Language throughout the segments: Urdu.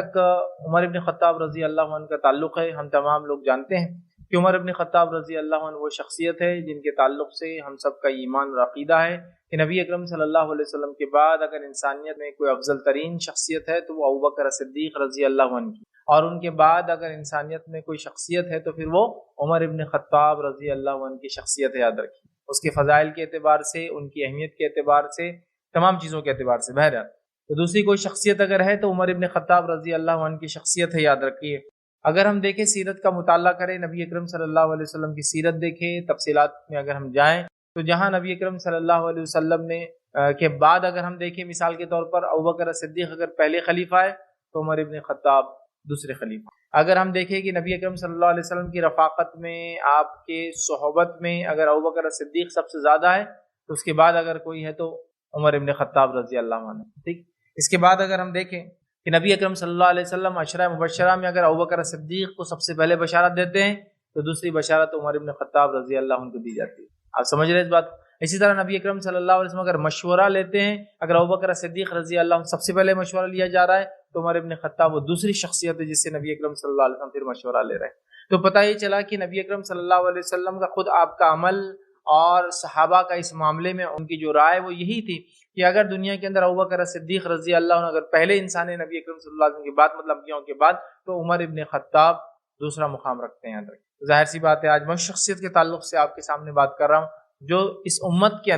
تک عمر ابن خطاب رضی اللہ عنہ کا تعلق ہے، ہم تمام لوگ جانتے ہیں کہ عمر ابن خطاب رضی اللہ عنہ وہ شخصیت ہے جن کے تعلق سے ہم سب کا ایمان اور عقیدہ ہے کہ نبی اکرم صلی اللہ علیہ وسلم کے بعد اگر انسانیت میں کوئی افضل ترین شخصیت ہے تو وہ ابوبکر صدیق رضی اللہ عنہ کی، اور ان کے بعد اگر انسانیت میں کوئی شخصیت ہے تو پھر وہ عمر ابن خطاب رضی اللہ عنہ کی شخصیت ہے، یاد رکھیے، اس کے فضائل کے اعتبار سے، ان کی اہمیت کے اعتبار سے، تمام چیزوں کے اعتبار سے۔ بہرحال تو دوسری کوئی شخصیت اگر ہے تو عمر ابن خطاب رضی اللہ عنہ کی شخصیت ہے، یاد رکھیے۔ اگر ہم دیکھیں سیرت کا مطالعہ کریں، نبی اکرم صلی اللہ علیہ وسلم کی سیرت دیکھیں، تفصیلات میں اگر ہم جائیں تو جہاں نبی اکرم صلی اللہ علیہ وسلم نے کے بعد اگر ہم دیکھیں مثال کے طور پر ابوبکر صدیق اگر پہلے خلیفہ ہے تو عمر ابن خطاب دوسرے خلیفہ۔ اگر ہم دیکھیں کہ نبی اکرم صلی اللہ علیہ وسلم کی رفاقت میں، آپ کے صحبت میں اگر ابوبکر صدیق سب سے زیادہ ہے تو اس کے بعد اگر کوئی ہے تو عمر ابن خطاب رضی اللہ عنہ، ٹھیک۔ اس کے بعد اگر ہم دیکھیں کہ نبی اکرم صلی اللہ علیہ وسلم عشرہ مبشرہ میں اگر ابوبکر صدیق کو سب سے پہلے بشارت دیتے ہیں تو دوسری بشارت عمر ابن خطاب رضی اللہ عنہ کو دی جاتی ہے۔ آپ سمجھ رہے ہیں اس بات؟ اسی طرح نبی اکرم صلی اللہ علیہ وسلم اگر مشورہ لیتے ہیں، اگر ابوبکر صدیق رضی اللہ عنہ سب سے پہلے مشورہ لیا جا رہا ہے تو عمر ابن خطاب وہ دوسری شخصیت ہے جس سے نبی اکرم صلی اللہ علیہ وسلم پھر مشورہ لے رہے ہیں۔ تو پتہ یہ چلا کہ نبی اکرم صلی اللہ علیہ وسلم کا خود آپ کا عمل اور صحابہ کا اس معاملے میں ان کی جو رائے وہ یہی تھی کہ اگر دنیا کے اندر ابوبکر صدیق رضی اللہ عنہ اگر پہلے انسان ہے نبی اکرم صلی اللہ علیہ وسلم کے بعد، مطلب انبیاءوں کے بعد، تو عمر ابن خطاب دوسرا مقام رکھتے ہیں۔ ظاہر سی بات ہے آج میں شخصیت کے تعلق سے آپ کے سامنے بات کر رہا ہوں جو اس امت کے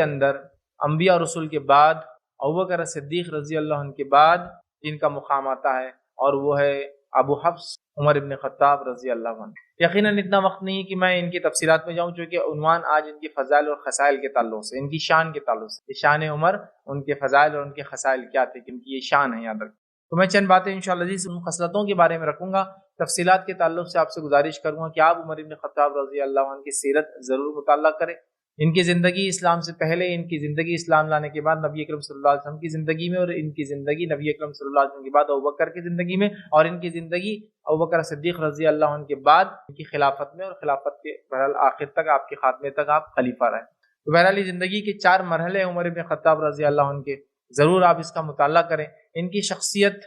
اندر انبیاء اور رسول کے بعد ابوبکر صدیق رضی اللہ عنہ کے بعد جن کا مقام آتا ہے، اور وہ ہے ابو حفص عمر ابن خطاب رضی اللہ عنہ۔ یقیناً اتنا وقت نہیں کہ میں ان کی تفصیلات میں جاؤں، چونکہ عنوان آج ان کے فضائل اور خصائل کے تعلق سے، ان کی شان کے تعلق سے، شان عمر، ان کے فضائل اور ان کے خصائل کیا تھے کہ ان کی یہ شان ہے، یاد رکھیں۔ تو میں چند باتیں انشاءاللہ ان خصلتوں کے بارے میں رکھوں گا۔ تفصیلات کے تعلق سے آپ سے گزارش کروں گا کہ آپ عمر ابن خطاب رضی اللہ عنہ کی سیرت ضرور مطالعہ کریں، ان کی زندگی اسلام سے پہلے، ان کی زندگی اسلام لانے کے بعد، نبی اکرم صلی اللہ علیہ وسلم کی زندگی میں، اور ان کی زندگی نبی اکرم صلی اللہ علیہ وسلم کے بعد ابوبکر کی زندگی میں، اور ان کی زندگی ابوبکر صدیق رضی اللہ عنہ کے بعد ان کی خلافت میں، اور خلافت کے بہرحال آخر تک، آپ کے خاتمے تک آپ خلیفہ رہے۔ تو بہرحال یہ زندگی کے 4 مرحلے عمر ابن خطاب رضی اللہ عنہ کے، ضرور آپ اس کا مطالعہ کریں۔ ان کی شخصیت،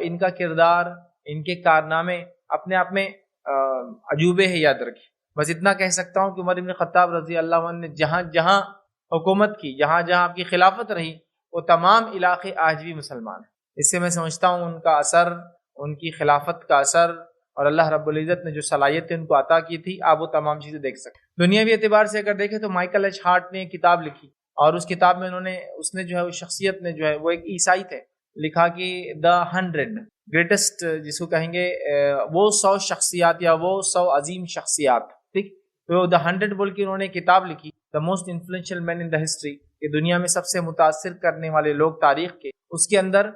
ان کا کردار، ان کے کارنامے اپنے آپ میں عجوبے ہیں، یاد رکھیں۔ بس اتنا کہہ سکتا ہوں کہ عمر ابن خطاب رضی اللہ عنہ نے جہاں جہاں حکومت کی، جہاں جہاں آپ کی خلافت رہی، وہ تمام علاقے آج بھی مسلمان ہیں۔ اس سے میں سمجھتا ہوں ان کا اثر، ان کی خلافت کا اثر، اور اللہ رب العزت نے جو صلاحیتیں ان کو عطا کی تھی، آپ وہ تمام چیزیں دیکھ سکتے۔ دنیاوی اعتبار سے اگر دیکھیں تو مائیکل ایچ ہارٹ نے ایک کتاب لکھی، اور اس کتاب میں اس نے جو ہے، اس شخصیت نے جو ہے، وہ ایک عیسائی تھے، لکھا کہ دا 100 گریٹسٹ، جس کو کہیں گے وہ 100 شخصیات یا وہ 100 عظیم شخصیات، ٹھیک۔ تو دا 100 بول کے انہوں نے کتاب لکھی، the most influential man in the history, کہ دنیا میں سب سے متاثر کرنے والے لوگ تاریخ کے۔ اس کے اندر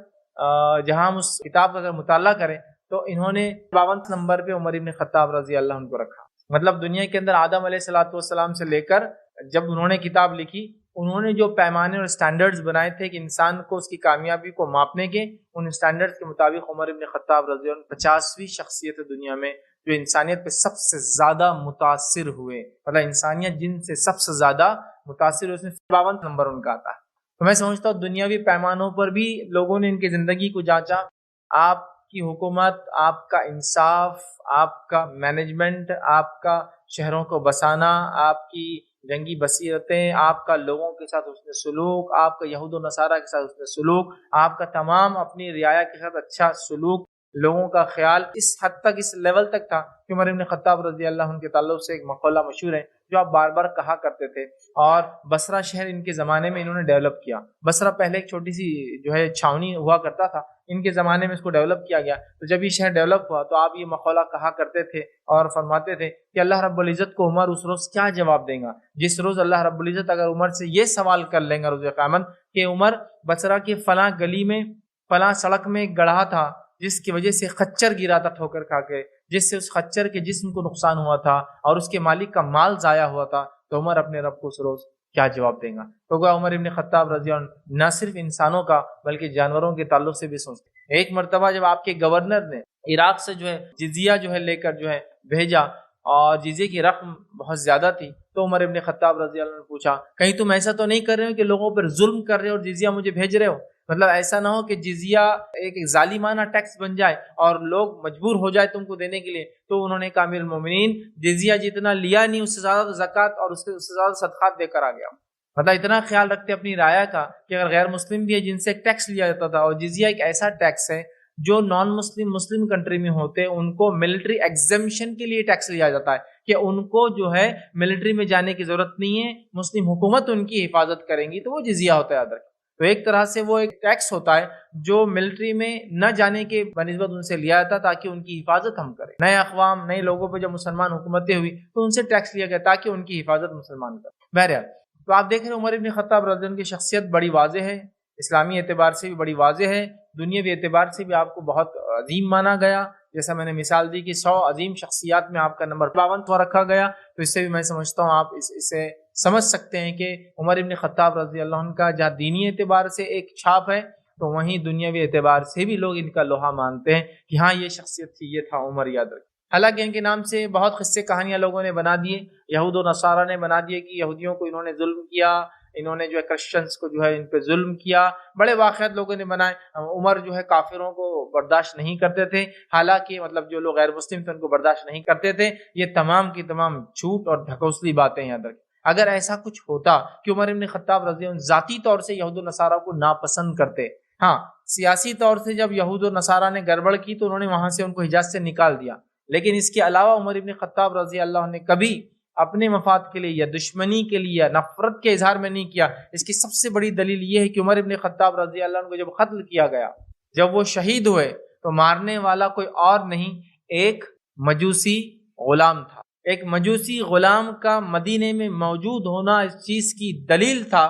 جہاں ہم اس کتاب کا اگر مطالعہ کریں تو انہوں نے 52 نمبر پہ عمر ابن خطاب رضی اللہ عنہ کو رکھا۔ مطلب دنیا کے اندر آدم علیہ الصلوۃ والسلام سے لے کر جب انہوں نے کتاب لکھی، انہوں نے جو پیمانے اور سٹینڈرڈز بنائے تھے کہ انسان کو اس کی کامیابی کو ماپنے کے، ان سٹینڈرڈز کے مطابق عمر ابن خطاب رضی اللہ عنہ 50ویں شخصیت دنیا میں جو انسانیت پہ سب سے زیادہ متاثر ہوئے، مطلب انسانیت جن سے سب سے زیادہ متاثر ہوئے، اس میں 52 نمبر ان کا آتا ہے۔ تو میں سمجھتا ہوں دنیاوی پیمانوں پر بھی لوگوں نے ان کی زندگی کو جانچا، آپ کی حکومت، آپ کا انصاف، آپ کا مینجمنٹ، آپ کا شہروں کو بسانا، آپ کی جنگی بصیرتیں، آپ کا لوگوں کے ساتھ حسن سلوک، آپ کا یہود و نصارہ کے ساتھ حسن سلوک، آپ کا تمام اپنی رعایا کے ساتھ اچھا سلوک، لوگوں کا خیال، اس حد تک، اس لیول تک تھا کہ عمر ابن خطاب رضی اللہ عنہ کے تعلق سے ایک مقولہ مشہور ہے جو آپ بار بار کہا کرتے تھے، اور بصرہ شہر ان کے زمانے میں انہوں نے ڈیولپ کیا۔ بصرہ پہلے ایک چھوٹی سی جو ہے چھاونی ہوا کرتا تھا، ان کے زمانے میں اس کو ڈیولپ کیا گیا۔ تو جب یہ شہر ڈیولپ ہوا تو آپ یہ مقولہ کہا کرتے تھے اور فرماتے تھے کہ اللہ رب العزت کو عمر اس روز کیا جواب دیں گا، جس روز اللہ رب العزت اگر عمر سے یہ سوال کر لیں گا روز قیامت کہ عمر بصرہ کے فلاں گلی میں، فلاں سڑک میں ایک گڑھا تھا جس کی وجہ سے خچر گرا تھا ٹھوکر کھا کے، جس سے اس خچر کے جسم کو نقصان ہوا تھا اور اس کے مالک کا مال ضائع ہوا تھا، تو عمر اپنے رب کو اس روز کیا جواب دیں گا؟ تو گویا عمر ابن خطاب رضی اللہ عنہ نہ صرف انسانوں کا بلکہ جانوروں کے تعلق سے بھی سوچتے۔ ایک مرتبہ جب آپ کے گورنر نے عراق سے جو ہے جزیہ جو ہے لے کر جو ہے بھیجا، اور جزیے کی رقم بہت زیادہ تھی، تو عمر ابن خطاب رضی اللہ عنہ نے پوچھا کہیں تم ایسا تو نہیں کر رہے ہو کہ لوگوں پر ظلم کر رہے ہو اور جزیہ مجھے بھیج رہے ہو؟ مطلب ایسا نہ ہو کہ جزیہ ایک ظالمانہ ٹیکس بن جائے اور لوگ مجبور ہو جائے تم کو دینے کے لیے. تو انہوں نے کہا امیر المومنین جزیہ جتنا لیا نہیں اس سے زیادہ زکوٰۃ اور اس سے زیادہ صدقات دے کر آ گیا. مطلب اتنا خیال رکھتے اپنی رعایا کا کہ اگر غیر مسلم بھی ہے جن سے ٹیکس لیا جاتا تھا، اور جزیہ ایک ایسا ٹیکس ہے جو نان مسلم کنٹری میں ہوتے ہیں ان کو ملٹری ایگزمپشن کے لیے ٹیکس لیا جاتا ہے کہ ان کو جو ہے ملٹری میں جانے کی ضرورت نہیں ہے، مسلم حکومت ان کی حفاظت کریں گی، تو وہ جزیہ ہوتا ہے. یاد رکھیں تو ایک طرح سے وہ ایک ٹیکس ہوتا ہے جو ملٹری میں نہ جانے کے بنسبت ان سے لیا جاتا تاکہ ان کی حفاظت ہم کریں. نئے اقوام نئے لوگوں پہ جب مسلمان حکومتیں ہوئی تو ان سے ٹیکس لیا گیا تاکہ ان کی حفاظت مسلمان کریں. بہرحال تو آپ دیکھ رہے ہیں عمر ابن خطاب رضی اللہ عنہ کی شخصیت بڑی واضح ہے، اسلامی اعتبار سے بھی بڑی واضح ہے، دنیاوی اعتبار سے بھی آپ کو بہت عظیم مانا گیا. جیسا میں نے مثال دی کہ 100 عظیم شخصیات میں آپ کا نمبر 52 رکھا گیا، تو اس سے بھی میں سمجھتا ہوں آپ اسے سمجھ سکتے ہیں کہ عمر ابن خطاب رضی اللہ عنہ کا جہاں دینی اعتبار سے ایک چھاپ ہے تو وہیں دنیاوی اعتبار سے بھی لوگ ان کا لوہا مانتے ہیں کہ ہاں یہ شخصیت تھی، یہ تھا عمر. یاد رکھیں حالانکہ ان کے نام سے بہت قصے کہانیاں لوگوں نے بنا دیے، یہود و نصارہ نے بنا دیے کہ یہودیوں کو انہوں نے ظلم کیا، انہوں نے جو ہے کرسچنس کو جو ہے ان پہ ظلم کیا، بڑے واقعات لوگوں نے بنائے. عمر جو ہے کافروں کو برداشت نہیں کرتے تھے، حالانکہ مطلب جو لوگ غیر مسلم تھے ان کو برداشت نہیں کرتے تھے. یہ تمام کی تمام جھوٹ اور ڈھکوسلی باتیں ہیں. یاد رکھیں اگر ایسا کچھ ہوتا کہ عمر ابن خطاب رضی اللہ عنہ ذاتی طور سے یہود و نصارہ کو ناپسند کرتے، ہاں سیاسی طور سے جب یہود و نصارہ نے گڑبڑ کی تو انہوں نے وہاں سے ان کو حجاز سے نکال دیا، لیکن اس کے علاوہ عمر ابن خطاب رضی اللہ عنہ نے کبھی اپنے مفاد کے لیے یا دشمنی کے لیے یا نفرت کے اظہار میں نہیں کیا. اس کی سب سے بڑی دلیل یہ ہے کہ عمر ابن خطاب رضی اللہ عنہ کو جب قتل کیا گیا، جب وہ شہید ہوئے تو مارنے والا کوئی اور نہیں، ایک مجوسی غلام تھا. ایک مجوسی غلام کا مدینے میں موجود ہونا اس چیز کی دلیل تھا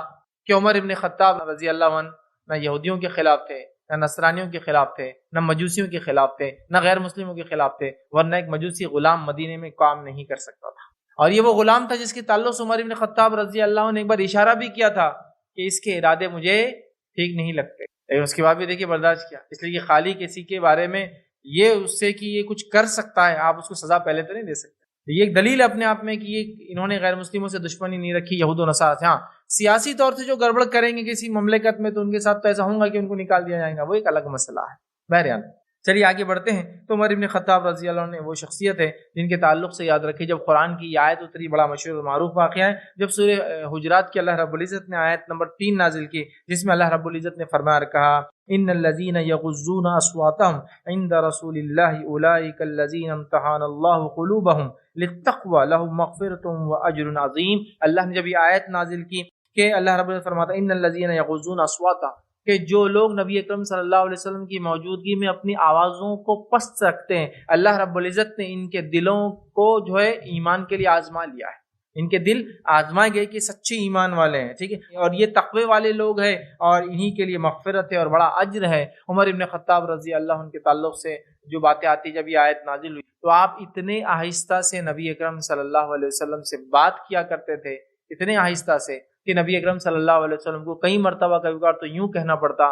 کہ عمر ابن خطاب رضی اللہ عنہ نہ یہودیوں کے خلاف تھے، نہ نصرانیوں کے خلاف تھے، نہ مجوسیوں کے خلاف تھے، نہ غیر مسلموں کے خلاف تھے، ورنہ ایک مجوسی غلام مدینے میں کام نہیں کر سکتا تھا. اور یہ وہ غلام تھا جس کے تعلق سے عمر ابن خطاب رضی اللہ عنہ نے ایک بار اشارہ بھی کیا تھا کہ اس کے ارادے مجھے ٹھیک نہیں لگتے، لیکن اس کے بعد بھی دیکھیے برداشت کیا، اس لیے کہ خالی کسی کے بارے میں یہ اس سے کہ یہ کچھ کر سکتا ہے آپ اس کو سزا پہلے تو نہیں دے سکتے. یہ ایک دلیل اپنے آپ میں کہ یہ انہوں نے غیر مسلموں سے دشمنی نہیں رکھی، یہود و نصارہ سے. ہاں سیاسی طور سے جو گڑبڑ کریں گے کسی مملکت میں تو ان کے ساتھ تو ایسا ہوگا کہ ان کو نکال دیا جائے گا، وہ ایک الگ مسئلہ ہے. بہرحال چلیے آگے بڑھتے ہیں. تو عمر ابن خطاب رضی اللہ عنہ نے وہ شخصیت ہے جن کے تعلق سے یاد رکھیں جب قرآن کی آیت اتری، بڑا مشہور اور معروف واقعہ ہے جب سورہ حجرات کی اللہ رب العزت نے آیت نمبر 3 نازل کی جس میں اللہ رب العزت نے فرمایا کہا ان الذين يغضون اصواتهم عند رسول الله اولئك الذين امتحن الله قلوبهم للتقوى لهم مغفرة واجر عظیم. اللہ نے جب یہ آیت نازل کی کہ اللہ رب العزت فرماتا ان الذين يغضون اصواتهم کہ جو لوگ نبی اکرم صلی اللہ علیہ وسلم کی موجودگی میں اپنی آوازوں کو پست رکھتے ہیں، اللہ رب العزت نے ان کے دلوں کو جو ہے ایمان کے لیے آزما لیا ہے، ان کے دل آزمائے گئے کہ سچے ایمان والے ہیں، ٹھیک ہے، اور یہ تقوی والے لوگ ہیں اور انہی کے لیے مغفرت ہے اور بڑا اجر ہے. عمر ابن خطاب رضی اللہ عنہ کے تعلق سے جو باتیں آتی جب یہ آیت نازل ہوئی تو آپ اتنے آہستہ سے نبی اکرم صلی اللہ علیہ وسلم سے بات کیا کرتے تھے، اتنے آہستہ سے کہ نبی اکرم صلی اللہ علیہ وسلم کو کئی مرتبہ کبھی کبھار تو یوں کہنا پڑتا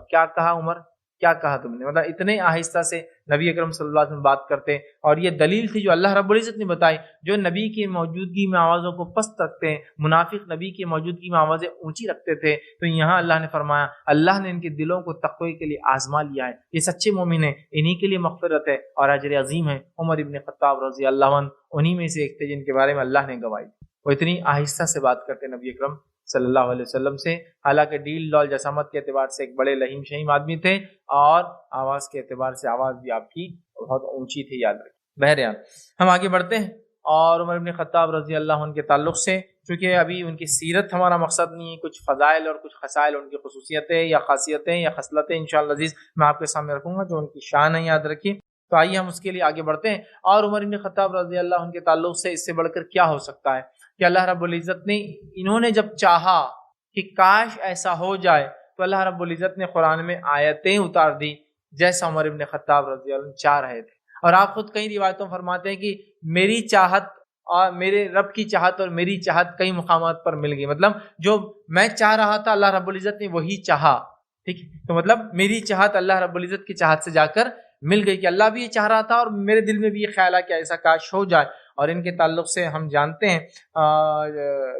کیا کہا عمر، کیا کہا تم نے، مطلب اتنے آہستہ سے نبی اکرم صلی اللہ علیہ وسلم بات کرتے. اور یہ دلیل تھی جو اللہ رب العزت نے بتائی، جو نبی کی موجودگی میں آوازوں کو پست رکھتے ہیں، منافق نبی کی موجودگی میں آوازیں اونچی رکھتے تھے، تو یہاں اللہ نے فرمایا اللہ نے ان کے دلوں کو تقوی کے لیے آزما لیا ہے، یہ سچے مومن ہیں، انہی کے لیے مغفرت ہے اور اجر عظیم ہے. عمر ابن خطاب رضی اللہ عنہ انہی میں سے ایک تھے جن کے بارے میں اللہ نے گواہی دی. وہ اتنی آہستہ سے بات کرتے نبی اکرم صلی اللہ علیہ وسلم سے، حالانکہ ڈیل ڈال جسامت کے اعتبار سے ایک بڑے لہیم شہیم آدمی تھے اور آواز کے اعتبار سے آواز بھی آپ کی بہت اونچی تھی. یاد رکھیں. بہرحال ہم آگے بڑھتے ہیں اور عمر بن خطاب رضی اللہ عنہ کے تعلق سے چونکہ ابھی ان کی سیرت ہمارا مقصد نہیں ہے، کچھ فضائل اور کچھ خصائل ان کی خصوصیتیں یا خاصیتیں یا خصلتیں انشاءاللہ عزیز میں آپ کے سامنے رکھوں گا جو ان کی شان ہے. یاد رکھیے. تو آئیے ہم اس کے لیے آگے بڑھتے ہیں. اور عمر بن خطاب رضی اللہ عنہ کے تعلق سے اس سے بڑھ کر کیا ہو سکتا ہے کہ اللہ رب العزت نے انہوں نے جب چاہا کہ کاش ایسا ہو جائے تو اللہ رب العزت نے قرآن میں آیتیں اتار دی جیسا عمر بن خطاب رضی اللہ عنہ چاہ رہے تھے. اور آپ خود کئی روایتوں فرماتے ہیں کہ میری چاہت اور میرے رب کی چاہت اور میری چاہت کئی مقامات پر مل گئی، مطلب جو میں چاہ رہا تھا اللہ رب العزت نے وہی چاہا. ٹھیک، تو مطلب میری چاہت اللہ رب العزت کی چاہت سے جا کر مل گئی کہ اللہ بھی یہ چاہ رہا تھا اور میرے دل میں بھی یہ خیال ہے کہ ایسا کاش ہو جائے. اور ان کے تعلق سے ہم جانتے ہیں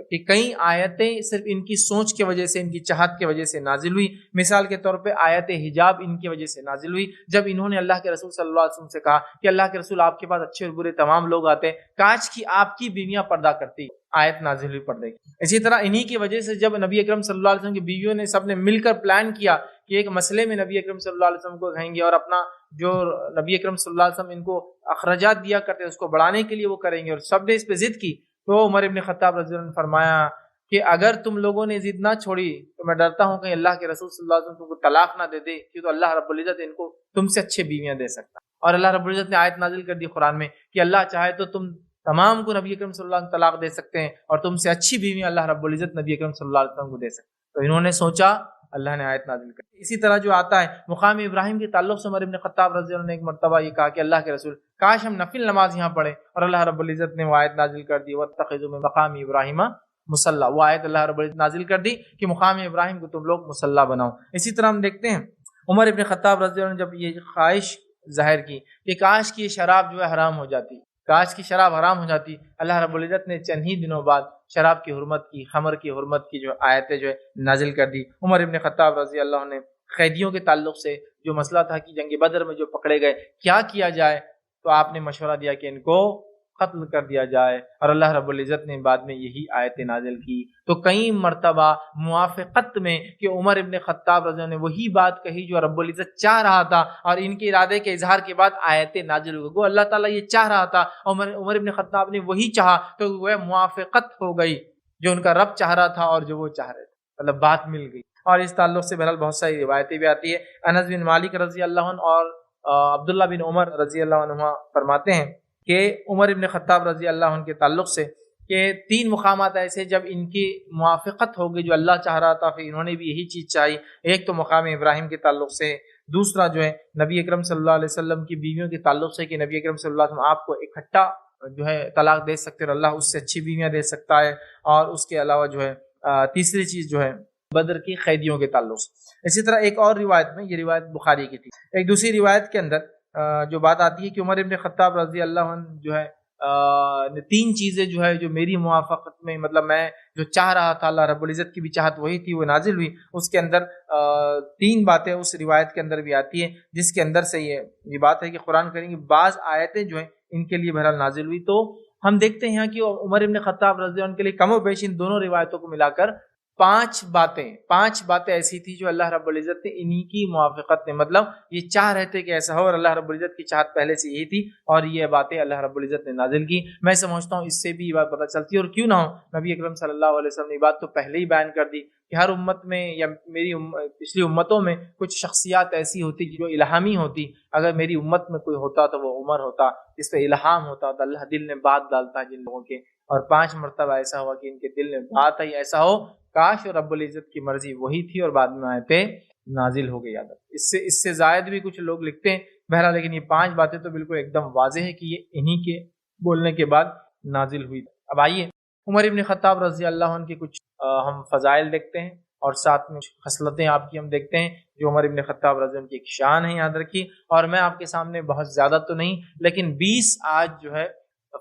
کہ کئی آیتیں صرف ان کی سوچ کی وجہ سے، ان کی چاہت کی وجہ سے نازل ہوئی۔ مثال کے طور پہ آیت حجاب ان کی وجہ سے نازل ہوئی، جب انہوں نے اللہ کے رسول صلی اللہ علیہ وسلم سے کہا کہ اللہ کے رسول آپ کے پاس اچھے اور برے تمام لوگ آتے ہیں، کاش کی آپ کی بیویاں پردہ کرتی، آیت نازل ہوئی پردے کی۔ اسی طرح انہی کی وجہ سے جب نبی اکرم صلی اللہ علیہ وسلم کی بیویوں نے سب نے مل کر پلان کیا کہ ایک مسئلے میں نبی اکرم صلی اللہ علیہ وسلم کو کہیں گے اور اپنا جو نبی اکرم صلی اللہ علیہ وسلم ان کو اخراجات دیا کرتے اس کو بڑھانے کے لیے وہ کریں گے، اور سب نے اس پہ ضد کی، تو عمر ابن خطاب رضی اللہ عنہ نے فرمایا کہ اگر تم لوگوں نے ضد نہ چھوڑی تو میں ڈرتا ہوں کہ اللہ کے رسول صلی اللہ علیہ وسلم کو طلاق نہ دے دے، کیونکہ تو اللہ رب العزت ان کو تم سے اچھے بیویاں دے سکتا۔ اور اللہ رب العزت نے آیت نازل کر دی قرآن میں کہ اللہ چاہے تو تم تمام کو نبی اکرم صلی اللہ علیہ وسلم طلاق دے سکتے ہیں، اور تم سے اچھی بیویاں اللہ رب العزت نبی اکرم صلی اللہ علیہ وسلم کو دے سکتے ہیں۔ تو انہوں نے سوچا، اللہ نے آیت نازل کر دی۔ اسی طرح جو آتا ہے مقام ابراہیم کے تعلق سے عمر ابن خطاب رضی اللہ عنہ نے ایک مرتبہ یہ کہا کہ اللہ کے رسول کاش ہم نفل نماز یہاں پڑھیں، اور اللہ رب العزت نے وہ آیت نازل کر دی وَاتَّخِذُوا مِن مقام ابراہیم مصلی، وہ آیت اللہ رب العزت نازل کر دی کہ مقام ابراہیم کو تم لوگ مصلی بناؤ۔ اسی طرح ہم دیکھتے ہیں عمر ابن خطاب رضی اللہ عنہ جب یہ خواہش ظاہر کی کہ کاش کی یہ شراب جو ہے حرام ہو جاتی، کاش کی شراب حرام ہو جاتی، اللہ رب العزت نے چند ہی دنوں بعد شراب کی حرمت کی، خمر کی حرمت کی جو آیتیں جو ہے نازل کر دی۔ عمر ابن خطاب رضی اللہ عنہ نے قیدیوں کے تعلق سے جو مسئلہ تھا کہ جنگ بدر میں جو پکڑے گئے کیا کیا جائے، تو آپ نے مشورہ دیا کہ ان کو قتل کر دیا جائے، اور اللہ رب العزت نے بعد میں یہی آیتیں نازل کی۔ تو کئی مرتبہ موافقت میں کہ عمر ابن خطاب رضی اللہ عنہ نے وہی بات کہی جو رب العزت چاہ رہا تھا، اور ان کے ارادے کے اظہار کے بعد آیتیں نازل ہوئی۔ گو اللہ تعالیٰ یہ چاہ رہا تھا، عمر ابن خطاب نے وہی چاہا، تو وہ موافقت ہو گئی جو ان کا رب چاہ رہا تھا اور جو وہ چاہ رہے تھے، مطلب بات مل گئی۔ اور اس تعلق سے بہرحال بہت ساری روایتیں بھی آتی ہے۔ انس بن مالک رضی اللہ عنہ اور عبداللہ بن عمر رضی اللہ عنہ فرماتے ہیں کہ عمر ابن خطاب رضی اللہ عنہ کے تعلق سے کہ 3 مقامات ایسے جب ان کی موافقت ہو گئی جو اللہ چاہ رہا تھا، پھر انہوں نے بھی یہی چیز چاہی۔ ایک تو مقام ابراہیم کے تعلق سے، دوسرا جو ہے نبی اکرم صلی اللہ علیہ وسلم کی بیویوں کے تعلق سے کہ نبی اکرم صلی اللہ علیہ وسلم آپ کو اکٹھا جو ہے طلاق دے سکتے اور اللہ اس سے اچھی بیویاں دے سکتا ہے، اور اس کے علاوہ جو ہے تیسری چیز جو ہے بدر کی قیدیوں کے تعلق سے۔ اسی طرح ایک اور روایت میں، یہ روایت بخاری کی تھی، ایک دوسری روایت کے اندر جو بات آتی ہے کہ عمر ابن خطاب رضی اللہ عنہ جو ہے 3 چیزیں جو ہے جو میری موافقت میں، مطلب میں جو چاہ رہا تھا اللہ رب العزت کی بھی چاہت وہی تھی، وہ نازل ہوئی۔ اس کے اندر 3 باتیں اس روایت کے اندر بھی آتی ہیں، جس کے اندر سے یہ بات ہے کہ قرآن کریم کی بعض آیتیں جو ہیں ان کے لیے بہرحال نازل ہوئی۔ تو ہم دیکھتے ہیں کہ عمر ابن خطاب رضی اللہ عنہ کے لیے کم و بیش ان دونوں روایتوں کو ملا کر 5 باتیں ایسی تھی جو اللہ رب العزت نے انہی کی موافقت نے، مطلب یہ چاہ رہے تھے کہ ایسا ہو، اور اللہ رب العزت کی چاہت پہلے سے یہی تھی، اور یہ باتیں اللہ رب العزت نے نازل کی۔ میں سمجھتا ہوں اس سے بھی یہ بات پتہ چلتی ہے، اور کیوں نہ ہو، نبی اکرم صلی اللہ علیہ وسلم نے یہ بات تو پہلے ہی بیان کر دی کہ ہر امت میں یا میری پچھلی امتوں میں کچھ شخصیات ایسی ہوتی جو الہامی ہوتی، اگر میری امت میں کوئی ہوتا تو وہ عمر ہوتا، جس پہ الہام ہوتا تو اللہ دل میں بات ڈالتا ہے جن لوگوں کے، اور 5 مرتبہ ایسا ہوا کہ ان کے دل میں بات آئی، ایسا ہو کاش اور رب العزت کی مرضی وہی تھی، اور بعد میں آیتیں نازل ہو گئی۔ اس سے زائد بھی کچھ لوگ لکھتے ہیں بہرحال، لیکن یہ 5 باتیں تو بالکل ایک دم واضح ہے کہ یہ انہی کے بولنے کے بعد نازل ہوئی۔ اب آئیے عمر ابن خطاب رضی اللہ عنہ کے کچھ ہم فضائل دیکھتے ہیں، اور ساتھ میں خصلتیں آپ کی ہم دیکھتے ہیں جو عمر ابن خطاب رضی اللہ عنہ کی ایک شان ہے، یاد رکھیے۔ اور میں آپ کے سامنے بہت زیادہ تو نہیں، لیکن 20 آج جو ہے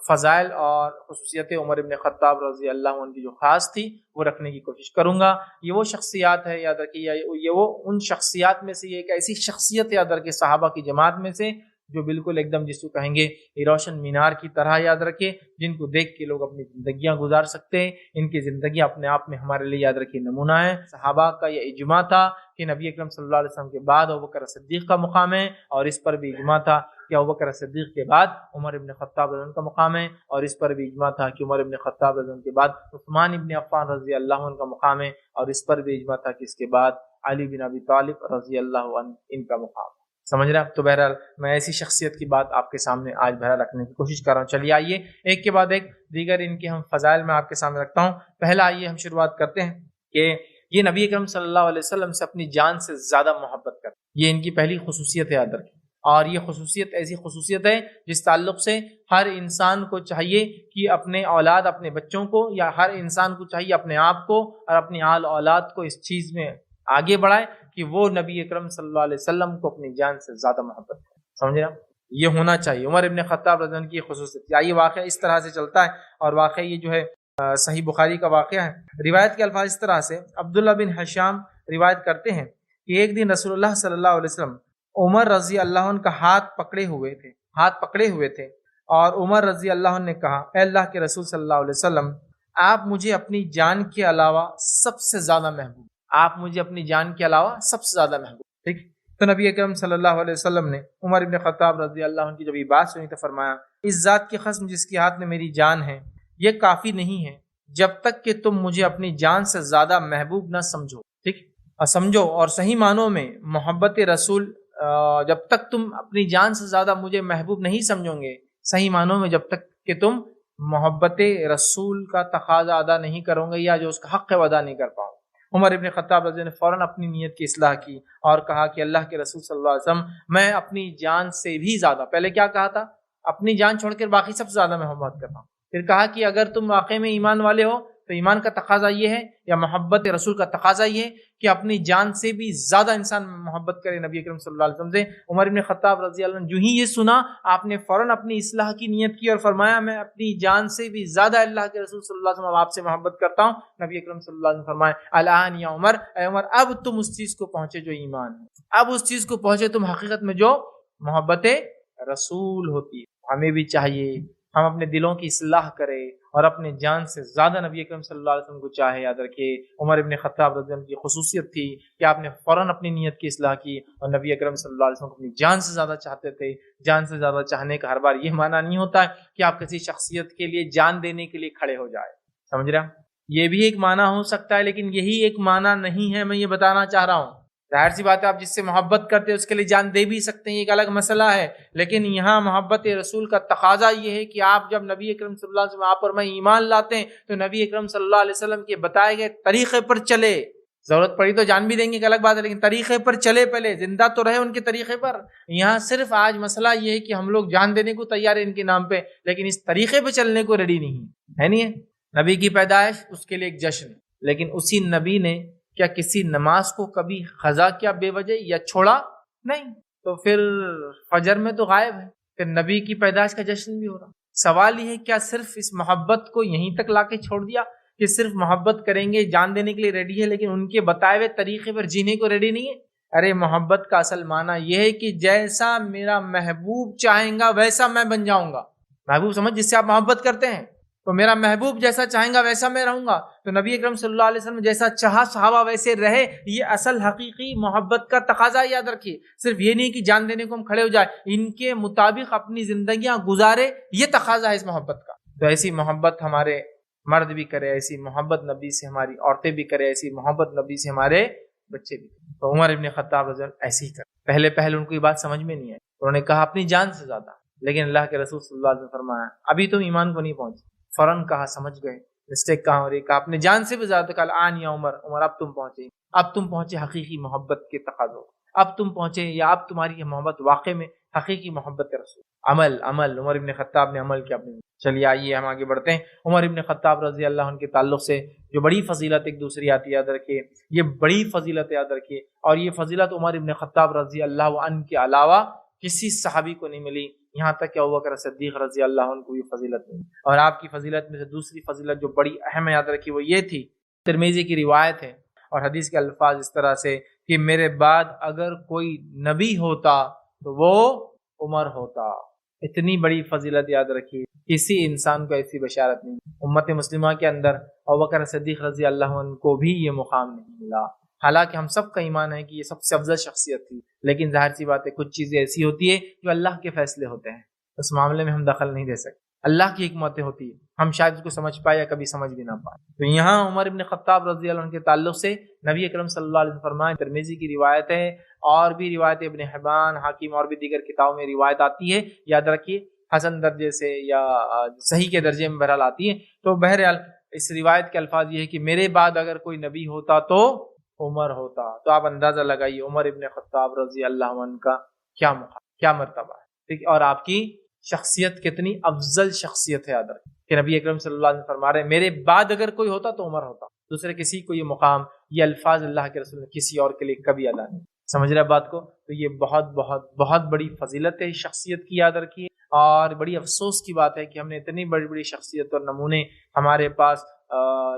فضائل اور خصوصیت عمر ابن خطاب رضی اللہ عنہ کی جو خاص تھی وہ رکھنے کی کوشش کروں گا۔ یہ وہ شخصیات ہے، یاد رکھیے، یہ وہ ان شخصیات میں سے، یہ ایک ایسی شخصیت یاد رکھیے صحابہ کی جماعت میں سے جو بالکل ایک دم جس کو کہیں گے روشن مینار کی طرح، یاد رکھیے، جن کو دیکھ کے لوگ اپنی زندگیاں گزار سکتے ہیں۔ ان کی زندگی اپنے آپ میں ہمارے لیے یاد رکھیے نمونہ ہے۔ صحابہ کا یہ اجماع تھا کہ نبی اکرم صلی اللہ علیہ وسلم کے بعد ابوبکر صدیق کا مقام ہے، اور اس پر بھی اجماع تھا کہ ابوبکر صدیق کے بعد عمر ابن خطاب رضی اللہ عنہ کا مقام ہے، اور اس پر بھی اجماع تھا کہ عمر ابن خطاب رضی اللہ عنہ کے بعد عثمان ابن عفان رضی اللہ عنہ کا مقام ہے، اور اس پر بھی اجماع تھا کہ اس کے بعد علی بن ابی طالب رضی اللہ عنہ ان کا مقام ہے۔ سمجھ رہے ہیں؟ تو بہرحال میں ایسی شخصیت کی بات آپ کے سامنے آج بہرحال رکھنے کی کوشش کر رہا ہوں۔ چلیے آئیے ایک کے بعد ایک دیگر ان کے ہم فضائل میں آپ کے سامنے رکھتا ہوں۔ پہلا آئیے ہم شروعات کرتے ہیں کہ یہ نبی اکرم صلی اللہ علیہ وسلم سے اپنی جان سے زیادہ محبت کرتے ہیں، یہ ان کی پہلی خصوصیت ہے، یاد رکھیں۔ اور یہ خصوصیت ایسی خصوصیت ہے جس تعلق سے ہر انسان کو چاہیے کہ اپنے اولاد، اپنے بچوں کو، یا ہر انسان کو چاہیے اپنے آپ کو اور اپنی آل اولاد کو اس چیز میں آگے بڑھائے کہ وہ نبی اکرم صلی اللہ علیہ وسلم کو اپنی جان سے زیادہ محبت کرے۔ سمجھ رہے ہیں؟ یہ ہونا چاہیے۔ عمر ابن خطاب رضی اللہ عنہ کی خصوصیت، یہ واقعہ اس طرح سے چلتا ہے، اور واقعہ یہ جو ہے صحیح بخاری کا واقعہ ہے۔ روایت کے الفاظ اس طرح سے، عبداللہ بن حشام روایت کرتے ہیں کہ ایک دن رسول اللہ صلی اللہ علیہ وسلم عمر رضی اللہ عنہ کا ہاتھ پکڑے ہوئے تھے، اور عمر رضی اللہ عنہ نے کہا، اے اللہ کے رسول صلی اللہ علیہ وسلم، آپ مجھے اپنی جان کے علاوہ سب سے زیادہ محبوب، آپ مجھے اپنی جان کے علاوہ سب سے زیادہ محبوب۔ ٹھیک، تو نبی اکرم صلی اللہ علیہ وسلم نے عمر ابن خطاب رضی اللہ عنہ کی جب یہ بات سنی تو فرمایا، اس ذات کی قسم جس کے ہاتھ میں میری جان ہے، یہ کافی نہیں ہے جب تک کہ تم مجھے اپنی جان سے زیادہ محبوب نہ سمجھو۔ ٹھیک، سمجھو، اور صحیح معنوں میں محبت رسول، جب تک تم اپنی جان سے زیادہ مجھے محبوب نہیں سمجھو گے، صحیح معنوں میں جب تک کہ تم محبت رسول کا تقاضا ادا نہیں کرو گے یا جو اس کا حق ہے وہ ادا نہیں کر پاؤ۔ عمر ابن خطاب رضی اللہ عنہ نے فوراً اپنی نیت کی اصلاح کی اور کہا کہ اللہ کے رسول صلی اللہ علیہ وسلم، میں اپنی جان سے بھی زیادہ، پہلے کیا کہا تھا؟ اپنی جان چھوڑ کر باقی سب سے زیادہ محبت کرتا ہوں۔ پھر کہا کہ اگر تم واقعی میں ایمان والے ہو تو ایمان کا تقاضا یہ ہے، یا محبت رسول کا تقاضا یہ ہے کہ اپنی جان سے بھی زیادہ انسان محبت کرے نبی اکرم صلی اللہ علیہ وسلم سے۔ عمر ابن خطاب رضی اللہ عنہ جو ہی یہ سنا، آپ نے فوراً اپنی اصلاح کی نیت کی اور فرمایا، میں اپنی جان سے بھی زیادہ اللہ کے رسول صلی اللہ علیہ وسلم آپ سے محبت کرتا ہوں۔ نبی اکرم صلی اللہ علیہ وسلم فرمائے، الان یا عمر، اے عمر، اب تم اس چیز کو پہنچے جو ایمان ہے، اب اس چیز کو پہنچے تم حقیقت میں جو محبت رسول ہوتی ہے۔ ہمیں بھی چاہیے ہم اپنے دلوں کی اصلاح کریں اور اپنے جان سے زیادہ نبی اکرم صلی اللہ علیہ وسلم کو چاہے۔ یاد رکھیے، عمر ابن خطاب رضی اللہ عنہ کی خصوصیت تھی کہ آپ نے فوراً اپنی نیت کی اصلاح کی، اور نبی اکرم صلی اللہ علیہ وسلم کو اپنی جان سے زیادہ چاہتے تھے۔ جان سے زیادہ چاہنے کا ہر بار یہ معنی نہیں ہوتا ہے کہ آپ کسی شخصیت کے لیے جان دینے کے لیے کھڑے ہو جائے، سمجھ رہے ہیں؟ یہ بھی ایک معنی ہو سکتا ہے، لیکن یہی ایک معنی نہیں ہے، میں یہ بتانا چاہ رہا ہوں۔ ظاہر سی بات ہے، آپ جس سے محبت کرتے ہیں اس کے لیے جان دے بھی سکتے ہیں، یہ ایک الگ مسئلہ ہے، لیکن یہاں محبت رسول کا تقاضا یہ ہے کہ آپ جب نبی اکرم صلی اللہ علیہ وسلم آپ اور میں ایمان لاتے ہیں تو نبی اکرم صلی اللہ علیہ وسلم کے بتائے گئے طریقے پر چلے۔ ضرورت پڑی تو جان بھی دیں گے، ایک الگ بات ہے، لیکن طریقے پر چلے، پہلے زندہ تو رہے ان کے طریقے پر۔ یہاں صرف آج مسئلہ یہ ہے کہ ہم لوگ جان دینے کو تیار ہیں ان کے نام پہ، لیکن اس طریقے پہ چلنے کو ریڈی نہیں ہے، نہیں ہے۔ نبی کی پیدائش اس کے لیے ایک جشن، لیکن اسی نبی نے کیا کسی نماز کو کبھی قضا کیا بے وجہ یا چھوڑا؟ نہیں۔ تو پھر فجر میں تو غائب ہے، پھر نبی کی پیدائش کا جشن بھی ہو رہا۔ سوال یہ ہے، کیا صرف اس محبت کو یہیں تک لا کے چھوڑ دیا کہ صرف محبت کریں گے، جان دینے کے لیے ریڈی ہے، لیکن ان کے بتائے ہوئے طریقے پر جینے کو ریڈی نہیں ہے؟ ارے محبت کا اصل معنی یہ ہے کہ جیسا میرا محبوب چاہیں گا ویسا میں بن جاؤں گا۔ محبوب سمجھ، جس سے آپ محبت کرتے ہیں، تو میرا محبوب جیسا چاہیں گا ویسا میں رہوں گا۔ تو نبی اکرم صلی اللہ علیہ وسلم جیسا چاہا صحابہ ویسے رہے، یہ اصل حقیقی محبت کا تقاضا۔ یاد رکھیے، صرف یہ نہیں کہ جان دینے کو ہم کھڑے ہو جائے، ان کے مطابق اپنی زندگیاں گزارے، یہ تقاضا ہے اس محبت کا۔ تو ایسی محبت ہمارے مرد بھی کرے، ایسی محبت نبی سے ہماری عورتیں بھی کرے، ایسی محبت نبی سے ہمارے بچے بھی کرے۔ تو عمر ابن خطاب رضی اللہ عنہ ایسے ہی کرے۔ پہلے ان کو یہ بات سمجھ میں نہیں آئی، انہوں نے کہا اپنی جان سے زیادہ، لیکن اللہ کے رسول صلی اللہ علیہ وسلم فرمایا ابھی تم ایمان کو نہیں پہنچے۔ فوراً کہا، سمجھ گئے مسٹیک کہاں ہو رہی، کہا اپنے جان سے بھی زیادہ، کہا آن یا عمر، عمر اب تم پہنچے، اب تم پہنچے حقیقی محبت کے تقاضوں، اب تم پہنچے، یا اب تمہاری یہ محبت واقع میں حقیقی محبت رسول۔ عمل عمر ابن خطاب نے عمل کیا اپنے۔ چلیے آئیے ہم آگے بڑھتے ہیں۔ عمر ابن خطاب رضی اللہ عنہ کے تعلق سے جو بڑی فضیلت ایک دوسری آتی ہے، یاد رکھیے، یہ بڑی فضیلت یاد رکھیے، اور یہ فضیلت عمر ابن خطاب رضی اللہ عنہ کے علاوہ کسی صحابی کو نہیں ملی، یہاں تک کہ ابوبکر صدیق رضی اللہ عنہ کو یہ فضیلت نہیں۔ اور آپ کی فضیلت میں سے دوسری فضیلت جو بڑی اہم ہے، یاد رکھیے، وہ یہ تھی، ترمذی کی روایت ہے اور حدیث کے الفاظ اس طرح سے کہ میرے بعد اگر کوئی نبی ہوتا تو وہ عمر ہوتا۔ اتنی بڑی فضیلت یاد رکھیے، کسی انسان کو ایسی بشارت نہیں۔ امت مسلمہ کے اندر ابوبکر صدیق رضی اللہ عنہ کو بھی یہ مقام نہیں ملا، حالانکہ ہم سب کا ایمان ہے کہ یہ سب سے افضل شخصیت تھی، لیکن ظاہر سی بات ہے کچھ چیزیں ایسی ہوتی ہے جو اللہ کے فیصلے ہوتے ہیں، اس معاملے میں ہم دخل نہیں دے سکتے، اللہ کی حکمتیں ہوتی ہے، ہم شاید اس کو سمجھ پائے یا کبھی سمجھ بھی نہ پائے۔ تو یہاں عمر ابن خطاب رضی اللہ عنہ کے تعلق سے نبی اکرم صلی اللہ علیہ وسلم فرمائے، ترمذی کی روایت ہے، اور بھی روایت ابن حبان، حاکم اور بھی دیگر کتابوں میں روایت آتی ہے، یاد رکھیے حسن درجے سے یا صحیح کے درجے میں بہرحال آتی ہے۔ تو بہرحال اس روایت کے الفاظ یہ ہے کہ میرے بعد اگر کوئی نبی ہوتا تو عمر ہوتا۔ تو آپ اندازہ لگائیے عمر ابن خطاب رضی اللہ عنہ کا کیا مقام، کیا مرتبہ ہے، ٹھیک، اور آپ کی شخصیت کتنی افضل شخصیت ہے، یاد رکھیں کہ نبی اکرم صلی اللہ علیہ وسلم فرما رہے ہیں میرے بعد اگر کوئی ہوتا تو عمر ہوتا۔ دوسرے کسی کو یہ مقام، یہ الفاظ اللہ کے رسول نے کسی اور کے لیے کبھی ادا نہیں۔ سمجھ رہے بات کو؟ تو یہ بہت بہت بہت بڑی فضیلت ہے شخصیت کی، یاد رکھیے۔ اور بڑی افسوس کی بات ہے کہ ہم نے اتنی بڑی بڑی شخصیت اور نمونے ہمارے پاس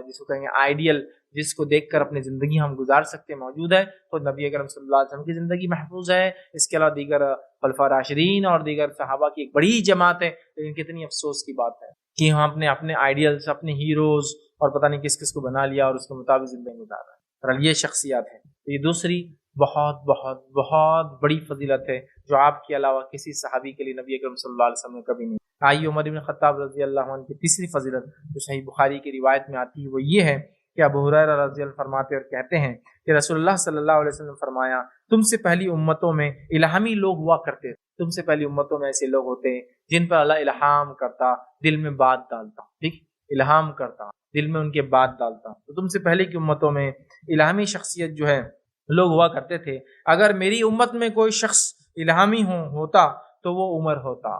جس کو کہیں گے آئیڈیل، جس کو دیکھ کر اپنی زندگی ہم گزار سکتے موجود ہے، خود نبی اکرم صلی اللہ علیہ وسلم کی زندگی محفوظ ہے، اس کے علاوہ دیگر خلفاء راشدین اور دیگر صحابہ کی ایک بڑی جماعت ہے۔ لیکن کتنی افسوس کی بات ہے کہ ہم اپنے اپنے آئیڈیلز، اپنے ہیروز اور پتہ نہیں کس کس کو بنا لیا اور اس کے مطابق زندگی گزار رہا ہے۔ اور یہ شخصیات ہیں، یہ دوسری بہت بہت بہت بڑی فضیلت ہے جو آپ کے علاوہ کسی صحابی کے لیے نبی اکرم صلی اللہ علیہ وسلم نے کبھی نہیں۔ آئیے عمر بن خطاب رضی اللہ عنہ کی تیسری فضیلت جو صحیح بخاری کی روایت میں آتی ہے وہ یہ ہے کہ ابو ہریرہ رضی اللہ عنہ فرماتے اور کہتے ہیں کہ رسول اللہ صلی اللہ علیہ وسلم نے فرمایا، تم سے پہلی امتوں میں الہامی لوگ ہوا کرتے تھے، تم سے پہلی امتوں میں ایسے لوگ ہوتے ہیں جن پر اللہ الہام کرتا، دل میں بات ڈالتا، ٹھیک، الہام کرتا، دل میں ان کے بات ڈالتا۔ تو تم سے پہلے کی امتوں میں الہامی شخصیت جو ہے لوگ ہوا کرتے تھے، اگر میری امت میں کوئی شخص الہامی ہوتا تو وہ عمر ہوتا،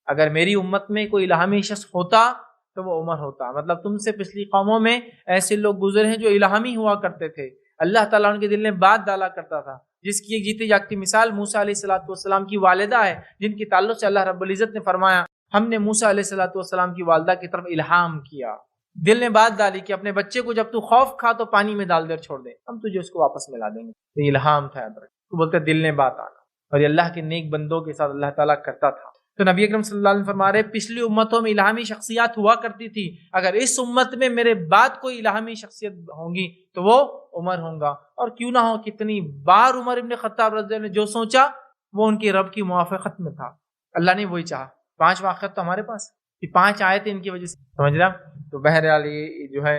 اگر میری امت میں کوئی الہامی شخص ہوتا تو وہ عمر ہوتا۔ مطلب تم سے پچھلی قوموں میں ایسے لوگ گزرے ہیں جو الہامی ہوا کرتے تھے، اللہ تعالیٰ ان کے دل میں بات ڈالا کرتا تھا، جس کی ایک جیتی جاگتی مثال موسیٰ علیہ السلام کی والدہ ہے، جن کی تعلق سے اللہ رب العزت نے فرمایا ہم نے موسیٰ علیہ السلام کی والدہ کی طرف الہام کیا، دل نے بات ڈالی کہ اپنے بچے کو جب تو خوف کھا تو پانی میں ڈال دے چھوڑ دے، ہم تجھے اس کو واپس ملا دیں گے۔ یہ الہام تھا، یاد رکھ، تو بولتے دل نے بات آنا، اور یہ اللہ کے نیک بندوں کے ساتھ اللہ تعالیٰ کرتا تھا۔ تو نبی اکرم صلی اللہ علیہ وسلم فرما رہے پچھلی امتوں میں الہامی شخصیات ہوا کرتی تھی، اگر اس امت میں میرے بعد کوئی الہامی شخصیت ہوں گی تو وہ عمر ہوں گا۔ اور کیوں نہ ہو، کتنی بار عمر ابن خطاب رضی اللہ عنہ نے جو سوچا وہ ان کی رب کی موافقت میں تھا، اللہ نے وہی چاہا۔ 5 واقعات تو ہمارے پاس، یہ 5 آئے تھے ان کی وجہ سے، سمجھ رہا۔ تو بہرحال یہ جو ہے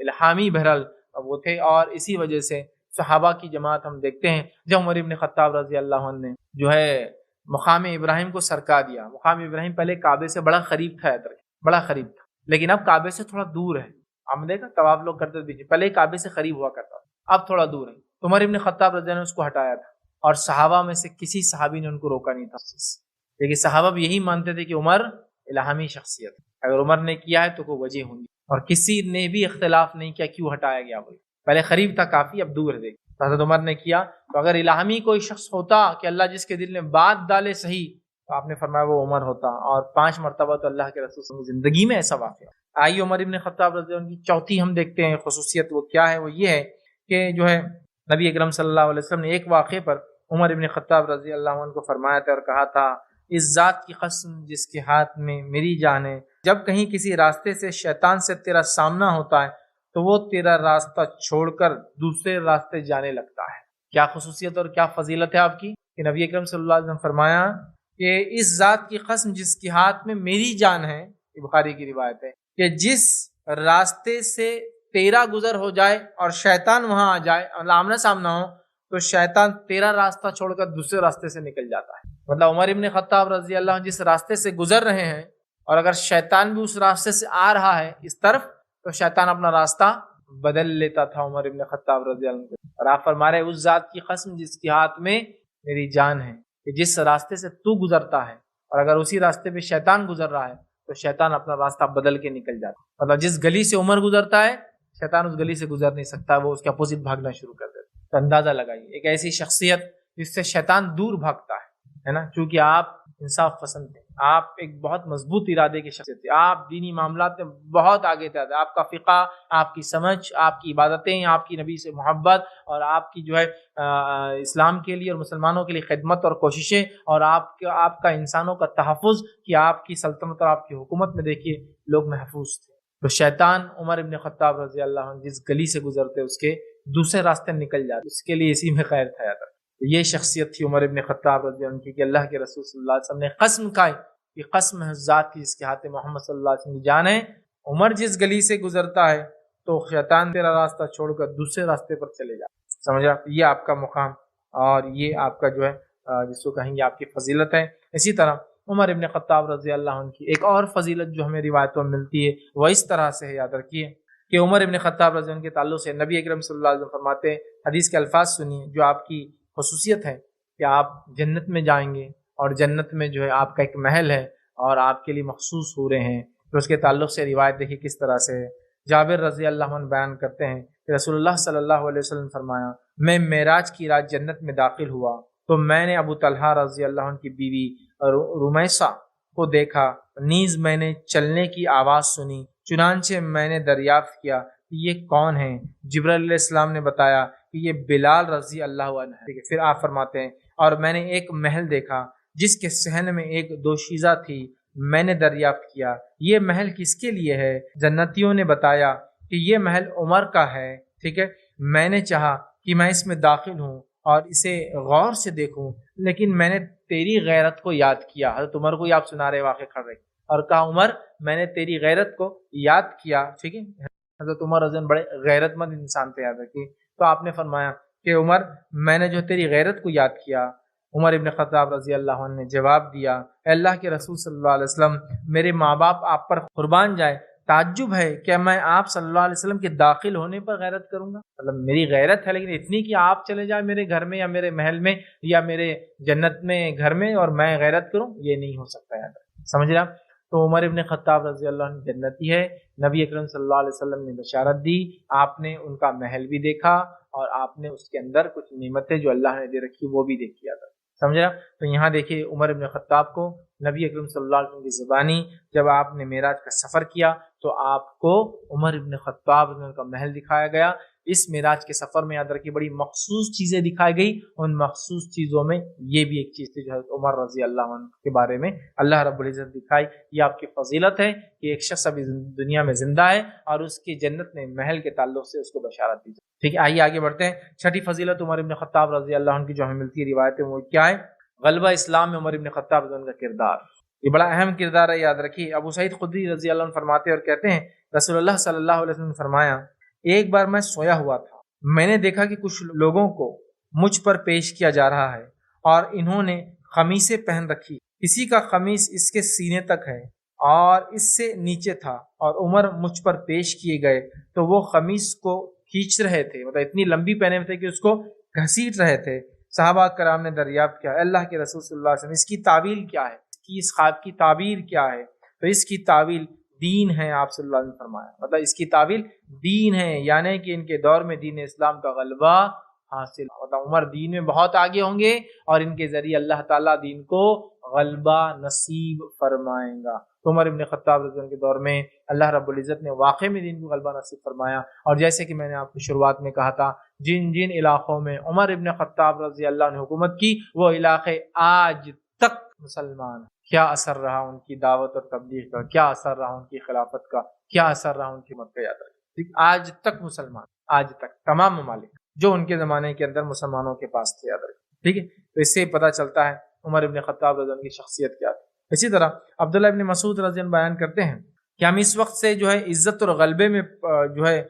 الہامی بہرحال وہ تھے، اور اسی وجہ سے صحابہ کی جماعت ہم دیکھتے ہیں جب عمر ابن خطاب رضی اللہ عنہ نے جو ہے مقام ابراہیم کو سرکا دیا۔ مقام ابراہیم پہلے کعبے سے بڑا قریب تھا، بڑا قریب تھا، لیکن اب کعبے سے تھوڑا دور ہے۔ ہم دیکھا طواف لوگ کرتے تھے، پہلے کعبے سے قریب ہوا کرتا تھا، اب تھوڑا دور ہے۔ عمر ابن خطاب رضی اللہ عنہ نے اس کو ہٹایا تھا، اور صحابہ میں سے کسی صحابی نے ان کو روکا نہیں تھا، لیکن صحابہ بھی یہی مانتے تھے کہ عمر الہامی شخصیت، اگر عمر نے کیا ہے تو کوئی وجہ ہوں گی، اور کسی نے بھی اختلاف نہیں کیا کیوں ہٹایا گیا۔ وہ پہلے قریب تھا کافی، اب دور ہے۔ حضرت عمر نے کیا، تو اگر الہامی کوئی شخص ہوتا کہ اللہ جس کے دل میں بات ڈالے صحیح، تو آپ نے فرمایا وہ عمر ہوتا، اور 5 مرتبہ تو اللہ کے رسول صلی اللہ علیہ وسلم کی زندگی میں ایسا واقعہ۔ آئیے عمر ابن خطاب رضی اللہ عنہ کی چوتھی ہم دیکھتے ہیں خصوصیت، وہ کیا ہے؟ وہ یہ ہے کہ جو ہے نبی اکرم صلی اللہ علیہ وسلم نے ایک واقعے پر عمر ابن خطاب رضی اللہ عنہ کو فرمایا تھا اور کہا تھا، اس ذات کی قسم جس کے ہاتھ میں میری جان ہے، جب کہیں کسی راستے سے شیطان سے تیرا سامنا ہوتا ہے تو وہ تیرا راستہ چھوڑ کر دوسرے راستے جانے لگتا ہے۔ کیا خصوصیت اور کیا فضیلت ہے آپ کی کہ نبی اکرم صلی اللہ علیہ وسلم فرمایا کہ اس ذات کی قسم جس کے ہاتھ میں میری جان ہے، یہ بخاری کی روایت ہے، کہ جس راستے سے تیرا گزر ہو جائے اور شیطان وہاں آ جائے اور آمنا سامنا ہو تو شیطان تیرا راستہ چھوڑ کر دوسرے راستے سے نکل جاتا ہے۔ مطلب عمر ابن خطاب رضی اللہ عنہ جس راستے سے گزر رہے ہیں، اور اگر شیطان بھی اس راستے سے آ رہا ہے اس طرف، تو شیطان اپنا راستہ بدل لیتا تھا عمر ابن خطاب رضی اللہ عنہ۔ اور آپ فرما رہے اس ذات کی قسم جس کے ہاتھ میں میری جان ہے، کہ جس راستے سے تو گزرتا ہے اور اگر اسی راستے پہ شیطان گزر رہا ہے تو شیطان اپنا راستہ بدل کے نکل جاتا ہے۔ مطلب جس گلی سے عمر گزرتا ہے شیطان اس گلی سے گزر نہیں سکتا، وہ اس کے اپوزٹ بھاگنا شروع کر دیتا ہے۔ تو اندازہ لگائیے ایک ایسی شخصیت جس سے شیطان دور بھاگتا ہے نا، کیونکہ آپ انصاف پسند ہیں، آپ ایک بہت مضبوط ارادے کی شخصیت تھے، آپ دینی معاملات میں بہت آگے تھے، آپ کا فقہ، آپ کی سمجھ، آپ کی عبادتیں، آپ کی نبی سے محبت، اور آپ کی جو ہے اسلام کے لیے اور مسلمانوں کے لیے خدمت اور کوششیں، اور آپ کا انسانوں کا تحفظ، کہ آپ کی سلطنت اور آپ کی حکومت میں دیکھیے لوگ محفوظ تھے۔ تو شیطان عمر ابن خطاب رضی اللہ عنہ جس گلی سے گزرتے اس کے دوسرے راستے نکل جاتے، اس کے لیے اسی میں خیر تھا۔ یہ شخصیت تھی عمر ابن خطاب رضی اللہ عنہ کی کہ اللہ کے رسول صلی اللہ علیہ وسلم نے قسم کھائی کہ قسم ہے ذات کی جس کے ہاتھ محمد صلی اللہ علیہ وسلم کی جان ہے، عمر جس گلی سے گزرتا ہے تو شیطان تیرا راستہ چھوڑ کر دوسرے راستے پر چلے جا۔ سمجھا؟ یہ آپ کا مقام اور یہ آپ کا جو ہے جس کو کہیں گے آپ کی فضیلت ہے۔ اسی طرح عمر ابن خطاب رضی اللہ عنہ کی ایک اور فضیلت جو ہمیں روایتوں میں ملتی ہے وہ اس طرح سے ہے، یاد رکھیے کہ عمر ابن خطاب رضی اللہ عنہ کے تعلق سے نبی اکرم صلی اللہ علیہ وسلم فرماتے ہیں، حدیث کے الفاظ سنیے جو آپ کی خصوصیت ہے کہ آپ جنت میں جائیں گے اور جنت میں جو ہے آپ کا ایک محل ہے اور آپ کے لیے مخصوص ہو رہے ہیں۔ تو اس کے تعلق سے روایت دیکھیے کس طرح سے ہے جابر رضی اللہ عنہ بیان کرتے ہیں کہ رسول اللہ صلی اللہ علیہ وسلم فرمایا، میں معراج کی رات جنت میں داخل ہوا تو میں نے ابو طلحہ رضی اللہ عنہ کی بیوی رمیسہ کو دیکھا، نیز میں نے چلنے کی آواز سنی، چنانچہ میں نے دریافت کیا کہ یہ کون ہیں؟ جبرائیل علیہ السلام نے بتایا کہ یہ بلال رضی اللہ عنہ ہے۔ پھر آپ فرماتے ہیں، اور میں نے ایک محل دیکھا جس کے صحن میں ایک دوشیزہ تھی، میں نے دریافت کیا یہ محل کس کے لیے ہے؟ جنتیوں نے بتایا کہ یہ محل عمر کا ہے۔ ٹھیک ہے، میں نے چاہا کہ میں اس میں داخل ہوں اور اسے غور سے دیکھوں، لیکن میں نے تیری غیرت کو یاد کیا۔ حضرت عمر کو آپ سنا رہے واقع کر رہے اور کہا، عمر میں نے تیری غیرت کو یاد کیا۔ ٹھیک ہے، حضرت عمر رضی اللہ عنہ بڑے غیرت مند انسان تھے، یاد رکھیے۔ تو آپ نے فرمایا کہ عمر میں نے جو تیری غیرت کو یاد کیا۔ عمر ابن خطاب رضی اللہ عنہ نے جواب دیا، اے اللہ کے رسول صلی اللہ علیہ وسلم، میرے ماں باپ آپ پر قربان جائے، تعجب ہے کہ میں آپ صلی اللہ علیہ وسلم کے داخل ہونے پر غیرت کروں گا؟ مطلب میری غیرت ہے، لیکن اتنی کہ آپ چلے جائیں میرے گھر میں یا میرے محل میں یا میرے جنت میں گھر میں اور میں غیرت کروں، یہ نہیں ہو سکتا۔ یاد سمجھ رہا؟ تو عمر ابن خطاب رضی اللہ عنہ جنتی ہے، نبی اکرم صلی اللہ علیہ وسلم نے بشارت دی، آپ نے ان کا محل بھی دیکھا اور آپ نے اس کے اندر کچھ نعمتیں جو اللہ نے دے رکھی وہ بھی دیکھی۔ یاد سمجھ رہا؟ تو یہاں دیکھیے عمر ابن خطاب کو نبی اکرم صلی اللہ علیہ وسلم کی زبانی جب آپ نے معراج کا سفر کیا تو آپ کو عمر ابن خطاب کا محل دکھایا گیا۔ اس معراج کے سفر میں یاد رکھیے بڑی مخصوص چیزیں دکھائی گئی، ان مخصوص چیزوں میں یہ بھی ایک چیز تھی جو حضرت عمر رضی اللہ عنہ کے بارے میں اللہ رب العزت دکھائی۔ یہ آپ کی فضیلت ہے کہ ایک شخص ابھی دنیا میں زندہ ہے اور اس کی جنت میں محل کے تعلق سے اس کو بشارت دی جائے۔ ٹھیک ہے، آئیے آگے بڑھتے ہیں۔ چھٹی فضیلت عمر ابن خطاب رضی اللہ عنہ کی جو ہمیں ملتی ہے روایتیں وہ کیا ہے؟ غلبہ اسلام میں عمر ابن خطاب رضی اللہ عنہ کا کردار، یہ بڑا اہم کردار ہے، یاد رکھیے۔ ابو سعید خدری رضی اللہ عنہ فرماتے اور کہتے ہیں، رسول اللہ صلی اللہ علیہ وسلم نے فرمایا، ایک بار میں سویا ہوا تھا، میں نے دیکھا کہ کچھ لوگوں کو مجھ پر پیش کیا جا رہا ہے اور انہوں نے قمیصیں پہن رکھی، کسی کا قمیص اس کے سینے تک ہے اور اس سے نیچے تھا، اور عمر مجھ پر پیش کیے گئے تو وہ قمیص کو کھینچ رہے تھے، مطلب اتنی لمبی پہنے ہوئے تھے کہ اس کو گھسیٹ رہے تھے۔ صحابہ کرام نے دریافت کیا، اللہ کے رسول صلی اللہ علیہ وسلم اس کی تعویل کیا ہے، اس خواب کی تعبیر کیا ہے؟ تو اس کی تعویل دین ہے، آپ صلی اللہ علیہ وسلم فرمایا، مطلب اس کی تعویل دین ہے، یعنی کہ ان کے دور میں دین اسلام کا غلبہ حاصل، مطلب عمر دین میں بہت آگے ہوں گے اور ان کے ذریعے اللہ تعالیٰ دین کو غلبہ نصیب فرمائیں گا۔ تو عمر ابن خطاب رضی اللہ عنہ کے دور میں اللہ رب العزت نے واقع میں دین کو غلبہ نصیب فرمایا، اور جیسے کہ میں نے آپ کو شروعات میں کہا تھا، جن جن علاقوں میں عمر ابن خطاب رضی اللہ عنہ حکومت کی وہ علاقے آج تک مسلمان، کیا اثر رہا ان کی دعوت اور تبلیغ کا، کیا اثر رہا ان کی خلافت کا، کیا اثر رہا ان کی مت کا، یاد رکھیں آج تک مسلمان، آج تک تمام ممالک جو ان کے زمانے کے اندر مسلمانوں کے پاس تھے، یاد رکھیں۔ ٹھیک ہے، تو اس سے پتہ چلتا ہے عمر ابن خطاب رضی اللہ عنہ کی شخصیت کیا تھی۔ اسی طرح عبداللہ ابن مسعود رضی اللہ عنہ بیان کرتے ہیں کہ ہم اس وقت سے جو ہے عزت اور غلبے میں جو ہے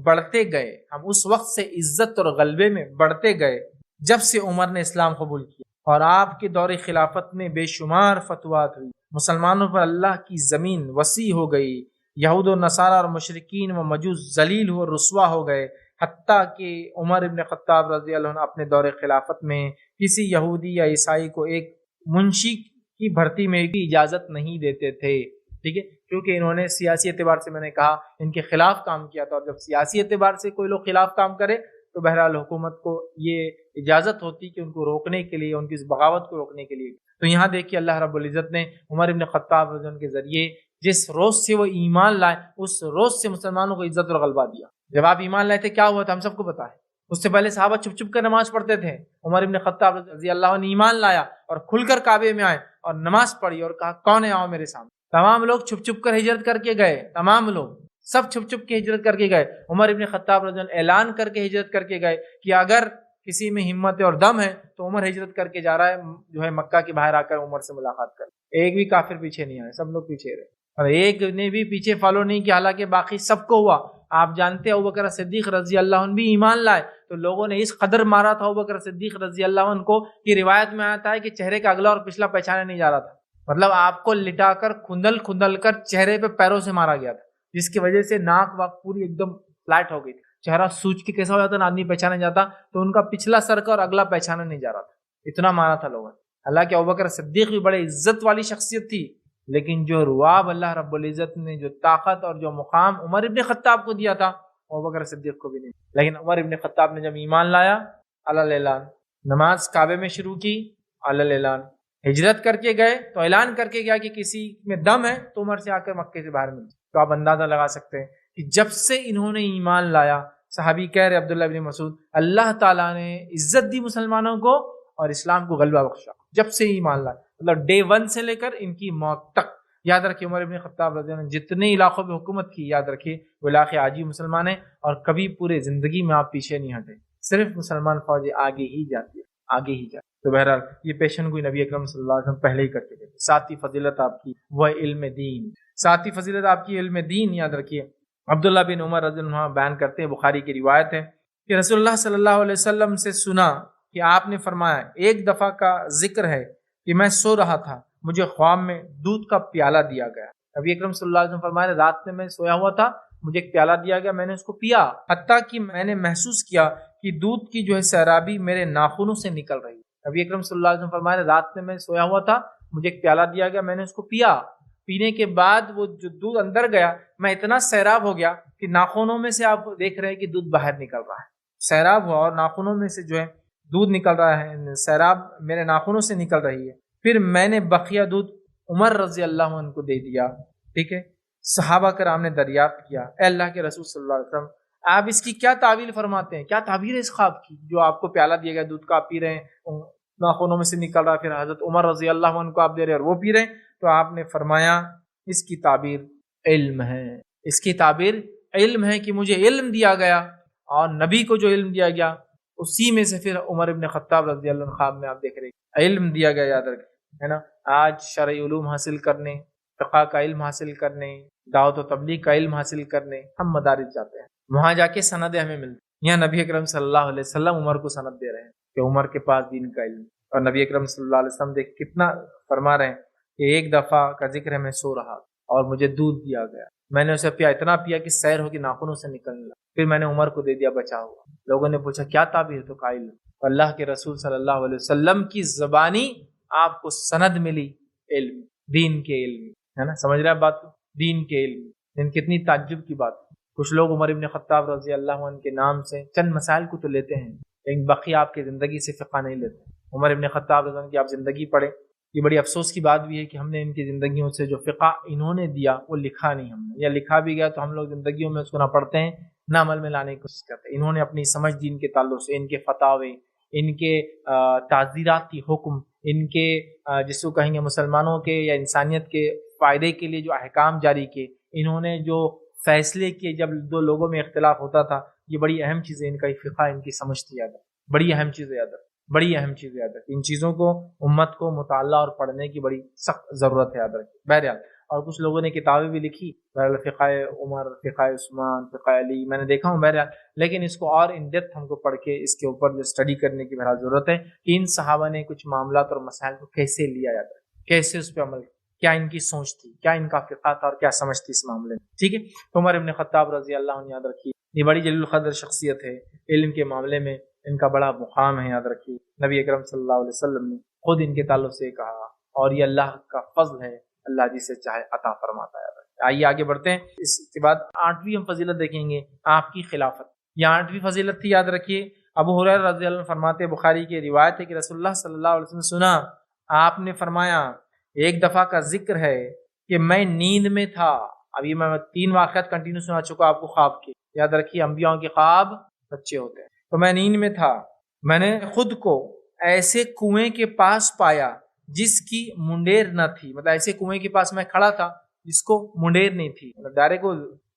بڑھتے گئے، ہم اس وقت سے عزت اور غلبے میں بڑھتے گئے جب سے عمر نے اسلام قبول کیا، اور آپ کے دور خلافت میں بے شمار فتوحات ہوئی، مسلمانوں پر اللہ کی زمین وسیع ہو گئی، یہود و نصارہ اور مشرکین و مجوس ذلیل و رسوا ہو گئے، حتیٰ کہ عمر ابن خطاب رضی اللہ عنہ اپنے دور خلافت میں کسی یہودی یا عیسائی کو ایک منشی کی بھرتی میں بھی اجازت نہیں دیتے تھے۔ ٹھیک ہے، کیونکہ انہوں نے سیاسی اعتبار سے، میں نے کہا، ان کے خلاف کام کیا تھا، اور جب سیاسی اعتبار سے کوئی لوگ خلاف کام کرے تو بہرحال حکومت کو یہ اجازت ہوتی کہ ان کو روکنے کے لیے، ان کی اس بغاوت کو روکنے کے لیے۔ تو یہاں دیکھیے اللہ رب العزت نے عمر ابن خطاب رضی اللہ عنہ کے ذریعے جس روز سے وہ ایمان لائے اس روز سے مسلمانوں کو عزت اور غلبہ دیا۔ جب آپ ایمان لائے تھے کیا ہوا تھا ہم سب کو پتا ہے، اس سے پہلے صحابہ چھپ چھپ کر نماز پڑھتے تھے، عمر ابن خطاب رضی اللہ عنہ ایمان لایا اور کھل کر کعبے میں آئے اور نماز پڑھی اور کہا کون ہے آؤ میرے سامنے۔ تمام لوگ چھپ چھپ کر ہجرت کر کے گئے، تمام لوگ سب چھپ چھپ کے ہجرت کر کے گئے۔ عمر ابن خطاب رضی اللہ عنہ اعلان کر کے ہجرت کر کے گئے کہ اگر کسی میں ہمت اور دم ہے تو عمر ہجرت کر کے جا رہا ہے جو ہے مکہ کے باہر آ کر عمر سے ملاقات کر۔ ایک بھی کافر پیچھے نہیں آئے، سب لوگ پیچھے رہے، اور ایک نے بھی پیچھے فالو نہیں کیا، حالانکہ باقی سب کو ہوا۔ آپ جانتے ہیں ابوبکر صدیق رضی اللہ عنہ بھی ایمان لائے تو لوگوں نے اس قدر مارا تھا ابوبکر صدیق رضی اللہ عنہ کو کہ روایت میں آتا ہے کہ چہرے کا اگلا اور پچھلا پہچانا نہیں جا رہا تھا، مطلب آپ کو لٹا کر کھندل کھندل کر چہرے پہ پیروں سے مارا گیا تھا، جس کی وجہ سے ناک واک پوری ایک دم فلیٹ ہو گئی تھی، چہرہ سوج کے کیسا ہو جاتا نا آدمی پہچانا جاتا، تو ان کا پچھلا سر کا اور اگلا پہچانا نہیں جا رہا تھا، اتنا مارا تھا لوگوں نے۔ حالانکہ ابوبکر صدیق بھی بڑے عزت والی شخصیت تھی، لیکن جو رواب اللہ رب العزت نے جو طاقت اور جو مقام عمر ابن خطاب کو دیا تھا ابوبکر صدیق کو بھی نہیں. لیکن عمر ابن خطاب نے جب ایمان لایا علی اعلان، نماز کعبے میں شروع کی علی اعلان، ہجرت کر کے گئے تو اعلان کر کے گیا کہ کسی میں دم ہے تو عمر سے آ کر مکے سے باہر مل. تو آپ اندازہ لگا سکتے ہیں کہ جب سے انہوں نے ایمان لایا، صحابی کہہ رہے عبداللہ بن مسعود، اللہ تعالیٰ نے عزت دی مسلمانوں کو اور اسلام کو غلبہ بخشا جب سے ایمان لایا. مطلب ڈے 1 سے لے کر ان کی موت تک. یاد رکھیے عمر ابن خطاب رضی اللہ عنہ نے جتنے علاقوں پہ حکومت کی، یاد رکھیے وہ علاقے آج ہی مسلمان ہیں، اور کبھی پورے زندگی میں آپ پیچھے نہیں ہٹے. صرف مسلمان فوجیں آگے ہی جاتی ہے، آگے ہی جاتی. تو بہرحال یہ پیشن گوئی نبی اکرم صلی اللہ علیہ وسلم پہلے ہی کر کے گئے. ساتھی فضیلت آپ کی وہ علم دین، ساتھی فضیلت آپ کی علم دین. یاد رکھیے عبداللہ بن عمر رضی اللہ عنہ بیان کرتے ہیں، بخاری کی روایت ہے کہ رسول اللہ صلی اللہ علیہ وسلم سے سنا کہ آپ نے فرمایا، ایک دفعہ کا ذکر ہے کہ میں سو رہا تھا، مجھے خواب میں دودھ کا پیالہ دیا گیا. نبی اکرم صلی اللہ علیہ وسلم فرمایا رات میں سویا ہوا تھا، مجھے ایک پیالہ دیا گیا، میں نے اس کو پیا، حتیٰ کہ میں نے محسوس کیا کہ دودھ کی جو ہے سیرابی میرے ناخنوں سے نکل رہی. نبی اکرم صلی اللہ علیہ وسلم فرمایا رات میں سویا ہوا تھا، مجھے ایک پیالہ دیا گیا، میں نے اس کو پیا، پینے کے بعد وہ جو دودھ اندر گیا میں اتنا سیراب ہو گیا کہ ناخنوں میں سے آپ دیکھ رہے ہیں کہ دودھ باہر نکل رہا ہے. سیراب ہوا اور ناخنوں میں سے جو ہے دودھ نکل رہا ہے، سیراب میرے ناخنوں سے نکل رہی ہے. پھر میں نے بقیہ دودھ عمر رضی اللہ عنہ کو دے دیا. ٹھیک ہے، صحابہ کرام نے دریافت کیا، اے اللہ کے رسول صلی اللہ علیہ وسلم آپ اس کی کیا تعویل فرماتے ہیں، کیا تعبیر ہے اس خواب کی جو آپ کو پیالہ دیا گیا دودھ کا آپ پی رہے ہیں، ناخنوں میں سے نکل رہا ہے، پھر حضرت عمر رضی اللہ عنہ کو آپ دے رہے ہیں اور وہ پی رہے ہیں. تو آپ نے فرمایا اس کی تعبیر علم ہے، اس کی تعبیر علم ہے کہ مجھے علم دیا گیا اور نبی کو جو علم دیا گیا اسی میں سے پھر عمر ابن خطاب رضی اللہ عنہ خواب میں آپ دیکھ رہے ہیں علم دیا گیا. یاد رکھیں ہے نا، آج شرعی علوم حاصل کرنے، فقہ کا علم حاصل کرنے، دعوت و تبلیغ کا علم حاصل کرنے ہم مدارس جاتے ہیں، وہاں جا کے سندیں ہمیں ملتی. یہاں نبی اکرم صلی اللہ علیہ وسلم عمر کو سند دے رہے ہیں کہ عمر کے پاس دین کا علم، اور نبی اکرم صلی اللہ علیہ وسلم دیکھ کتنا فرما رہے ہیں کہ ایک دفعہ کا ذکر ہے میں سو رہا اور مجھے دودھ دیا گیا، میں نے اسے پیا، اتنا پیا کہ سیر ہو کے ناخنوں سے نکلنے لگا، پھر میں نے عمر کو دے دیا، بچا ہوا. لوگوں نے پوچھا کیا تعبیر، تو قائل اللہ کے رسول صلی اللہ علیہ وسلم کی زبانی آپ کو سند ملی علم، دین کے علم، ہے نا. سمجھ رہے ہیں بات کو، دین کے علم. لیکن کتنی تعجب کی بات. کچھ لوگ عمر ابن خطاب رضی اللہ عنہ کے نام سے چند مسائل کو تو لیتے ہیں لیکن بقیہ آپ کی زندگی سے فقہ نہیں لیتے. عمر ابن خطاب رضی اللہ عنہ کی آپ زندگی پڑھیں، یہ بڑی افسوس کی بات بھی ہے کہ ہم نے ان کی زندگیوں سے جو فقہ انہوں نے دیا وہ لکھا نہیں ہم نے، یا لکھا بھی گیا تو ہم لوگ زندگیوں میں اس کو نہ پڑھتے ہیں نہ عمل میں لانے کی کوشش کرتے ہیں. انہوں نے اپنی سمجھ دین کے تعلق سے، ان کے فتاوے، ان کے تعزیراتی حکم، ان کے جس کو کہیں گے مسلمانوں کے یا انسانیت کے فائدے کے لیے جو احکام جاری کیے، انہوں نے جو فیصلے کیے جب دو لوگوں میں اختلاف ہوتا تھا، یہ بڑی اہم چیزیں ان کا فقہ، ان کی سمجھ تھی. یاد ہے بڑی اہم چیزیں، یاد ہے بڑی اہم چیزیں. یاد رکھیں ان چیزوں کو امت کو مطالعہ اور پڑھنے کی بڑی سخت ضرورت ہے. یاد رکھیں. بہرحال اور کچھ لوگوں نے کتابیں بھی لکھی، بہرحال فقہ عمر، فقہ عثمان، فقہ علی میں نے دیکھا ہوں بہرحال، لیکن اس کو اور ان ڈیپتھ ہم کو پڑھ کے اس کے اوپر جو اسٹڈی کرنے کی بہرحال ضرورت ہے کہ ان صحابہ نے کچھ معاملات اور مسائل کو کیسے لیا، یاد رکھیں کیسے اس پہ عمل، کیا ان کی سوچ تھی، کیا ان کا فقہ تھا اور کیا سمجھ تھی اس معاملے میں. ٹھیک ہے، عمر ابن خطاب رضی اللہ عنہ یاد رکھیے یہ بڑی جلیل القدر شخصیت ہے، علم کے معاملے میں ان کا بڑا مقام ہے. یاد رکھیے نبی اکرم صلی اللہ علیہ وسلم نے خود ان کے تعلق سے کہا، اور یہ اللہ کا فضل ہے، اللہ جسے چاہے عطا فرماتا ہے. آئیے آگے بڑھتے ہیں. اس کے بعد 8ویں ہم فضیلت دیکھیں گے، آپ کی خلافت. یہ 8ویں فضیلت تھی. یاد رکھیے ابو ہریرہ رضی اللہ عنہ فرماتے، بخاری کی روایت ہے کہ رسول اللہ صلی اللہ علیہ وسلم سنا آپ نے فرمایا، ایک دفعہ کا ذکر ہے کہ میں نیند میں تھا. ابھی میں 3 واقعات کنٹینیو سنا چکا آپ کو خواب کے. یاد رکھیے انبیاء کے خواب سچے ہوتے ہیں. تو میں نیند میں تھا، میں نے خود کو ایسے کنویں کے پاس پایا جس کی منڈیر نہ تھی. مطلب ایسے کنویں کے پاس میں کھڑا تھا جس کو منڈیر نہیں تھی، مطلب ڈائریکٹ وہ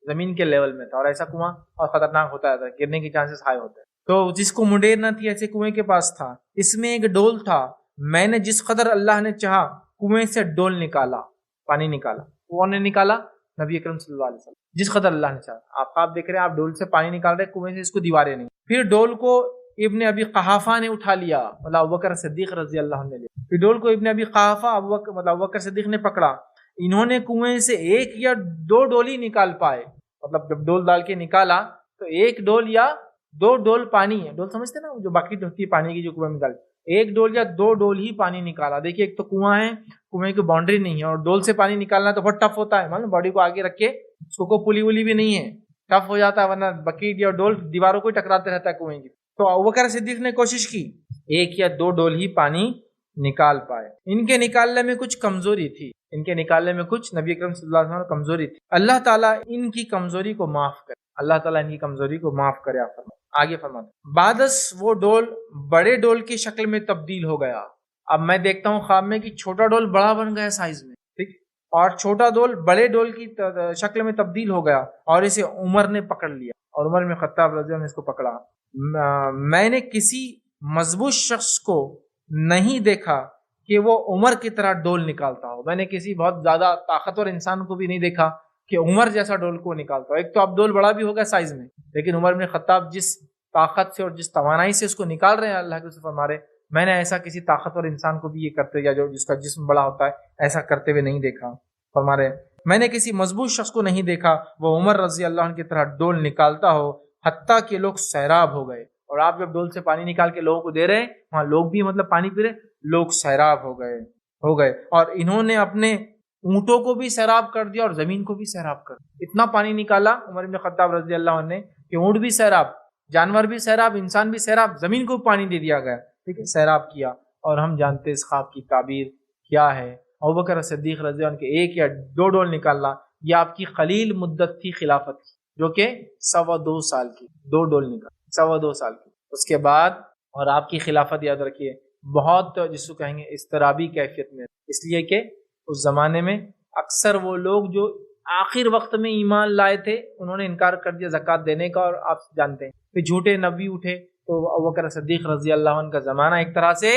زمین کے لیول میں تھا. اور ایسا کنواں اور خطرناک ہوتا ہے، گرنے کے چانسز ہائی ہوتے ہیں. تو جس کو منڈیر نہ تھی ایسے کنویں کے پاس تھا. اس میں ایک ڈول تھا، میں نے جس قدر اللہ نے چاہا کنویں سے ڈول نکالا، پانی نکالا. کون نے نکالا؟ نبی اکرم صلی اللہ علیہ وسلم. جس قدر اللہ نے چاہا. آپ دیکھ رہے ہیں، آپ ڈول سے پانی نکال رہے کنویں سے، اس کو دیواریں نہیں. پھر ڈول کو ابن ابی قحافہ نے اٹھا لیا، مطلب ابوبکر صدیق رضی اللہ عنہ نے لیا. پھر ڈول کو ابن ابی قحافہ ابوبکر صدیق نے پکڑا. انہوں نے کنویں سے 1 یا 2 ڈولی نکال پائے. مطلب جب ڈول ڈال کے نکالا تو 1 ڈول یا 2 ڈول پانی ہے. ڈول سمجھتے نا، جو باقی ہوتی ہے پانی کی جو کنویں میں ڈالتے، 1 ڈول یا 2 ڈول ہی پانی نکالا. دیکھیے ایک تو کنواں ہے، کنویں کی باؤنڈری نہیں ہے اور ڈول سے پانی نکالنا تو بہت ٹف ہوتا ہے، معلوم باڈی کو آگے رکھ کے، اس کو پلی ولی بھی نہیں ہے، ٹف ہو جاتا ہے، ورنہ بکیٹ یا ڈول دیواروں کو ٹکراتے رہتا ہے کنویں کی۔ تو ابوبکر صدیق نے کوشش کی، 1 یا 2 ڈول ہی پانی نکال پائے۔ ان کے نکالنے میں کچھ کمزوری تھی، ان کے نکالنے میں کچھ نبی اکرم صلی اللہ علیہ وسلم کمزوری تھی۔ اللہ تعالیٰ ان کی کمزوری کو معاف کرے، اللہ تعالیٰ ان کی کمزوری کو معاف کرے۔ آپ فرمائیں، آگے فرماتے بعدس وہ ڈول بڑے ڈول کی شکل میں تبدیل ہو گیا۔ اب میں دیکھتا ہوں خواب میں کہ چھوٹا ڈول بڑا بن گیا سائز میں، ٹھیک، اور چھوٹا ڈول بڑے ڈول کی شکل میں تبدیل ہو گیا، اور اسے عمر نے پکڑ لیا، اور عمر بن خطاب رضی اللہ عنہ نے اس کو پکڑا۔ میں نے کسی مضبوط شخص کو نہیں دیکھا کہ وہ عمر کی طرح ڈول نکالتا ہو، میں نے کسی بہت زیادہ طاقتور انسان کو بھی نہیں دیکھا کہ عمر جیسا ڈول کو نکالتا ہو۔ ایک تو اب ڈول بڑا بھی ہوگا سائز میں، لیکن عمر بن خطاب جس طاقت سے اور جس توانائی سے اس کو نکال رہے ہیں، اللہ کے رسول فرما رہے میں نے ایسا کسی طاقتور انسان کو بھی یہ کرتے، یا جو جس کا جسم بڑا ہوتا ہے، ایسا کرتے ہوئے نہیں دیکھا۔ فرما رہے میں نے کسی مضبوط شخص کو نہیں دیکھا وہ عمر رضی اللہ عنہ کی طرح ڈول نکالتا ہو، حتیٰ کہ لوگ سیراب ہو گئے۔ اور آپ جب ڈول سے پانی نکال کے لوگوں کو دے رہے ہیں، وہاں لوگ بھی مطلب پانی پی رہے، لوگ سیراب ہو گئے، اور انہوں نے اپنے اونٹوں کو بھی سیراب کر دیا اور زمین کو بھی سیراب کر دیا۔ اتنا پانی نکالا عمر بن خطاب رضی اللہ عنہ نے کہ اونٹ بھی سیراب، جانور بھی سیراب، انسان بھی سیراب، زمین کو پانی دے دیا گیا، ٹھیک ہے، سیراب کیا۔ اور ہم جانتے اس خواب کی تعبیر کیا ہے۔ ابوبکر صدیق رضی اللہ عنہ کے 1 یا 2 ڈول نکالنا، یہ آپ کی قلیل مدت تھی خلافت کی، جو کہ 2.25 سال کی، 2 ڈول نکال 2.25 سال کی۔ اس کے بعد اور آپ کی خلافت یاد رکھیے بہت جس کو کہیں گے اضطرابی کیفیت میں، اس لیے کہ اس زمانے میں اکثر وہ لوگ جو آخر وقت میں ایمان لائے تھے، انہوں نے انکار کر دیا زکوٰۃ دینے کا، اور آپ جانتے ہیں پھر جھوٹے نبی اٹھے، تو ابوبکر صدیق رضی اللہ عنہ کا زمانہ ایک طرح سے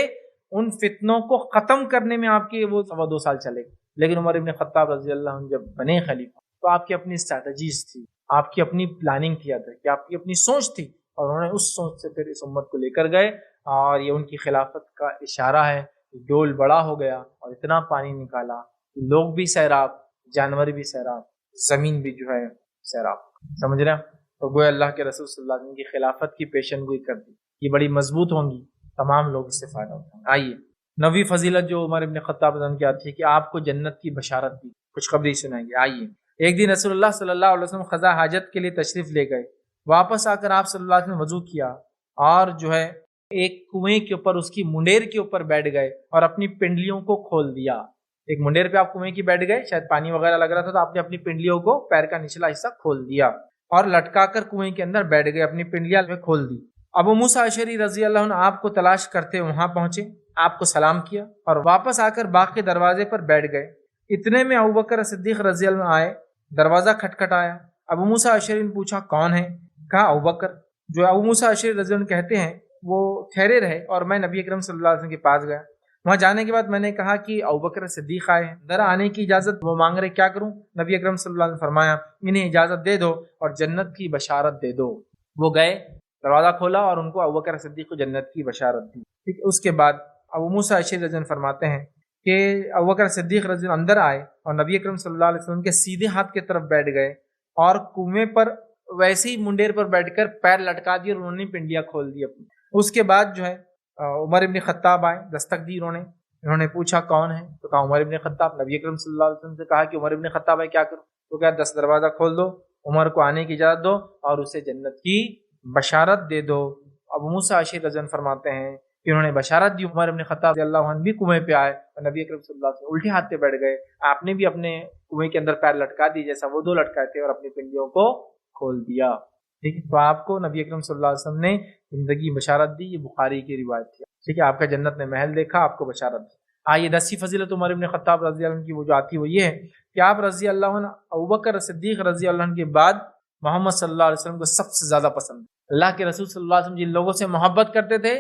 ان فتنوں کو ختم کرنے میں آپ کے وہ 2.25 سال چلے گئے۔ لیکن عمر بن خطاب رضی اللہ عنہ جب بنے خلیفہ تو آپ کی اپنی اسٹریٹجیز تھی، آپ کی اپنی پلاننگ تھی، کہ آپ کی اپنی سوچ تھی، اور انہوں نے اس سوچ سے پھر اس امت کو لے کر گئے، اور یہ ان کی خلافت کا اشارہ ہے۔ ڈول بڑا ہو گیا اور اتنا پانی نکالا، لوگ بھی سیراب، جانور بھی سیراب، زمین بھی جو ہے سیراب، سمجھ رہے ہیں؟ تو گویا اللہ کے رسول صلی اللہ علیہ وسلم کی خلافت کی پیشن گوئی کر دی، یہ بڑی مضبوط ہوں گی، تمام لوگ اس سے فائدہ اٹھائیں۔ آئیے 9ویں فضیلت جو عمر بن خطاب رضی اللہ عنہ کی آتی ہے کہ آپ کو جنت کی بشارت دی، خوشخبری سنائیں گے۔ آئیے، ایک دن رسول اللہ صلی اللہ علیہ وسلم قضاء حاجت کے لیے تشریف لے گئے، واپس آ کر آپ صلی اللہ علیہ وسلم نے وضو کیا، اور جو ہے ایک کنویں کے اوپر، اس کی منڈیر کے اوپر بیٹھ گئے اور اپنی پنڈلیوں کو کھول دیا۔ ایک منڈیر پہ آپ کنویں کی بیٹھ گئے، شاید پانی وغیرہ لگ رہا تھا، تو آپ نے اپنی پنڈلیوں کو، پیر کا نچلا حصہ کھول دیا اور لٹکا کر کنویں کے اندر بیٹھ گئے، اپنی پنڈلیاں کھول دی۔ ابو موسیٰ اشعری رضی اللہ عنہ آپ کو تلاش کرتے وہاں پہنچے، آپ کو سلام کیا اور واپس آ کر باغ کے دروازے پر بیٹھ گئے۔ اتنے میں ابوبکر صدیق رضی اللہ عنہ آئے، دروازہ کھٹکھٹایا۔ ابو موسیٰ اشعری نے پوچھا کون ہے؟ کہا ابوبکر۔ جو ابو موسیٰ اشعری رضی اللہ عنہ کہتے ہیں وہ ٹھہرے رہے اور میں نبی اکرم صلی اللہ علیہ وسلم کے پاس گیا۔ وہاں جانے کے بعد میں نے کہا کہ ابوبکر صدیق آئے ہیں، ذرا آنے کی اجازت، وہ مانگ رہے، کیا کروں؟ نبی اکرم صلی اللہ علیہ وسلم فرمایا انہیں اجازت دے دو اور جنت کی بشارت دے دو۔ وہ گئے، دروازہ کھولا اور ان کو ابوبکر صدیق کو جنت کی بشارت دی۔ ٹھیک، اس کے بعد ابو موسیٰ اشعری رضی اللہ عنہ فرماتے ہیں کہ ابوبکر صدیق رضی اللہ عنہ اندر آئے اور نبی اکرم صلی اللہ علیہ وسلم کے سیدھے ہاتھ کی طرف بیٹھ گئے، اور کنویں پر ویسے ہی منڈیر پر بیٹھ کر پیر لٹکا دیے اور انہوں نے پنڈلیاں کھول دی اپنی۔ اس کے بعد جو ہے عمر ابن خطاب آئے، دستک دی انہوں نے پوچھا کون ہے؟ تو کہا عمر ابن خطاب۔ نبی اکرم صلی اللہ علیہ وسلم سے کہا کہ عمر ابن خطاب ہے، کیا کروں؟ تو کہا دروازہ کھول دو، عمر کو آنے کی اجازت دو اور اسے جنت کی بشارت دے دو۔ ابو موسیٰ اشعری رضی اللہ عنہ فرماتے ہیں کہ انہوں نے بشارت دی۔ عمر ابن خطاب رضی اللہ عنہ بھی کنویں پہ آئے اور نبی اکرم صلی اللہ علیہ وسلم الٹے ہاتھ پہ بیٹھ گئے، آپ نے بھی اپنے کنویں کے اندر پیر لٹکا دی جیسا وہ دو لٹکائے تھے، اور اپنی پنڈلیوں کو کھول دیا۔ ٹھیک ہے، تو آپ کو نبی اکرم صلی اللہ علیہ وسلم نے زندگی بشارت دی، یہ بخاری کی روایت تھی۔ ٹھیک ہے، آپ کا جنت نے محل دیکھا، آپ کو بشارت دی۔ آئیے 10ویں فضیلت عمر ابن خطاب رضی اللہ عنہ کی وہ جو آتی ہے وہ یہ ہے کہ آپ رضی اللہ عنہ ابوبکر صدیق رضی اللہ عنہ کے بعد محمد صلی اللہ علیہ وسلم کو سب سے زیادہ پسند۔ اللہ کے رسول صلی اللہ علیہ وسلم جن لوگوں سے محبت کرتے تھے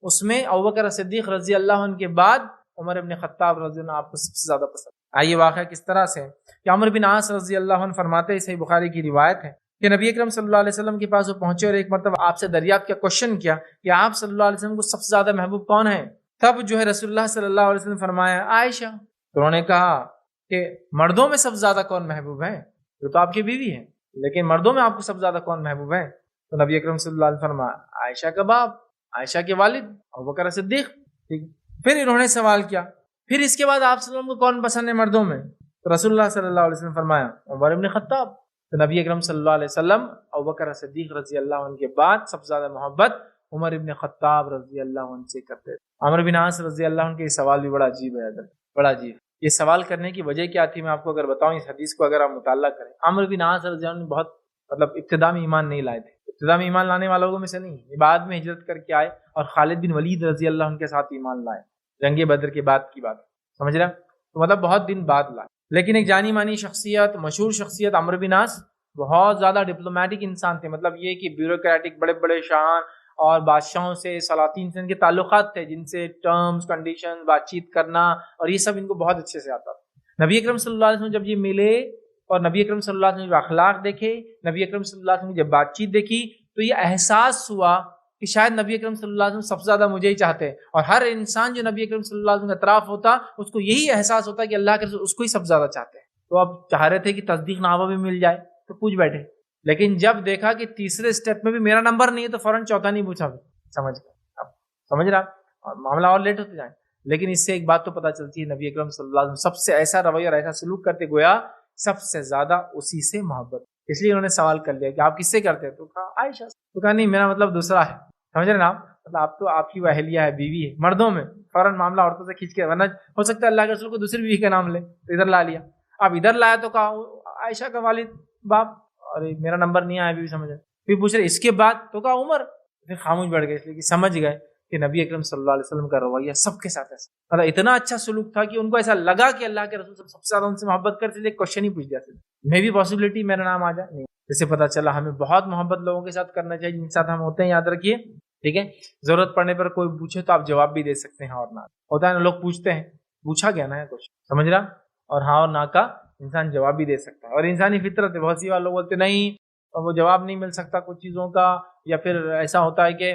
اس میں ابوبکر صدیق رضی اللہ عنہ کے بعد عمر ابن خطاب رضی اللہ عنہ آپ کو سب سے زیادہ پسند۔ آئیے واقعہ کس طرح سے کہ عمرو بن عاص رضی اللہ عنہ فرماتے ہیں، صحیح بخاری کی روایت ہے کہ نبی اکرم صلی اللہ علیہ وسلم کے پاس وہ پہنچے اور ایک مرتبہ آپ سے دریافت کیا، کوشچن کیا کہ آپ صلی اللہ علیہ وسلم کو سب سے زیادہ محبوب کون ہے؟ تب جو ہے رسول اللہ صلی اللہ علیہ وسلم فرمایا عائشہ۔ تو انہوں نے کہا کہ مردوں میں سب سے زیادہ کون محبوب ہے؟ جو تو آپ کی بیوی ہے، لیکن مردوں میں آپ کو سب سے زیادہ کون محبوب ہے؟ تو نبی اکرم صلی اللہ علیہ وسلم فرمایا عائشہ کا باپ، عائشہ کے والد ابوبکر صدیق۔ ٹھیک، پھر انہوں نے سوال کیا پھر اس کے بعد آپ صلی اللہ علیہ وسلم کو کون پسند ہے مردوں میں؟ تو رسول اللہ صلی اللہ علیہ وسلم فرمایا عمر ابن خطاب. تو نبی اکرم صلی اللہ علیہ وسلم ابوبکر صدیق رضی اللہ عنہ کے بعد سب سے زیادہ محبت عمر ابن خطاب رضی اللہ عنہ سے کرتے تھے. عمرو بن عاص رضی اللہ عنہ کے یہ سوال بھی بڑا عجیب ہے، بڑا عجیب. یہ سوال کرنے کی وجہ کیا تھی میں آپ کو اگر بتاؤں، اس حدیث کو اگر آپ مطالعہ کریں. عمرو بن عاص رضی اللہ عنہ بہت ابتدا میں ایمان نہیں لائے تھے، ابتدا میں ایمان لانے والوں میں سے نہیں، بعد میں ہجرت کر کے آئے اور خالد بن ولید رضی اللہ عنہ کے ساتھ ایمان لائے. جنگ بدر کے بعد کی بات سمجھ رہا، تو بہت دن بعد لائے. لیکن ایک جانی مانی شخصیت، مشہور شخصیت عمرو بن عاص بہت زیادہ ڈپلومیٹک انسان تھے. یہ کہ بیوروکریٹک بڑے بڑے شان اور بادشاہوں سے، سلاطین سے ان کے تعلقات تھے، جن سے ٹرمز کنڈیشن بات چیت کرنا اور یہ سب ان کو بہت اچھے سے آتا تھا. نبی اکرم صلی اللہ علیہ وسلم جب یہ ملے اور نبی اکرم صلی اللہ علیہ وسلم جب اخلاق دیکھے، نبی اکرم صلی اللہ علیہ وسلم جب بات چیت دیکھی، تو یہ احساس ہوا کہ شاید نبی اکرم صلی اللہ علیہ وسلم سب سے زیادہ مجھے ہی چاہتے ہیں. اور ہر انسان جو نبی اکرم صلی اللہ علیہ وسلم کے اطراف ہوتا اس کو یہی احساس ہوتا کہ اللہ کے رسول اس کو ہی سب سے زیادہ چاہتے ہیں. تو اب چاہ رہے تھے کہ تصدیق نامہ بھی مل جائے تو پوچھ بیٹھے. لیکن جب دیکھا کہ تیسرے سٹیپ میں بھی میرا نمبر نہیں ہے تو فوراً چوتھا نہیں پوچھا. سمجھ رہا معاملہ اور لیٹ ہوتے جائیں. لیکن اس سے ایک بات تو پتہ چلتی ہے، نبی اکرم صلی اللہ علیہ وسلم سب سے ایسا رویہ اور ایسا سلوک کرتے گویا سب سے زیادہ اسی سے محبت. اس لیے انہوں نے سوال کر لیا کہ آپ کس سے کرتے ہیں؟ تو کہا عائشہ. تو کہا نہیں، میرا دوسرا ہے. سمجھ رہے نا آپ تو آپ کی وہ اہلیہ ہے، بیوی ہے. مردوں میں فوراً معاملہ عورتوں سے کھینچ کے، ورنہ ہو سکتا ہے اللہ کے رسول کو دوسری بیوی کا نام لے تو ادھر لا لیا. اب ادھر لایا تو کہا عائشہ کا والد باپ، ارے میرا نمبر نہیں آیا بیوی. سمجھ رہے. پھر پوچھ رہے اس کے بعد، تو کہا عمر. پھر خاموش بیٹھ گئے، اس لیے کہ سمجھ گئے کہ نبی اکرم صلی اللہ علیہ وسلم کا رویہ سب کے ساتھ ایسا، اتنا اچھا سلوک تھا کہ ان کو ایسا لگا کہ اللہ کے رسول سب سے زیادہ ان سے محبت کرتے تھے. کوشچن ہی پوچھ جاتے تھے، میں بھی پاسبلٹی میرا نام آ جائے. جیسے پتا چلا ہمیں بہت محبت لوگوں کے ساتھ کرنا چاہیے جن کے ساتھ ہم ہوتے ہیں. یاد رکھیے، ٹھیک ہے. ضرورت پڑنے پر کوئی پوچھے تو آپ جواب بھی دے سکتے ہیں اور نہ. ہوتا ہے نا، لوگ پوچھتے ہیں، پوچھا گیا نا کچھ، سمجھ رہا، اور ہاں اور نہ کا انسان جواب بھی دے سکتا ہے. اور انسانی فطرت ہے. بہت سی بار لوگ بولتے نہیں وہ جواب نہیں مل سکتا کچھ چیزوں کا، یا پھر ایسا ہوتا ہے کہ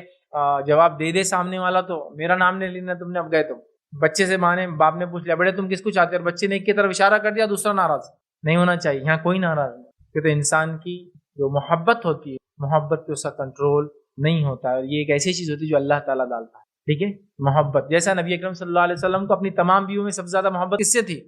جواب دے دے سامنے والا تو میرا نام نہیں لینا تم نے. اب گئے تو بچے سے ماں نے باپ نے پوچھ لیا بیٹے تم کس کو چاہتے ہیں، اور بچے نے ایک کی طرف اشارہ کر دیا، دوسرا ناراض. نہیں ہونا چاہیے، یہاں کوئی ناراض نہیں. کہ تو انسان کی جو محبت ہوتی ہے، محبت پہ اس کا کنٹرول نہیں ہوتا ہے. اور یہ ایک ایسی چیز ہوتی ہے جو اللہ تعالیٰ ڈالتا ہے. ٹھیک ہے، محبت. جیسا نبی اکرم صلی اللہ علیہ وسلم کو اپنی تمام بیویوں میں سب سے زیادہ محبت کس سے تھی؟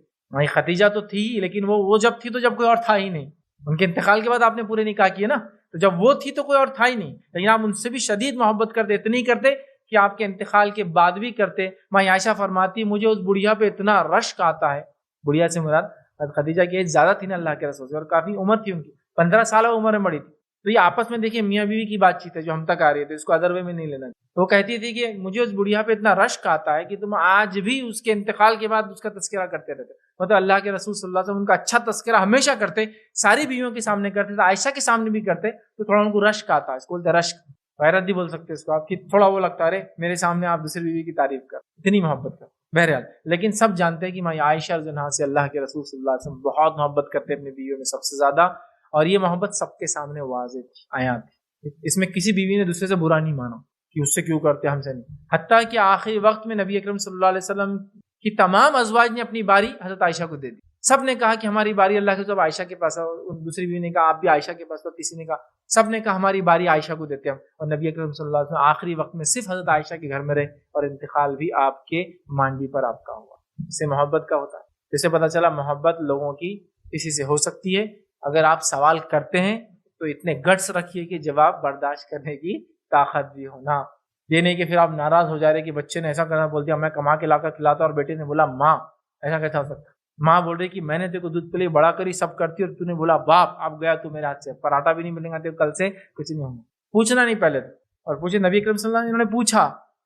خدیجہ تو تھی، لیکن وہ جب تھی تو جب کوئی اور تھا ہی نہیں. ان کے انتقال کے بعد آپ نے پورے نکاح کیے نا، تو جب وہ تھی تو کوئی اور تھا ہی نہیں. لیکن آپ ان سے بھی شدید محبت کرتے، اتنی کرتے کہ آپ کے انتقال کے بعد بھی کرتے. ماں عائشہ فرماتی مجھے اس بڑھیا پہ اتنا رشک آتا ہے. بڑھیا سے مراد خدیجہ کی ایج زیادہ تھی نا اللہ کے رسول سے، اور کافی عمر تھی ان کی، 15 سالہ عمر میں بڑی تھی. تو یہ آپس میں دیکھیے میاں بیوی کی بات چیت ہے جو ہم تک آ رہی ہے، تو اس کو ادر وے میں نہیں لینا. تو وہ کہتی تھی کہ مجھے اس بڑھیا پہ اتنا رشک آتا ہے کہ تم آج بھی اس کے انتقال کے بعد اس کا تذکرہ کرتے رہتے. اللہ کے رسول صلی اللہ علیہ وسلم ان کا اچھا تذکرہ ہمیشہ کرتے، ساری بیویوں کے سامنے کرتے تھے، عائشہ کے سامنے بھی کرتے. تو تھوڑا ان کو رشک آتا ہے، اس کو بولتے رشک، غیرت بھی بول سکتے اس کو آپ کی. تھوڑا وہ لگتا ہے میرے سامنے آپ دوسری بیوی کی تعریف کر، اتنی محبت کر. بہرحال لیکن سب جانتے ہیں کہ ماں عائشہ رضی اللہ عنہا سے اللہ کے رسول صلی اللہ علیہ وسلم بہت محبت کرتے اپنی بیویوں میں سب سے زیادہ. اور یہ محبت سب کے سامنے واضح تھی، آیات تھی. اس میں کسی بیوی نے دوسرے سے برا نہیں مانا کہ اس سے کیوں کرتے ہم سے نہیں. حتیٰ کہ آخری وقت میں نبی اکرم صلی اللہ علیہ وسلم کی تمام ازواج نے اپنی باری حضرت عائشہ کو دے دی. سب نے کہا کہ ہماری باری اللہ کے، جب عائشہ کے پاس، دوسری بیوی نے کہا آپ بھی عائشہ کے پاس، تو تیسری نے کہا، سب نے کہا ہماری باری عائشہ کو دیتے ہم. اور نبی اکرم صلی اللہ علیہ وسلم آخری وقت میں صرف حضرت عائشہ کے گھر میں رہے، اور انتقال بھی آپ کے مانڈی پر آپ کا ہوا. اس سے محبت کا ہوتا ہے. جیسے پتا چلا محبت لوگوں کی کسی سے ہو سکتی ہے. اگر آپ سوال کرتے ہیں تو اتنے گٹس رکھیے کہ جواب برداشت کرنے کی طاقت بھی ہونا. یہ نہیں کہ پھر آپ ناراض ہو جا رہے کہ بچے نے ایسا کرنا بول دیا، میں کما کے لا کر کھلاتا، اور بیٹے نے بولا ماں. ایسا کیسا ہو سکتا؟ ماں بول رہی کہ میں نے تیرے کو دودھ پلے بڑا کری سب کرتی، اور تو نے بولا باپ اب گیا تو میرے ہاتھ سے پراٹھا بھی نہیں ملے گا تو کل سے کچھ نہیں ہوگا. پوچھنا نہیں پہلے تو. اور پوچھے نبی اکرم صلی اللہ علیہ وسلم نے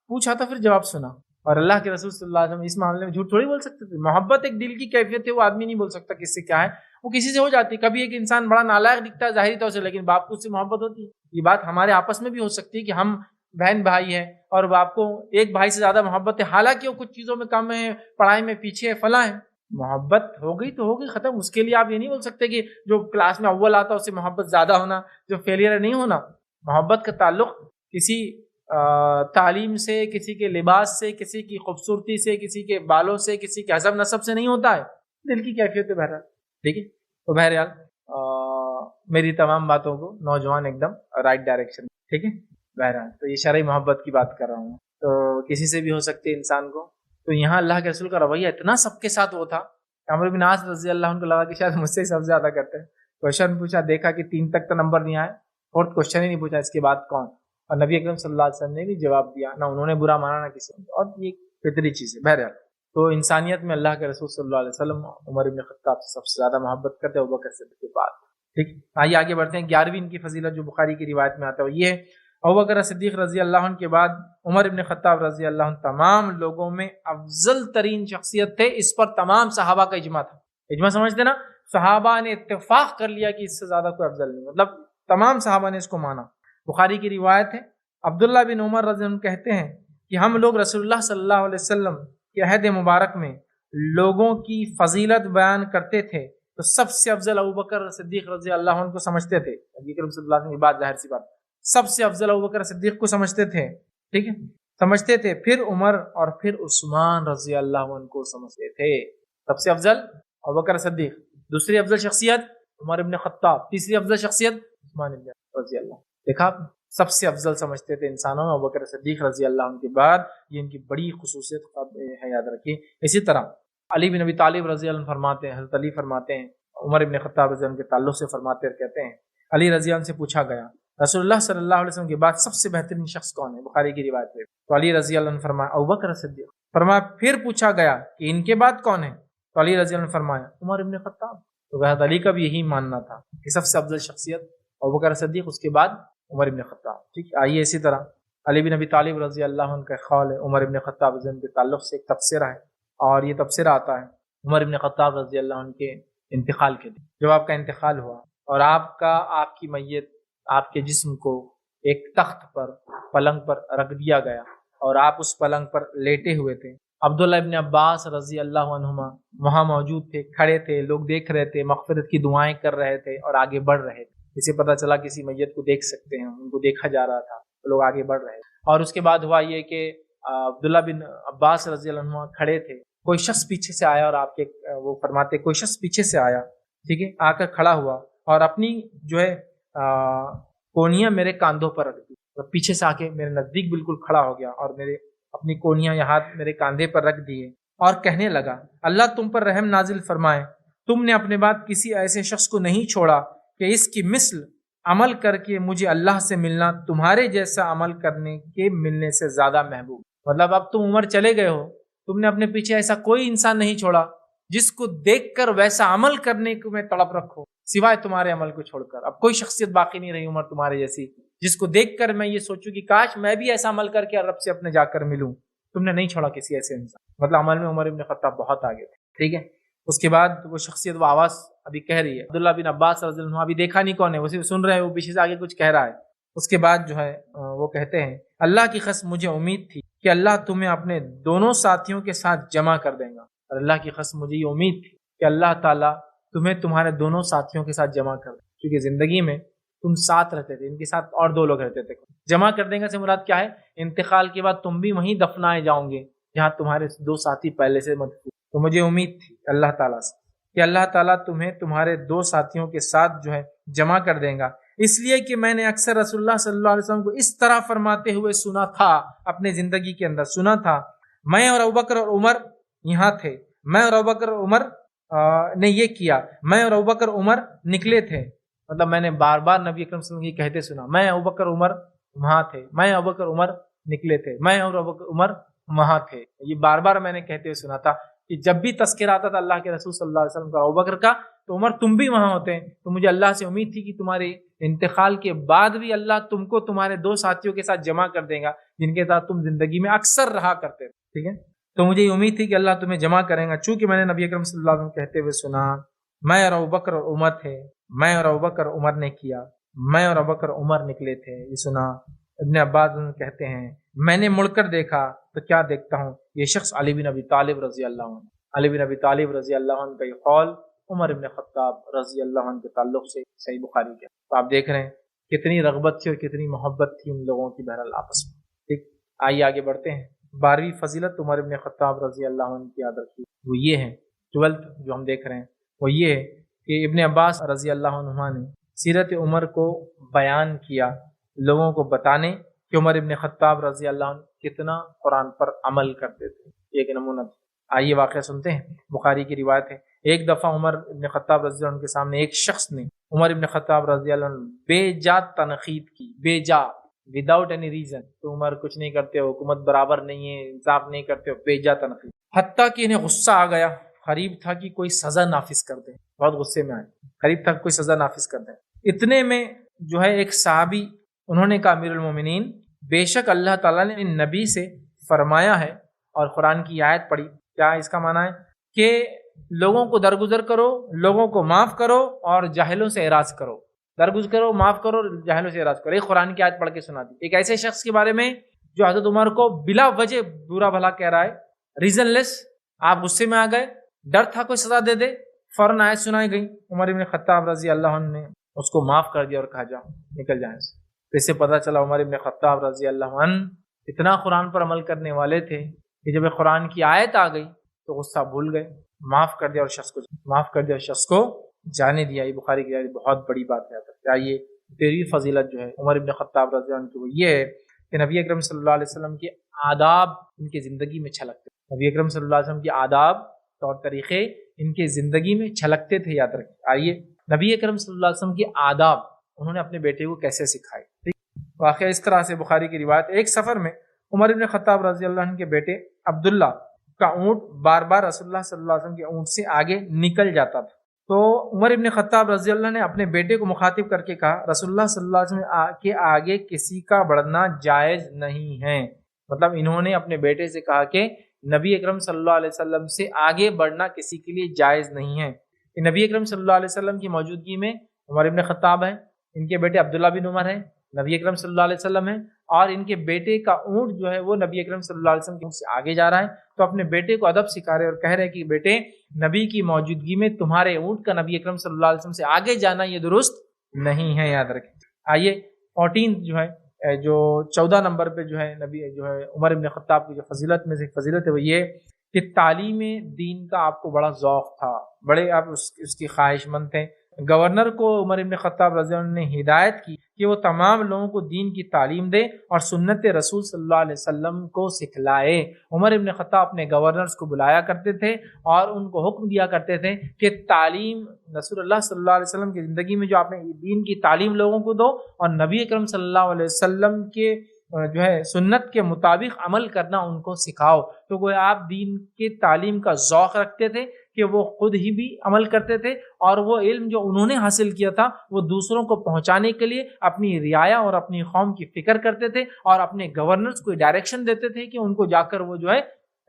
پوچھا تو پھر جواب سنا. اور اللہ کے رسول صلی اللہ علیہ وسلم اس معاملے میں جھوٹ تھوڑی بول سکتے تھے. محبت ایک دل کی کیفیت ہے، وہ آدمی نہیں بول سکتا کس سے کیا ہے، وہ کسی سے ہو جاتی ہے. کبھی ایک انسان بڑا نالائق دکھتا ہے ظاہری طور سے، لیکن باپ کو اس سے محبت ہوتی ہے. یہ بات ہمارے آپس میں بھی ہو سکتی ہے کہ ہم بہن بھائی ہیں اور باپ کو ایک بھائی سے زیادہ محبت ہے، حالانکہ وہ کچھ چیزوں میں کم ہے، پڑھائی میں پیچھے ہے، فلاں ہے. محبت ہو گئی تو ہو گئی، ختم. اس کے لیے آپ یہ نہیں بول سکتے کہ جو کلاس میں اول آتا ہے اس سے محبت زیادہ ہونا، جو فیلئر ہے نہیں ہونا. محبت کا تعلق کسی تعلیم سے، کسی کے لباس سے، کسی کی خوبصورتی سے، کسی کے بالوں سے، کسی کے حسب نسب سے نہیں ہوتا ہے، دل کی کیفیت ہے. بہرحال ٹھیک ہے. تو بہرحال میری تمام باتوں کو نوجوان ایک دم رائٹ ڈائریکشن، ٹھیک ہے. بہرحال تو یہ شرعی محبت کی بات کر رہا ہوں. تو کسی سے بھی ہو سکتی ہے انسان کو تو یہاں اللہ کے رسول کا رویہ اتنا سب کے ساتھ وہ تھا کہ عمرو بن عاص رضی اللہ عنہ کو لگا کہ شاید مجھ سے سب زیادہ کرتے ہیں. کوشچن پوچھا, دیکھا کہ 3 تک تو نمبر نہیں آئے, فورتھ کوشچن ہی نہیں پوچھا اس کے بعد کون, اور نبی اکرم صلی اللہ علیہ وسلم نے بھی جواب دیا, نہ انہوں نے برا مانا نہ کسی نے, اور یہ فطری چیز ہے. بہرحال تو انسانیت میں اللہ کے رسول صلی اللہ علیہ وسلم عمر بن خطاب سے سب سے زیادہ محبت کرتے ہیں ابوبکر صدیق کے بعد. ٹھیک, آئیے آگے بڑھتے ہیں. 11ویں ان کی فضیلت جو بخاری کی روایت میں آتا ہے وہ یہ ہے, ابوبکر صدیق رضی اللہ عنہ کے بعد عمر بن خطاب رضی اللہ عنہ تمام لوگوں میں افضل ترین شخصیت تھے. اس پر تمام صحابہ کا اجماع تھا. اجماع سمجھتے نا, صحابہ نے اتفاق کر لیا کہ اس سے زیادہ کوئی افضل نہیں, مطلب تمام صحابہ نے اس کو مانا. بخاری کی روایت ہے, عبداللہ بن عمر رضی اللہ عنہ کہتے ہیں کہ ہم لوگ رسول اللہ صلی اللہ علیہ وسلم کے عہد مبارک میں لوگوں کی فضیلت بیان کرتے تھے تو سب سے افضل ابوبکر صدیق رضی اللہ عنہ کو سمجھتے تھے. نبی کریم صلی اللہ علیہ وسلم کی بات, ظاہر سی بات, سب سے افضل ابوبکر صدیق کو سمجھتے تھے. ٹھیک ہے, سمجھتے تھے. پھر عمر اور پھر عثمان رضی اللہ عنہ کو سمجھتے تھے. سب سے افضل ابوبکر صدیق, دوسری افضل شخصیت عمر ابن خطاب, تیسری افضل شخصیت عثمان بن رضی اللہ. دیکھا, سب سے افضل سمجھتے تھے انسانوں میں ابوبکر صدیق رضی اللہ عنہ کے بعد. یہ ان کی بڑی خصوصیت ہے, یاد رکھیے. اسی طرح علی بن ابی طالب رضی اللہ عنہ فرماتے ہیں, حضرت علی فرماتے ہیں, عمر ابن خطاب رضی اللہ عنہ کے تعلق سے فرماتے اور کہتے ہیں, علی رضی اللہ عنہ سے پوچھا گیا رسول اللہ صلی اللہ علیہ وسلم کے بعد سب سے بہترین شخص کون ہے, بخاری کی روایت ہے. تو علی رضی اللہ عنہ فرمایا ابوبکر صدیق. فرمایا پھر پوچھا گیا کہ ان کے بعد کون ہے, تو علی رضی اللہ عنہ فرمایا عمر ابن خطاب. تو حضرت علی کا بھی یہی ماننا تھا کہ سب سے افضل شخصیت ابوبکر صدیق, اس کے بعد عمر ابن خطاب. ٹھیک, آئیے اسی طرح علی بن ابی طالب رضی اللہ عنہ کا قول ہے, عمر ابن خطاب رضی اللہ عنہ کے تعلق سے ایک تبصرہ ہے, اور یہ تبصرہ آتا ہے عمر ابن خطاب رضی اللہ عنہ کے انتقال کے دن. جب آپ کا انتقال ہوا اور آپ کی میت, آپ کے جسم کو ایک تخت پر, پلنگ پر رکھ دیا گیا اور آپ اس پلنگ پر لیٹے ہوئے تھے. عبداللہ ابن عباس رضی اللہ عنہما وہاں موجود تھے, کھڑے تھے, لوگ دیکھ رہے تھے, مغفرت کی دعائیں کر رہے تھے اور آگے بڑھ رہے تھے. اسے پتہ چلا کسی میت کو دیکھ سکتے ہیں, ان کو دیکھا جا رہا تھا, لوگ آگے بڑھ رہے تھے. اور اس کے بعد ہوا یہ کہ عبداللہ بن عباس رضی اللہ عنہ کھڑے تھے, کوئی شخص پیچھے سے آیا, اور آپ کے وہ فرماتے کوئی شخص پیچھے سے آیا, ٹھیک ہے, آ کر کھڑا ہوا اور اپنی جو ہے کونیاں میرے کاندھوں پر رکھ دی. پیچھے سے آ کے میرے نزدیک بالکل کھڑا ہو گیا اور میرے اپنی کونیاں یا ہاتھ میرے کاندھے پر رکھ دیے اور کہنے لگا, اللہ تم پر رحم نازل فرمائے, تم نے اپنے بعد کسی ایسے شخص کو نہیں چھوڑا کہ اس کی مثل عمل کر کے مجھے اللہ سے ملنا تمہارے جیسا عمل کرنے کے ملنے سے زیادہ محبوب. مطلب اب تم عمر چلے گئے ہو, تم نے اپنے پیچھے ایسا کوئی انسان نہیں چھوڑا جس کو دیکھ کر ویسا عمل کرنے کو میں تڑپ رکھوں, سوائے تمہارے عمل کو چھوڑ کر. اب کوئی شخصیت باقی نہیں رہی عمر تمہارے جیسی جس کو دیکھ کر میں یہ سوچوں کہ کاش میں بھی ایسا عمل کر کے رب سے اپنے جا کر ملوں. تم نے نہیں چھوڑا کسی ایسے انسان. مطلب عمل میں عمر ابن خطاب بہت آگے تھے. ٹھیک ہے, اس کے بعد وہ شخصیت, وہ آواز ابھی کہہ رہی ہے, عبداللہ بن عباس رضی اللہ عنہ ابھی دیکھا نہیں کون ہے, وہ صرف سن رہے ہیں, وہ پیچھے سے آگے کچھ کہہ رہا ہے. اس کے بعد جو ہے وہ کہتے ہیں, اللہ کی قسم مجھے امید تھی کہ اللہ تمہیں اپنے دونوں ساتھیوں کے ساتھ جمع کر دے گا. اور اللہ کی قسم مجھے یہ امید تھی کہ اللہ تعالیٰ تمہیں تمہارے دونوں ساتھیوں کے ساتھ جمع کر دے, کیونکہ زندگی میں تم ساتھ رہتے تھے, ان کے ساتھ اور 2 لوگ رہتے تھے. جمع کر دیں گا سے مراد کیا ہے, انتقال کے بعد تم بھی وہیں دفنائے جاؤ گے جہاں تمہارے 2 ساتھی پہلے سے مدفون. تو مجھے امید تھی اللہ تعالیٰ سے کہ اللہ تعالیٰ تمہیں تمہارے 2 ساتھیوں کے ساتھ جو ہے جمع کر دیں گا, اس لیے کہ میں نے اکثر رسول اللہ صلی اللہ علیہ وسلم کو اس طرح فرماتے ہوئے سنا تھا, اپنے زندگی کے اندر سنا تھا, میں اور ابوبکر اور عمر یہاں تھے, میں اور ابوبکر اور عمر نے یہ کیا, میں اور ابوبکر عمر نکلے تھے. مطلب میں نے بار بار نبی اکرم صلی اللہ علیہ وسلم کہتے سنا, میں ابوبکر عمر وہاں تھے, میں ابوبکر عمر نکلے تھے, میں اور ابوبکر عمر وہاں تھے. یہ بار بار میں نے کہتے ہوئے سنا تھا کہ جب بھی تذکرہ آتا تھا اللہ کے رسول صلی اللہ علیہ وسلم کا, ابوبکر کا, تو عمر تم بھی وہاں ہوتے. تو مجھے اللہ سے امید تھی کہ تمہارے انتقال کے بعد بھی اللہ تم کو تمہارے 2 ساتھیوں کے ساتھ جمع کر دے گا جن کے ساتھ تم زندگی میں اکثر رہا کرتے تھے. ٹھیک ہے, تو مجھے یہ امید تھی کہ اللہ تمہیں جمع کرے گا, چونکہ میں نے نبی اکرم صلی اللہ علیہ وسلم کہتے ہوئے سنا, میں اور ابوبکر اور عمر تھے, میں اور ابوبکر عمر نے کیا, میں اور ابوبکر عمر نکلے تھے. یہ سنا. ابن عباس کہتے ہیں, میں نے مڑ کر دیکھا تو کیا دیکھتا ہوں, یہ شخص علی بن ابی طالب رضی اللہ عنہ. علی بن ابی طالب رضی اللہ عنہ کا یہ قول عمر بن خطاب رضی اللہ عنہ کے تعلق سے صحیح بخاری کے. تو آپ دیکھ رہے ہیں کتنی رغبت تھی اور کتنی محبت تھی ان لوگوں کی بہرحال آپس میں. ٹھیک, آئیے آگے بڑھتے ہیں. 12ویں فضیلت عمر بن خطاب رضی اللہ عنہ کی یاد رکھی, وہ یہ ہے, 12th جو ہم دیکھ رہے ہیں وہ یہ ہے کہ ابن عباس رضی اللہ عنہ نے سیرت عمر کو بیان کیا, لوگوں کو بتانے کہ عمر ابن خطاب رضی اللہ عنہ کتنا قرآن پر عمل کرتے تھے. ایک نمونہ تھا۔ آئیے واقعہ سنتے ہیں، بخاری کی روایت ہے، ایک دفعہ عمر ابن خطاب رضی اللہ عنہ کے سامنے ایک شخص نے عمر ابن خطاب رضی اللہ عنہ بے جا تنقید کی، بے جا، وداؤٹ اینی ریزن، تو عمر کچھ نہیں کرتے ہو، حکومت برابر نہیں ہے، انصاف نہیں کرتے ہو، بے جا تنقید، حتیٰ کہ انہیں غصہ آ گیا، قریب تھا کہ کوئی سزا نافذ کر دے، بہت غصے میں آئے، قریب تھا کہ کوئی سزا نافذ کر دے۔ اتنے میں جو ہے ایک صحابی، انہوں نے کہا امیر المومنین، بے شک اللہ تعالیٰ نے ان نبی سے فرمایا ہے، اور قرآن کی آیت پڑھی، کیا اس کا معنی ہے کہ لوگوں کو درگزر کرو، لوگوں کو معاف کرو اور جاہلوں سے اعراض کرو، درگزر کرو، معاف کرو، جاہلوں سے اعراض کرو۔ ایک قرآن کی آیت پڑھ کے سنا دی، ایک ایسے شخص کے بارے میں جو حضرت عمر کو بلا وجہ برا بھلا کہہ رہا ہے، ریزن لیس، آپ غصے میں آ گئے، ڈر تھا کوئی سزا دے دے، فوراً آیت سنائی گئی، عمر بن خطاب رضی اللہ عنہ نے اس کو معاف کر دیا اور کہا جاؤ، نکل جائیں سے۔ تو اس سے پتہ چلا عمر بن خطاب رضی اللہ عنہ اتنا قرآن پر عمل کرنے والے تھے کہ جب قرآن کی آیت آ گئی تو غصہ بھول گئے، معاف کر دیا اور شخص کو جانے دیا۔ یہ بخاری کی روایت بہت بڑی بات ہے۔ آئیے تیرہویں فضیلت جو ہے عمر بن خطاب رضی اللہ عنہ کی، وہ یہ ہے کہ نبی اکرم صلی اللہ علیہ وسلم کے آداب ان کی زندگی میں چھلکتے، نبی اکرم صلی اللہ علیہ وسلم کے آداب، طور طریقے ان کے زندگی میں چھلکتے تھے، یاد رکھیں۔ آئیے نبی اکرم صلی اللہ علیہ وسلم کے آداب انہوں نے اپنے بیٹے کو کیسے سکھائے۔ واقعہ اس طرح سے بخاری کی روایت، ایک سفر میں عمر بن خطاب رضی اللہ عنہ کے بیٹے عبداللہ کا اونٹ بار بار رسول اللہ صلی اللہ علیہ وسلم کے اونٹ سے آگے نکل جاتا تھا، تو عمر بن خطاب رضی اللہ نے اپنے بیٹے کو مخاطب کر کے کہا، رسول اللہ صلی اللہ علیہ وسلم کے آگے کسی کا بڑھنا جائز نہیں ہے۔ مطلب انہوں نے اپنے بیٹے سے کہا کہ نبی اکرم صلی اللہ علیہ وسلم سے آگے بڑھنا کسی کے لیے جائز نہیں ہے۔ نبی اکرم صلی اللہ علیہ وسلم کی موجودگی میں عمر بن خطاب ہے، ان کے بیٹے عبداللہ بن عمر ہیں، نبی اکرم صلی اللہ علیہ وسلم ہے، اور ان کے بیٹے کا اونٹ جو ہے وہ نبی اکرم صلی اللہ علیہ وسلم کے اونٹ سے آگے جا رہا ہے، تو اپنے بیٹے کو ادب سکھا رہے اور کہہ رہے کہ بیٹے، نبی کی موجودگی میں تمہارے اونٹ کا نبی اکرم صلی اللہ علیہ وسلم سے آگے جانا یہ درست نہیں ہے، یاد رکھیں۔ آئیے 14 جو ہے، جو 14 نمبر پہ جو ہے نبی جو ہے عمر بن خطاب کی جو فضیلت میں سے فضیلت ہے وہ یہ کہ تعلیم دین کا آپ کو بڑا ذوق تھا، بڑے آپ اس کی خواہش مند تھے۔ گورنر کو عمر بن خطاب رضی اللہ عنہ نے ہدایت کی کہ وہ تمام لوگوں کو دین کی تعلیم دے اور سنت رسول صلی اللہ علیہ وسلم کو سکھلائے۔ عمر بن خطاب اپنے گورنرز کو بلایا کرتے تھے اور ان کو حکم دیا کرتے تھے کہ تعلیم رسول اللہ صلی اللہ علیہ وسلم کی زندگی میں جو آپ نے دین کی تعلیم لوگوں کو دو، اور نبی اکرم صلی اللہ علیہ وسلم کے جو ہے سنت کے مطابق عمل کرنا ان کو سکھاؤ۔ تو وہ آپ دین کی تعلیم کا ذوق رکھتے تھے کہ وہ خود ہی بھی عمل کرتے تھے، اور وہ علم جو انہوں نے حاصل کیا تھا وہ دوسروں کو پہنچانے کے لیے اپنی رعایا اور اپنی قوم کی فکر کرتے تھے، اور اپنے گورنرز کو ڈائریکشن دیتے تھے کہ ان کو جا کر وہ جو ہے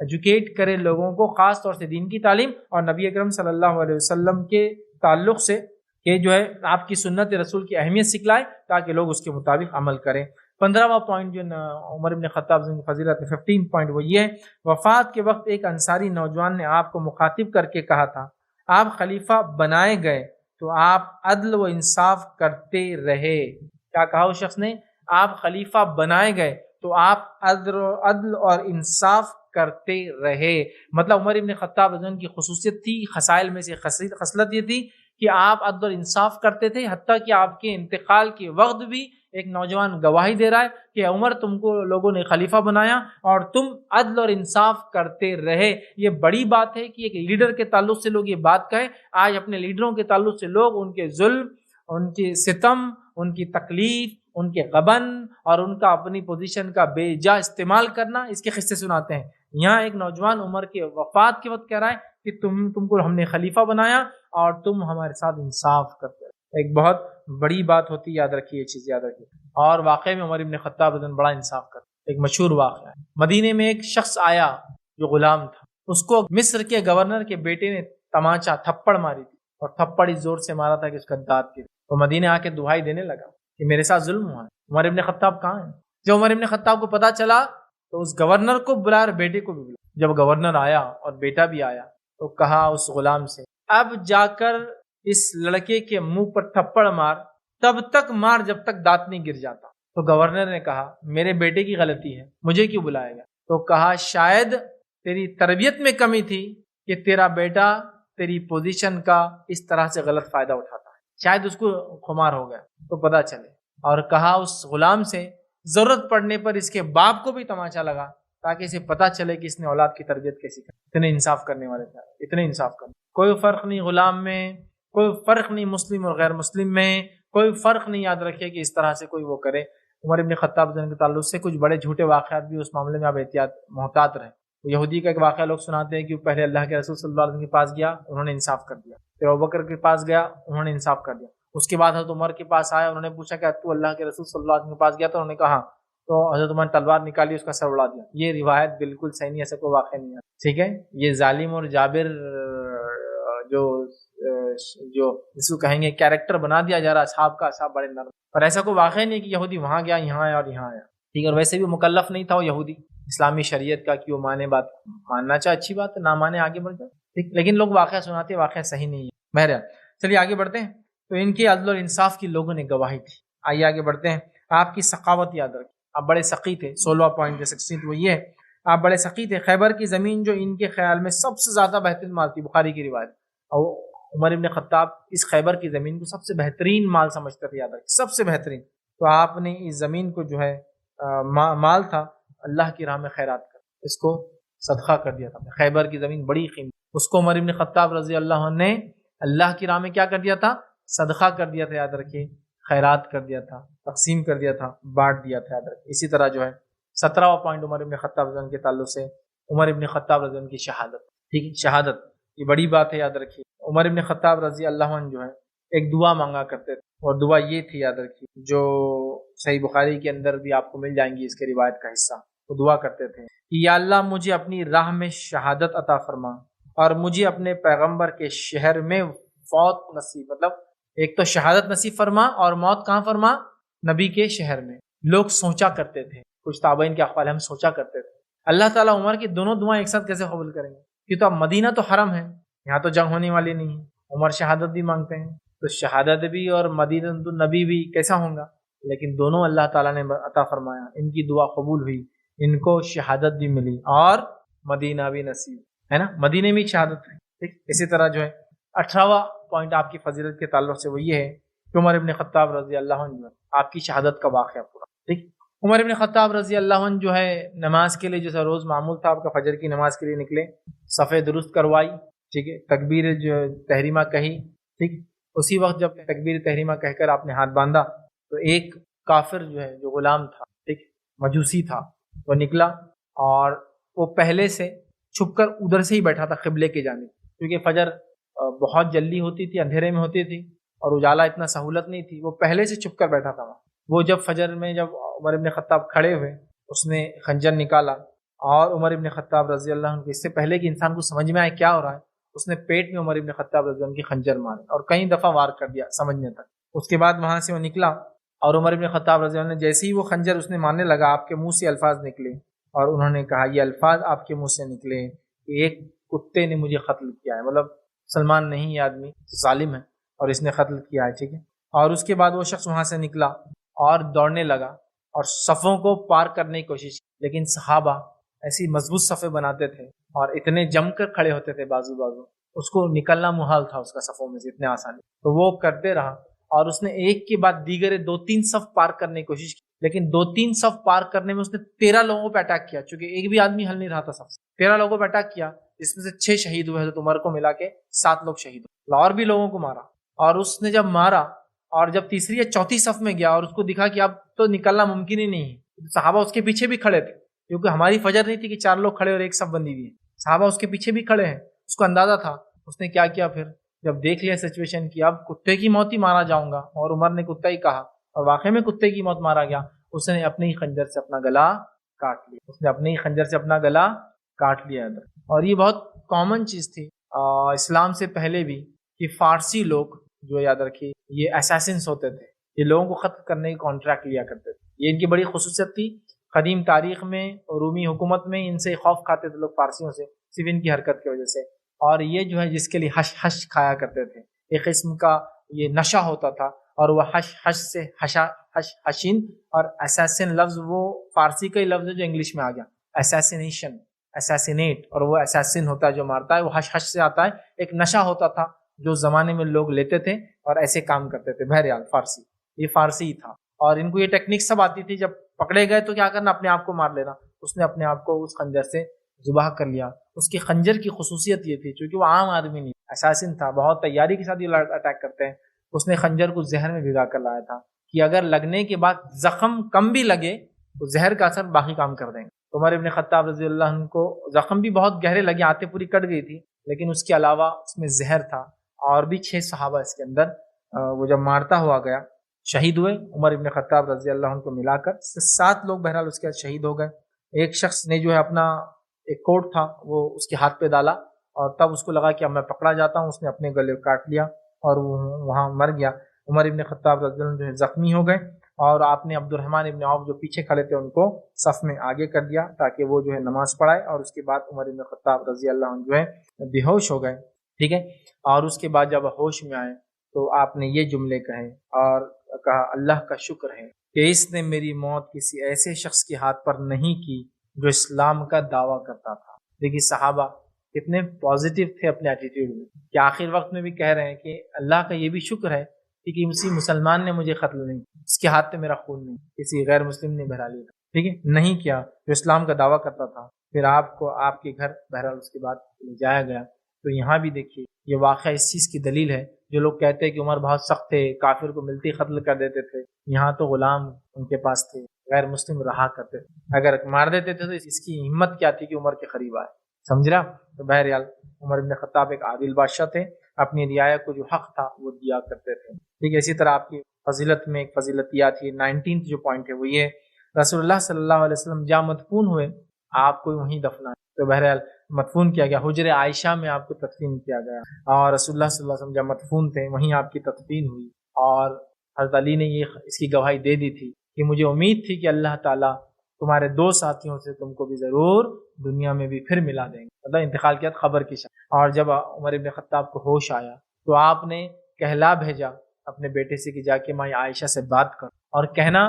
ایجوکیٹ کرے لوگوں کو، خاص طور سے دین کی تعلیم اور نبی اکرم صلی اللہ علیہ وسلم کے تعلق سے کہ جو ہے آپ کی سنت رسول کی اہمیت سکھلائے تاکہ لوگ اس کے مطابق عمل کریں۔ 15واں پوائنٹ جو عمر بن خطاب کی فضیلت 15 پوائنٹ وہ یہ ہے، وفات کے وقت ایک انصاری نوجوان نے آپ کو مخاطب کر کے کہا تھا، آپ خلیفہ بنائے گئے تو آپ عدل و انصاف کرتے رہے۔ کیا کہا اس شخص نے؟ آپ خلیفہ بنائے گئے تو آپ عدل اور انصاف کرتے رہے۔ مطلب عمر بن خطاب رضی اللہ عنہ کی خصوصیت تھی، خصائل میں سے خصلت یہ تھی کہ آپ عدل اور انصاف کرتے تھے، حتیٰ کہ آپ کے انتقال کے وقت بھی ایک نوجوان گواہی دے رہا ہے کہ عمر تم کو لوگوں نے خلیفہ بنایا اور تم عدل اور انصاف کرتے رہے۔ یہ بڑی بات ہے کہ ایک لیڈر کے تعلق سے لوگ یہ بات کہیں۔ آج اپنے لیڈروں کے تعلق سے لوگ ان کے ظلم، ان کے ستم، ان کی تکلیف، ان کے غبن اور ان کا اپنی پوزیشن کا بے جا استعمال کرنا، اس کے قصے سناتے ہیں۔ یہاں ایک نوجوان عمر کے وفات کے وقت کہہ رہا ہے کہ تم کو ہم نے خلیفہ بنایا اور تم ہمارے ساتھ انصاف کرتے رہے۔ ایک بہت بڑی بات ہوتی ہے، یاد رکھیے، یہ چیز یاد رکھیے۔ اور واقعے میں عمر بن خطاب رضی اللہ عنہ بڑا انصاف کرتے۔ ایک مشہور واقعہ ہے، مدینے میں ایک شخص آیا جو غلام تھا، اس کو مصر کے گورنر کے بیٹے نے تمانچہ تھپڑ ماری تھی، اور تھپڑ اس زور سے مارا تھا کہ اس کا دانت گر۔ وہ مدینے آ کے دعائی دینے لگا کہ میرے ساتھ ظلم ہوا ہے، عمر بن خطاب کہاں ہے؟ جب عمر بن خطاب کو پتا چلا تو اس گورنر کو بلایا اور بیٹے کو بھی بلایا۔ جب گورنر آیا اور بیٹا بھی آیا تو کہا اس غلام سے، اب جا کر اس لڑکے کے منہ پر تھپڑ مار، تب تک مار جب تک دانت نہیں گر جاتا۔ تو گورنر نے کہا میرے بیٹے کی غلطی ہے، مجھے کیوں بلائے گا؟ تو کہا شاید تیری تربیت میں کمی تھی کہ تیرا بیٹا تیری پوزیشن کا اس طرح سے غلط فائدہ اٹھاتا ہے، شاید اس کو خمار ہو گیا تو پتہ چلے۔ اور کہا اس غلام سے ضرورت پڑنے پر اس کے باپ کو بھی تماچا لگا تاکہ اسے پتہ چلے کہ اس نے اولاد کی تربیت کیسی کی. اتنے انصاف کرنے والے تھے، اتنے انصاف کرنے. کوئی فرق نہیں غلام میں، کوئی فرق نہیں مسلم اور غیر مسلم میں، کوئی فرق نہیں. یاد رکھیے کہ اس طرح سے کوئی وہ کرے. عمر ابن خطاب کے تعلق سے کچھ بڑے جھوٹے واقعات بھی اس معاملے میں آپ محتاط رہیں. یہودی کا ایک واقعہ لوگ سناتے ہیں کہ وہ پہلے اللہ کے رسول صلی اللہ علیہ وسلم کے پاس گیا، انہوں نے انصاف کر دیا. پھر ابوبکر کے پاس گیا، انہوں نے انصاف کر دیا. اس کے بعد حضرت عمر کے پاس آیا، انہوں نے پوچھا کہ تو اللہ کے رسول صلی اللہ علیہ وسلم کے پاس گیا؟ تو انہوں نے کہا. تو حضرت عمر نے تلوار نکالی، اس کا سر اڑا دیا. یہ روایت بالکل صحیح نہیں، ایسا کوئی واقعہ نہیں ہے. ٹھیک ہے، یہ ظالم اور جابر جو اس کو کہیں گے کیریکٹر بنا دیا جا رہا اصحاب کا. اصحاب بڑے نرم، اور ایسا کوئی واقعہ نہیں کہ یہودی وہاں گیا، یہاں آیا اور یہاں آیا. ٹھیک ہے، اور ویسے بھی مکلف نہیں تھا وہ یہودی اسلامی شریعت کا کہ وہ مانے بات. ماننا چاہے اچھی بات ہے، نہ مانے آگے بڑھ جائے. ٹھیک، لیکن لوگ واقعہ سناتے ہیں، واقعہ صحیح نہیں ہے. بہرحال چلیے آگے بڑھتے ہیں. تو ان کے عدل اور انصاف کی لوگوں نے گواہی دی. آئیے آگے بڑھتے ہیں. آپ کی سخاوت یاد رکھیں. آپ بڑے سخی تھے. 16 پوائنٹ 16 وہ یہ ہے، آپ بڑے سخی تھے. خیبر کی زمین جو ان کے خیال میں سب سے زیادہ بہترین مال تھی، بخاری کی روایت. اور عمر ابن خطاب اس خیبر کی زمین کو سب سے بہترین مال سمجھتے تھے. یاد رکھیں، سب سے بہترین. تو آپ نے اس زمین کو جو ہے مال تھا، اللہ کی راہ میں خیرات کر اس کو صدقہ کر دیا تھا. خیبر کی زمین بڑی قیمت، اس کو عمر ابن خطاب رضی اللہ عنہ نے اللہ کی راہ میں کیا کر دیا تھا؟ صدقہ کر دیا تھا. یاد رکھیے، خیرات کر دیا تھا، تقسیم کر دیا تھا، بانٹ دیا تھا. یاد رکھیے. اسی طرح جو ہے 17واں پوائنٹ عمر ابن خطاب رضی اللہ عنہ کے تعلق سے، عمر ابن خطاب رضی اللہ عنہ کی شہادت. ٹھیک ہے، شہادت یہ بڑی بات ہے. یاد رکھیے، عمر ابن خطاب رضی اللہ عنہ جو ہے ایک دعا مانگا کرتے تھے، اور دعا یہ تھی، یاد رکھیے، جو صحیح بخاری کے اندر بھی آپ کو مل جائیں گی اس کے روایت کا حصہ. وہ دعا کرتے تھے کہ یا اللہ مجھے اپنی راہ میں شہادت عطا فرما، اور مجھے اپنے پیغمبر کے شہر میں فوت نصیب. مطلب ایک تو شہادت نصیب فرما، اور موت کہاں فرما؟ نبی کے شہر میں. لوگ سوچا کرتے تھے، کچھ تابعین کے اقوال ہم سوچا کرتے تھے اللہ تعالیٰ عمر کی دونوں دعائیں ایک ساتھ کیسے قبول کریں گے؟ کہ تو اب مدینہ تو حرم ہے، یہاں تو جنگ ہونے والی نہیں ہے. عمر شہادت بھی مانگتے ہیں، تو شہادت بھی اور مدینہ نبی بھی کیسا ہوں گا؟ لیکن دونوں اللہ تعالیٰ نے عطا فرمایا. ان کی دعا قبول ہوئی، ان کو شہادت بھی ملی اور مدینہ بھی نصیب ہے نا. مدینے میں شہادت ہے. ٹھیک، اسی طرح جو ہے 18واں پوائنٹ آپ کی فضیلت کے تعلق سے وہ یہ ہے کہ عمر ابن خطاب رضی اللہ عنہ آپ کی شہادت کا واقعہ پورا. ٹھیک، عمر ابن خطاب رضی اللہ عنہ جو ہے نماز کے لیے جیسا روز معمول تھا آپ کا، فجر کی نماز کے لیے نکلے، صفے درست کروائی. ٹھیک ہے، تکبیر جو تحریمہ کہی. ٹھیک، اسی وقت جب تکبیر تحریمہ کہہ کر آپ نے ہاتھ باندھا تو ایک کافر جو ہے، جو غلام تھا، ٹھیک، مجوسی تھا، وہ نکلا اور وہ پہلے سے چھپ کر ادھر سے ہی بیٹھا تھا قبلے کی جانب، کیونکہ فجر بہت جلدی ہوتی تھی، اندھیرے میں ہوتی تھی اور اجالا اتنا سہولت نہیں تھی. وہ پہلے سے چھپ کر بیٹھا تھا. وہ جب فجر میں جب عمر ابن خطاب کھڑے ہوئے، اس نے خنجر نکالا، اور عمر ابن خطاب رضی اللہ عنہ اس سے پہلے کہ انسان کو سمجھ میں آئے کیا ہو رہا ہے، اس نے پیٹ میں عمر ابن خطاب رضی اللہ عنہ کی خنجر مارے اور کئی دفعہ وار کر دیا سمجھنے تک. اس کے بعد وہاں سے وہ نکلا، اور عمر ابن خطاب رضی اللہ عنہ جیسے ہی وہ خنجر اس نے مارنے لگا، آپ کے منہ سے الفاظ نکلے، اور انہوں نے کہا یہ الفاظ آپ کے منہ سے نکلے کہ ایک کتے نے مجھے قتل کیا ہے. مطلب سلمان نہیں، یہ آدمی ظالم ہے اور اس نے قتل کیا ہے. ٹھیک ہے، اور اس کے بعد وہ شخص وہاں سے نکلا اور دوڑنے لگا اور صفوں کو پار کرنے کی کوشش کی. لیکن صحابہ ایسی مضبوط صفیں بناتے تھے اور اتنے جم کر کھڑے ہوتے تھے بازو بازو، اس کو نکلنا محال تھا اس کا صفوں میں سے اتنے آسانی. تو وہ کرتے رہا، اور اس نے ایک کے بعد دیگر 2-3 صف پار کرنے کی کوشش کی. لیکن 2-3 صف پار کرنے میں اس نے 13 لوگوں پہ اٹیک کیا، چونکہ ایک بھی آدمی حل نہیں رہا تھا. صف 13 لوگوں پہ اٹیک کیا، جس میں سے 6 شہید ہوئے. حضرت عمر کو ملا کے 7 لوگ شہید ہوئے، اور بھی لوگوں کو مارا. اور اس نے جب مارا اور جب تیسری یا چوتھی صف میں گیا اور اس کو دکھا کہ اب تو نکلنا ممکن ہی نہیں ہے، صحابہ اس کے پیچھے بھی کھڑے تھے، کیونکہ ہماری فجر نہیں تھی کہ 4 لوگ کھڑے اور ایک صف بندی ہوئی ہے. صحابہ اس کے پیچھے بھی کھڑے ہیں. اس کو اندازہ تھا. اس نے کیا کیا پھر جب دیکھ لیا سچویشن کی اب کتے کی موت ہی مارا جاؤں گا، اور عمر نے کتا ہی کہا اور واقعی میں کتے کی موت مارا گیا، اس نے اپنے ہی خنجر سے اپنا گلا کاٹ لیا. اس نے اپنے ہی خنجر سے اپنا گلا کاٹ لیا. اور یہ بہت کامن چیز تھی اسلام سے پہلے بھی کہ فارسی لوگ جو، یاد رکھیے، یہ اساسنس ہوتے تھے، یہ لوگوں کو قتل کرنے کی کانٹریکٹ لیا کرتے تھے. یہ ان کی بڑی خصوصیت تھی. قدیم تاریخ میں رومی حکومت میں ان سے خوف کھاتے تھے لوگ فارسیوں سے، صرف ان کی حرکت کی وجہ سے. اور یہ جو ہے جس کے لیے حش حش کھایا کرتے تھے، ایک قسم کا یہ نشہ ہوتا تھا، اور وہ حش حش سے حشین، اور اساسن لفظ وہ فارسی کا ہی لفظ ہے جو انگلش میں آ گیا، اساسینیشن، اساسینیٹ، اور وہ اساسن ہوتا ہے جو مارتا ہے، وہ حش حش سے آتا ہے. ایک نشہ ہوتا تھا جو زمانے میں لوگ لیتے تھے اور ایسے کام کرتے تھے. بہرحال یہ فارسی ہی تھا، اور ان کو یہ ٹیکنیک سب آتی تھی. جب پکڑے گئے تو کیا کرنا، اپنے آپ کو مار لینا. اس نے اپنے آپ کو اس خنجر سے ذبح کر لیا۔ اس کے خنجر کی خصوصیت یہ تھی، چونکہ وہ عام آدمی نہیں، اساسن تھا، بہت تیاری کے ساتھ یہ اٹیک کرتے ہیں، اس نے خنجر کو زہر میں بھگا کر لایا تھا کہ اگر لگنے کے بعد زخم کم بھی لگے تو زہر کا اثر باقی کام کر دیں گے۔ عمر ابن خطاب رضی اللہ عنہ کو زخم بھی بہت گہرے لگے، آنتیں پوری کٹ گئی تھی، لیکن اس کے علاوہ اس میں زہر تھا، اور بھی 6 صحابہ اس کے اندر وہ جب مارتا ہوا گیا شہید ہوئے۔ عمر ابن خطاب رضی اللہ عنہ کو ملا کر 7 لوگ بہرحال اس کے بعد شہید ہو گئے۔ ایک شخص نے جو ہے اپنا ایک کوٹ تھا وہ اس کے ہاتھ پہ ڈالا، اور تب اس کو لگا کہ اب میں پکڑا جاتا ہوں، اس نے اپنے گلے کاٹ لیا اور وہ وہاں مر گیا۔ عمر ابن خطاب رضی اللہ عنہ جو ہے زخمی ہو گئے، اور آپ نے عبد الرحمن ابن عوف جو پیچھے کھڑے تھے ان کو صف میں آگے کر دیا تاکہ وہ جو ہے نماز پڑھائے، اور اس کے بعد عمر ابن خطاب رضی اللہ عنہ جو ہے بے ہوش ہو گئے، ٹھیک ہے۔ اور اس کے بعد جب ہوش میں آئے تو آپ نے یہ جملے کہے اور کہا اللہ کا شکر ہے کہ اس نے میری موت کسی ایسے شخص کے ہاتھ پر نہیں کی جو اسلام کا دعویٰ کرتا تھا۔ دیکھیے صحابہ کتنے پازیٹیو تھے اپنے ایٹیٹیوڈ میں، کہ آخر وقت میں بھی کہہ رہے ہیں کہ اللہ کا یہ بھی شکر ہے کہ کسی مسلمان نے مجھے قتل نہیں، اس کے ہاتھ پہ میرا خون نہیں، کسی غیر مسلم نے بہرحال لیا، ٹھیک ہے، نہیں کیا، جو اسلام کا دعویٰ کرتا تھا۔ پھر آپ کو آپ کے گھر بہرحال اس کے بعد لے جایا گیا۔ تو یہاں بھی دیکھیے یہ واقعہ اس چیز کی دلیل ہے، جو لوگ کہتے ہیں کہ عمر بہت سخت تھے، کافر کو ملتے قتل کر دیتے تھے، یہاں تو غلام ان کے پاس تھے، غیر مسلم رہا کرتے تھے، اگر مار دیتے تھے تو اس کی ہمت کیا تھی کہ عمر کے قریب آئے، سمجھ رہا؟ تو بہرحال عمر بن خطاب ایک عادل بادشاہ تھے، اپنی رعایا کو جو حق تھا وہ دیا کرتے تھے، ٹھیک ہے۔ اسی طرح آپ کی فضیلت میں ایک فضیلت یہ تھی، 19 جو پوائنٹ ہے وہ یہ، رسول اللہ صلی اللہ علیہ وسلم جہاں مدفون ہوئے آپ کو وہیں دفنا ہے، تو بہرحال مدفون کیا گیا، حجر عائشہ میں آپ کو تدفین کیا گیا، اور رسول اللہ صلی اللہ علیہ وسلم جہاں مدفون تھے وہیں آپ کی تدفین ہوئی، اور حضرت علی نے یہ اس کی گواہی دے دی تھی کہ مجھے امید تھی کہ اللہ تعالیٰ تمہارے 2 ساتھیوں سے تم کو بھی ضرور دنیا میں بھی پھر ملا دیں گے، مطلب انتقال کیا خبر کی شکل۔ اور جب عمر ابن خطاب کو ہوش آیا تو آپ نے کہلا بھیجا اپنے بیٹے سے کہ جا کے ماں عائشہ سے بات کر اور کہنا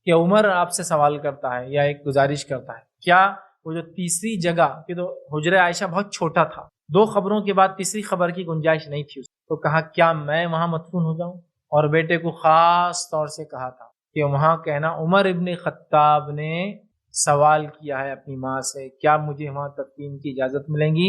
کہ عمر آپ سے سوال کرتا ہے یا ایک گزارش کرتا ہے، کیا وہ جو تیسری جگہ کہ تو حجر عائشہ بہت چھوٹا تھا، 2 خبروں کے بعد تیسری خبر کی گنجائش نہیں تھی، تو کہا کیا میں وہاں مدفون ہو جاؤں، اور بیٹے کو خاص طور سے کہا تھا کہ وہاں کہنا عمر ابن خطاب نے سوال کیا ہے اپنی ماں سے کیا مجھے وہاں تدفین کی اجازت ملیں گی،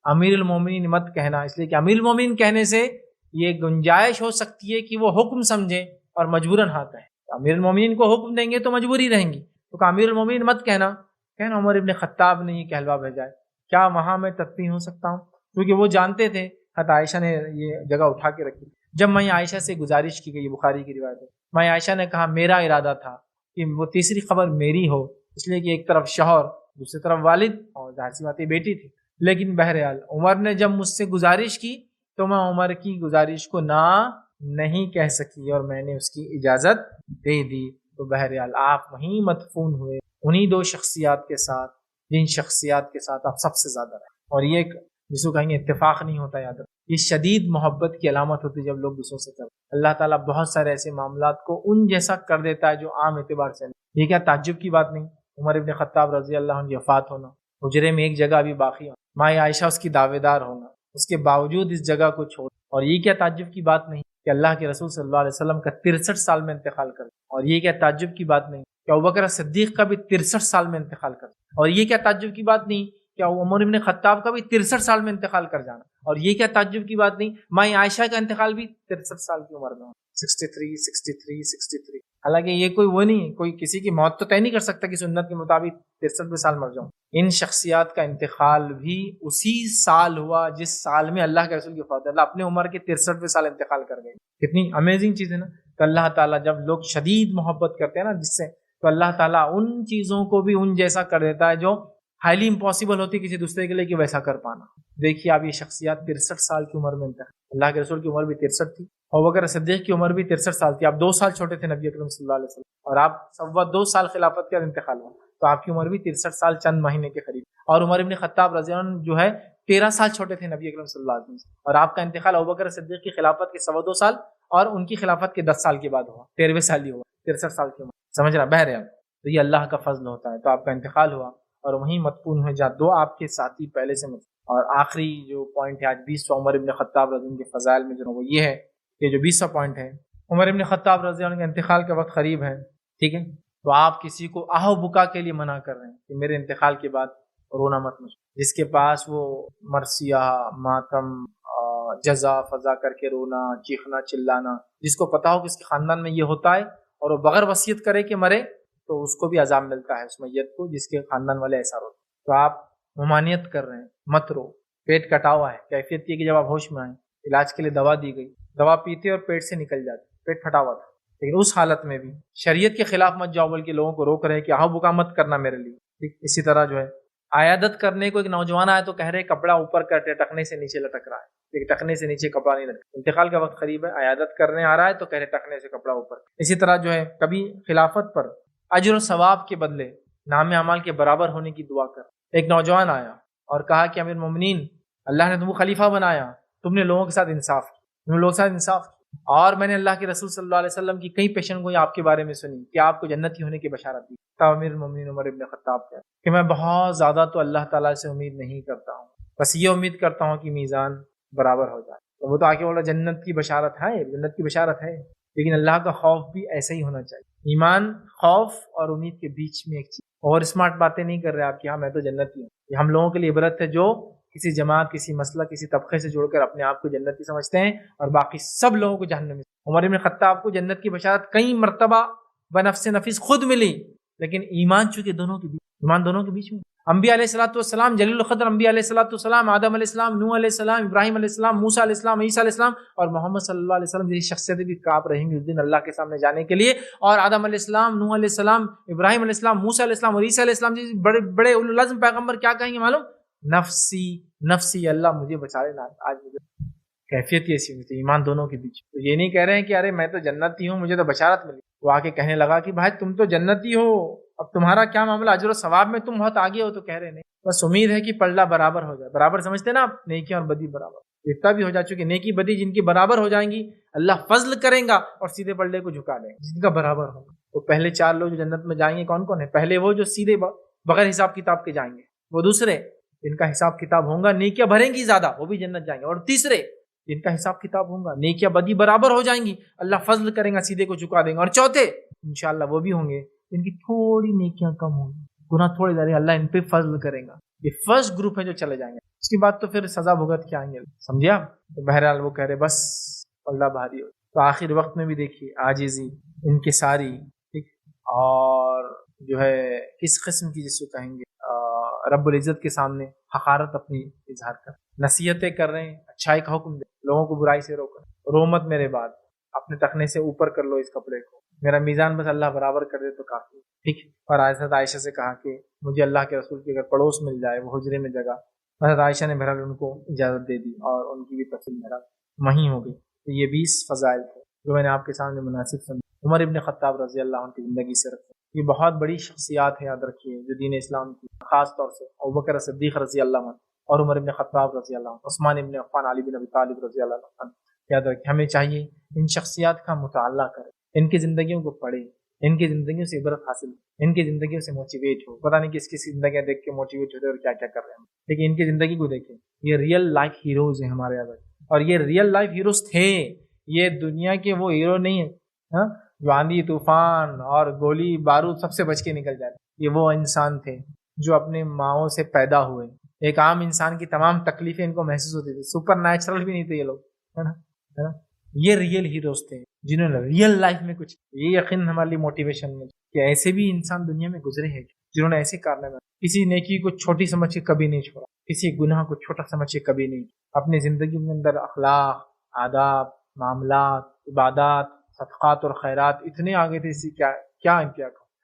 امیر المومنین مت کہنا، اس لیے کہ امیر المومنین کہنے سے یہ گنجائش ہو سکتی ہے کہ وہ حکم سمجھے اور مجبوراً ہاں کہیں، امیر المومنین کو حکم دیں گے تو مجبوری رہیں گی، تو کہ امیر المومنین مت کہنا عمر ابن خطاب نے یہ کہلوا بھیجا ہے، کیا وہاں میں تدفین ہو سکتا ہوں، کیونکہ وہ جانتے تھے، حضرت عائشہ نے یہ جگہ اٹھا کے رکھی۔ جب میں عائشہ سے گزارش کی گئی، بخاری کی روایت ہے، میں عائشہ نے کہا میرا ارادہ تھا کہ وہ تیسری خبر میری ہو، اس لیے کہ ایک طرف شوہر دوسری طرف والد اور ظاہر سی بات ہے بیٹی تھی، لیکن بہرحال عمر نے جب مجھ سے گزارش کی تو میں عمر کی گزارش کو نہ نہیں کہہ سکی اور میں نے اس کی اجازت دے دی، تو بہرحال آپ وہیں مدفون ہوئے انہی 2 شخصیات کے ساتھ جن شخصیات کے ساتھ آپ سب سے زیادہ رہے، اور یہ ایک جس کو کہیں گے اتفاق نہیں ہوتا، یاد رکھیں یہ شدید محبت کی علامت ہوتی ہے جب لوگ دوسروں سے کرتے، اللہ تعالیٰ بہت سارے ایسے معاملات کو ان جیسا کر دیتا ہے جو عام اعتبار سے نہیں۔ یہ کیا تعجب کی بات نہیں، عمر ابن خطاب رضی اللہ عنہ وفات ہونا، حجرے میں ایک جگہ ابھی باقی ہونا، ماں عائشہ اس کی دعوے دار ہونا، اس کے باوجود اس جگہ کو چھوڑ، اور یہ کیا تعجب کی بات نہیں کہ اللہ کے رسول صلی اللہ علیہ وسلم کا 63 سال میں انتقال کر، اور یہ کیا تعجب کی بات نہیں کہ ابوبکر صدیق کا بھی 63 سال میں انتقال کر، اور یہ کیا تعجب کی بات نہیں کہ عمر ابن خطاب کا بھی 63 سال میں انتقال کر جانا، اور یہ کیا تعجب کی بات نہیں ماں عائشہ کا انتقال بھی 63 سال کی عمر میں، 63 حالانکہ یہ کوئی وہ نہیں، کوئی کسی کی موت تو طے نہیں کر سکتا کہ سنت کے مطابق 63 سال مر جاؤں۔ ان شخصیات کا انتقال بھی اسی سال ہوا جس سال میں اللہ کے رسول کی وفات، اللہ اپنے عمر کے 63ویں سال انتقال کر گئے، کتنی امیزنگ چیز ہے نا۔ تو اللہ تعالیٰ جب لوگ شدید محبت کرتے ہیں نا جس سے، تو اللہ تعالیٰ ان چیزوں کو بھی ان جیسا کر دیتا ہے جو ہائیلی امپاسبل ہوتی کسی دوسرے کے لیے کہ ویسا کر پانا۔ دیکھیے آپ یہ شخصیات 63 سال کی عمر میں انتقال، اللہ کے رسول کی عمر بھی 63 تھی، ابوبکر صدیق کی عمر بھی 63 سال تھی، آپ 2 سال چھوٹے تھے نبی اکرم صلی اللہ علیہ وسلم، اور آپ 2.25 سال خلافت کے انتقال ہوا، تو آپ کی عمر بھی 63 سال چند مہینے کے قریب، اور عمر ابن خطاب رضی اللہ عنہ جو ہے 13 سال چھوٹے تھے نبی اکرم صلی اللہ علیہ وسلم، اور آپ کا انتقال ابوبکر صدیق کی خلافت کے 2.25 سال اور ان کی خلافت کے 10 سال کے بعد ہوا، 13ویں سال ہی ہوا، 63 سال کی عمر، سمجھ رہا بہرحال۔ تو یہ اللہ کا فضل ہوتا ہے، تو آپ کا انتقال ہوا اور وہیں مدفون ہوئے جہاں 2 آپ کے ساتھی پہلے سے مدفون۔ اور آخری جو پوائنٹ ہے آج 20واں عمر ابن خطاب رضی اللہ عنہ کے فضائل میں جو وہ یہ ہے کہ جو 20واں پوائنٹ ہے، عمر ابن خطاب رضی اللہ عنہ کے انتقال کا وقت قریب ہے، ٹھیک ہے، تو آپ کسی کو آہو بکا کے لیے منع کر رہے ہیں کہ میرے انتقال کے بعد رونا مت مجھ، جس کے پاس وہ مرثیہ، ماتم، جزا فضا کر کے رونا، چیخنا چلانا، جس کو پتا ہو کہ اس کے خاندان میں یہ ہوتا ہے اور وہ بغیر وصیت کرے کہ مرے تو اس کو بھی عذاب ملتا ہے اس میت کو جس کے خاندان والے ایسا روتے. تو آپ ممانعت کر رہے ہیں، مت رو. پیٹ کٹا ہوا ہے، کیفیت یہ کہ جب آپ ہوش میں آئیں علاج کے لیے دوا دی گئی، دوا پیتے اور پیٹ سے نکل جاتی، پیٹ پھٹا ہوا تھا، لیکن اس حالت میں بھی شریعت کے خلاف مت جاؤ بلکہ لوگوں کو روک رہے کہ آہو بکا مت کرنا میرے لیے. ٹھیک اسی طرح جو ہے عیادت کرنے کو ایک نوجوان آیا تو کہہ رہے کپڑا اوپر کرتے ٹکنے سے نیچے لٹک رہا ہے، لیکن ٹکنے سے نیچے کپڑا نہیں لٹک، انتقال کا وقت قریب ہے، عیادت کرنے آ رہا ہے تو کہہ رہے ٹکنے سے کپڑا اوپر. اسی طرح جو ہے کبھی خلافت پر اجر و ثواب کے بدلے نام اعمال کے برابر ہونے کی دعا کر. ایک نوجوان آیا اور کہا کہ امیر المومنین اللہ نے تم کو خلیفہ بنایا، تم نے لوگوں کے ساتھ انصاف کیا، تم نے لوگوں کے ساتھ انصاف کیا، اور میں نے اللہ کے رسول صلی اللہ علیہ وسلم کی کئی پیشن گوئی آپ کے بارے میں سنی کہ آپ کو جنتی ہونے کی بشارت دی. تب امیر المومنین عمر ابن خطاب کہا کہ میں بہت زیادہ تو اللہ تعالیٰ سے امید نہیں کرتا ہوں، بس یہ امید کرتا ہوں کہ میزان برابر ہو جائے. تو وہ تو آگے بولا جنت کی بشارت ہے، جنت کی بشارت ہے، لیکن اللہ کا خوف بھی ایسا ہی ہونا چاہیے. ایمان خوف اور امید کے بیچ میں ایک چیز. اور اسمارٹ باتیں نہیں کر رہے آپ کہ ہاں میں تو جنتی ہوں. یہ ہم لوگوں کے لیے عبرت ہے جو کسی جماعت، کسی مسئلہ، کسی طبقے سے جڑ کر اپنے آپ کو جنتی سمجھتے ہیں اور باقی سب لوگوں کو جہنمی. عمر بن خطاب کو جنت کی بشارت کئی مرتبہ بنفس نفیس خود ملی، لیکن ایمان چونکہ دونوں کے بیچ، ایمان دونوں کے بیچ میں. انبیاء علیہ الصلوۃ والسلام، جلیل القدر انبیاء علیہ الصلوۃ والسلام، آدم علیہ السلام، نوح علیہ السلام، ابراہیم علیہ السلام، موسیٰ علیہ السلام، عیسیٰ علیہ السلام اور محمد صلی اللہ علیہ وسلم جیسی شخصیتیں بھی کانپ رہیں گی اس دن اللہ کے سامنے جانے کے لیے. اور آدم علیہ السلام، نوح علیہ السلام، ابراہیم علیہ السلام، موسیٰ علیہ السلام اور عیسیٰ علیہ السلام جیسے بڑے بڑے اولو العزم پیغمبر کیا کہیں گے معلوم؟ نفسی نفسی، اللہ مجھے بچا لے. آج مجھے کیفیت ایسی ہوئی تھی ایمان دونوں کے بیچ. تو یہ نہیں کہہ رہے ہیں کہ ارے میں تو جنتی ہوں مجھے تو بشارت ملی. وہ آ کے کہنے لگا کہ بھائی تم تو جنتی ہو، اب تمہارا کیا معاملہ، اجر و ثواب میں تم بہت آگے ہو. تو کہہ رہے نہیں، بس امید ہے کہ پلڑا برابر ہو جائے. برابر سمجھتے نا آپ، نیکی اور بدی برابر اتنا بھی ہو جا چکے، نیکی بدی جن کی برابر ہو جائیں گی اللہ فضل کریں گا اور سیدھے پلڑے کو جھکا دیں گا جن کا برابر ہوگا. تو پہلے 4 لوگ جو جنت میں جائیں گے کون کون ہیں؟ پہلے وہ جو سیدھے بغیر حساب کتاب کے جائیں گے، وہ دوسرے جن کا حساب کتاب ہوگا نیکیاں بھریں گی زیادہ وہ بھی جنت جائیں گے، اور تیسرے جن کا حساب کتاب ہوگا نیکیاں بدی برابر ہو جائیں گی اللہ فضل کریں گا سیدھے کو جھکا دیں گا، اور چوتھے انشاءاللہ وہ بھی ہوں گے جن کی تھوڑی نیکیاں کم ہوں گی، گناہ تھوڑے زیادہ، اللہ ان پہ فضل کرے گا. یہ فرسٹ گروپ ہے جو چلے جائیں گے. اس کے بعد تو پھر سزا بھگت کے آئیں گے، سمجھے آپ؟ تو بہرحال وہ کہہ رہے بس اللہ بھاری ہو. تو آخر وقت میں بھی دیکھیے عاجزی ان کی ساری، ٹھیک، اور جو ہے کس قسم کی جس کو کہیں گے رب العزت کے سامنے حقارت اپنی اظہار کر، نصیحتیں کر رہے ہیں، اچھائی کا حکم دے، لوگوں کو برائی سے روکیں، رو مت میرے بعد، اپنے ٹخنے سے اوپر کر لو اس کپڑے کو، میرا میزان بس اللہ برابر کر دے تو کافی. ٹھیک. اور حضرت عائشہ سے کہا کہ مجھے اللہ کے رسول کی اگر پڑوس مل جائے وہ حجرے میں جگہ، حضرت عائشہ نے بہرحال ان کو اجازت دے دی اور ان کی بھی تفصیل بہرحال وہیں ہو گئی. تو یہ 20 فضائل تھے جو میں نے آپ کے سامنے مناسب سمجھا. عمر ابن خطاب رضی اللہ عنہ کی زندگی سے رکھتے، یہ بہت بڑی شخصیات ہیں یاد رکھیے جو دین اسلام کی، خاص طور سے ابوبکر صدیق رضی اللہ عنہ اور عمر ابن خطاب رضی اللہ عنہ، عثمان ابن عفان، علی بن ابی طالب رضی اللہ عنہ. یاد رکھیں ہمیں چاہیے ان شخصیات کا مطالعہ کریں، ان کی زندگیوں کو پڑھیں، ان کی زندگیوں سے عبرت حاصل، ان کی زندگیوں سے موٹیویٹ ہو. پتہ نہیں کس کس زندگیاں دیکھ کے موٹیویٹ ہوتے اور کیا کیا کر رہے ہیں، لیکن ان کی زندگی کو دیکھیں. یہ ریئل لائف ہیروز ہیں ہمارے یہاں، اور یہ ریئل لائف ہیروز تھے، یہ دنیا کے وہ ہیرو نہیں ہیں جو آندھی طوفان اور گولی بارود سب سے بچ کے نکل جاتے. یہ وہ انسان تھے جو اپنے ماؤں سے پیدا ہوئے. ایک عام انسان کی تمام تکلیفیں ان کو محسوس ہوتی تھی، سپر نیچرل بھی نہیں تھے یہ لوگ، ہے نا. یہ ریئل ہیروز تھے جنہوں نے ریئل لائف میں کچھ، یہ یقین ہماری موٹیویشن میں کہ ایسے بھی انسان دنیا میں گزرے ہیں جنہوں نے ایسے کارنامے، کسی نیکی کو چھوٹی سمجھ کے کبھی نہیں چھوڑا، کسی گناہ کو چھوٹا سمجھ کے کبھی نہیں، اپنی زندگی کے اندر اخلاق، آداب، معاملات، عبادات، صدقات اور خیرات اتنے آگے تھے، اسی کیا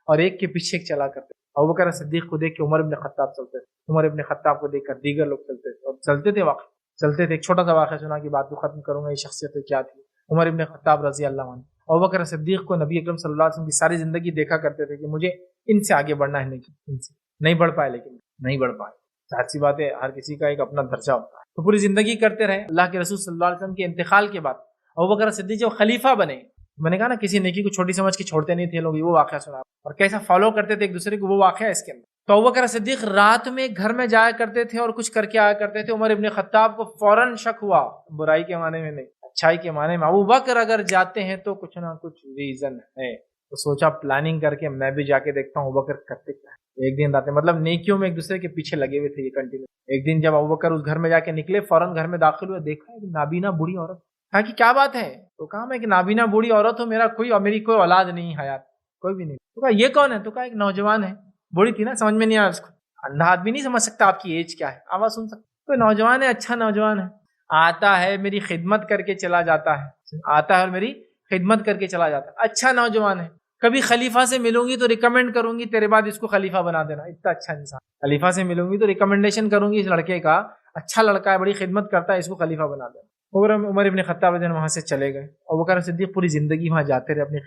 اور ایک کے پیچھے ایک چلا کرتے. ابوبکر صدیق کو دیکھ کے عمر ابن خطاب چلتے تھے، عمر ابن خطاب کو دیکھ کر دیگر لوگ چلتے تھے، اور چلتے تھے واقعی چلتے تھے. ایک چھوٹا سا واقعہ سنا کی بات کو ختم کروں گا، یہ شخصیتیں کیا تھی. عمر ابن خطاب رضی اللہ عنہ ابوبکر صدیق کو نبی اکرم صلی اللہ علیہ وسلم کی ساری زندگی دیکھا کرتے تھے کہ مجھے ان سے آگے بڑھنا ہے، ان سے نہیں بڑھ پائے، لیکن نہیں بڑھ پائے. ظاہر سی بات ہے ہر کسی کا ایک اپنا درجہ ہوتا ہے. تو پوری زندگی کرتے رہے. اللہ کے رسول صلی اللہ علیہ وسلم کے انتقال کے بعد ابوبکر صدیق جب خلیفہ بنے، میں نے کہا نا کسی نیکی کو چھوٹی سمجھ کے چھوڑتے نہیں تھے لوگ، وہ واقعہ سنا اور کیسا فالو کرتے تھے ایک دوسرے کو، وہ واقعہ اس کے اندر. تو ابوبکر صدیق رات میں گھر میں جایا کرتے تھے اور کچھ کر کے آیا کرتے تھے. عمر ابن خطاب کو فوراً شک ہوا، برائی کے معنی میں نہیں، اچھائی کے معنی میں. ابوبکر اگر جاتے ہیں تو کچھ نہ کچھ ریزن ہے. تو سوچا پلاننگ کر کے میں بھی جا کے دیکھتا ہوں ابوبکر کرتے کیا ہے. ایک دن رات مطلب نیکیوں میں ایک دوسرے کے پیچھے لگے ہوئے تھے یہ کنٹینیو. ایک دن جب ابوبکر اس گھر میں جا کے نکلے فوراً گھر میں داخل ہوئے, دیکھا ایک نابینا بوڑھی عورت. کہا کہ کیا بات ہے؟ تو کہا میں کہ نابینا بوڑھی عورت ہوں, میری کوئی اولاد نہیں ہے یار, کوئی بھی نہیں. تو کہا یہ کون ہے؟ تو کہا ایک نوجوان ہے. بوڑھی تھی نا, سمجھ میں نہیں آیا اس کو. اندھا آدمی نہیں سمجھ سکتا آپ کی ایج کیا ہے, آواز سن سکتا. کوئی نوجوان ہے, اچھا نوجوان ہے, آتا ہے میری خدمت کر کے چلا جاتا ہے, آتا ہے اور میری خدمت کر کے چلا جاتا ہے, اچھا نوجوان ہے. کبھی خلیفہ سے ملوں گی تو ریکمینڈ کروں گی تیرے بعد اس کو خلیفہ بنا دینا, اتنا اچھا انسان. خلیفہ سے ملوں گی تو ریکمنڈیشن کروں گی اس لڑکے کا, اچھا لڑکا ہے, بڑی خدمت کرتا ہے, اس کو خلیفہ بنا دینا. عمر ابن خطاب رضی اللہ عنہ وہاں سے چلے گئے. ابوبکر صدیق پوری زندگی وہاں جاتے رہے اپنی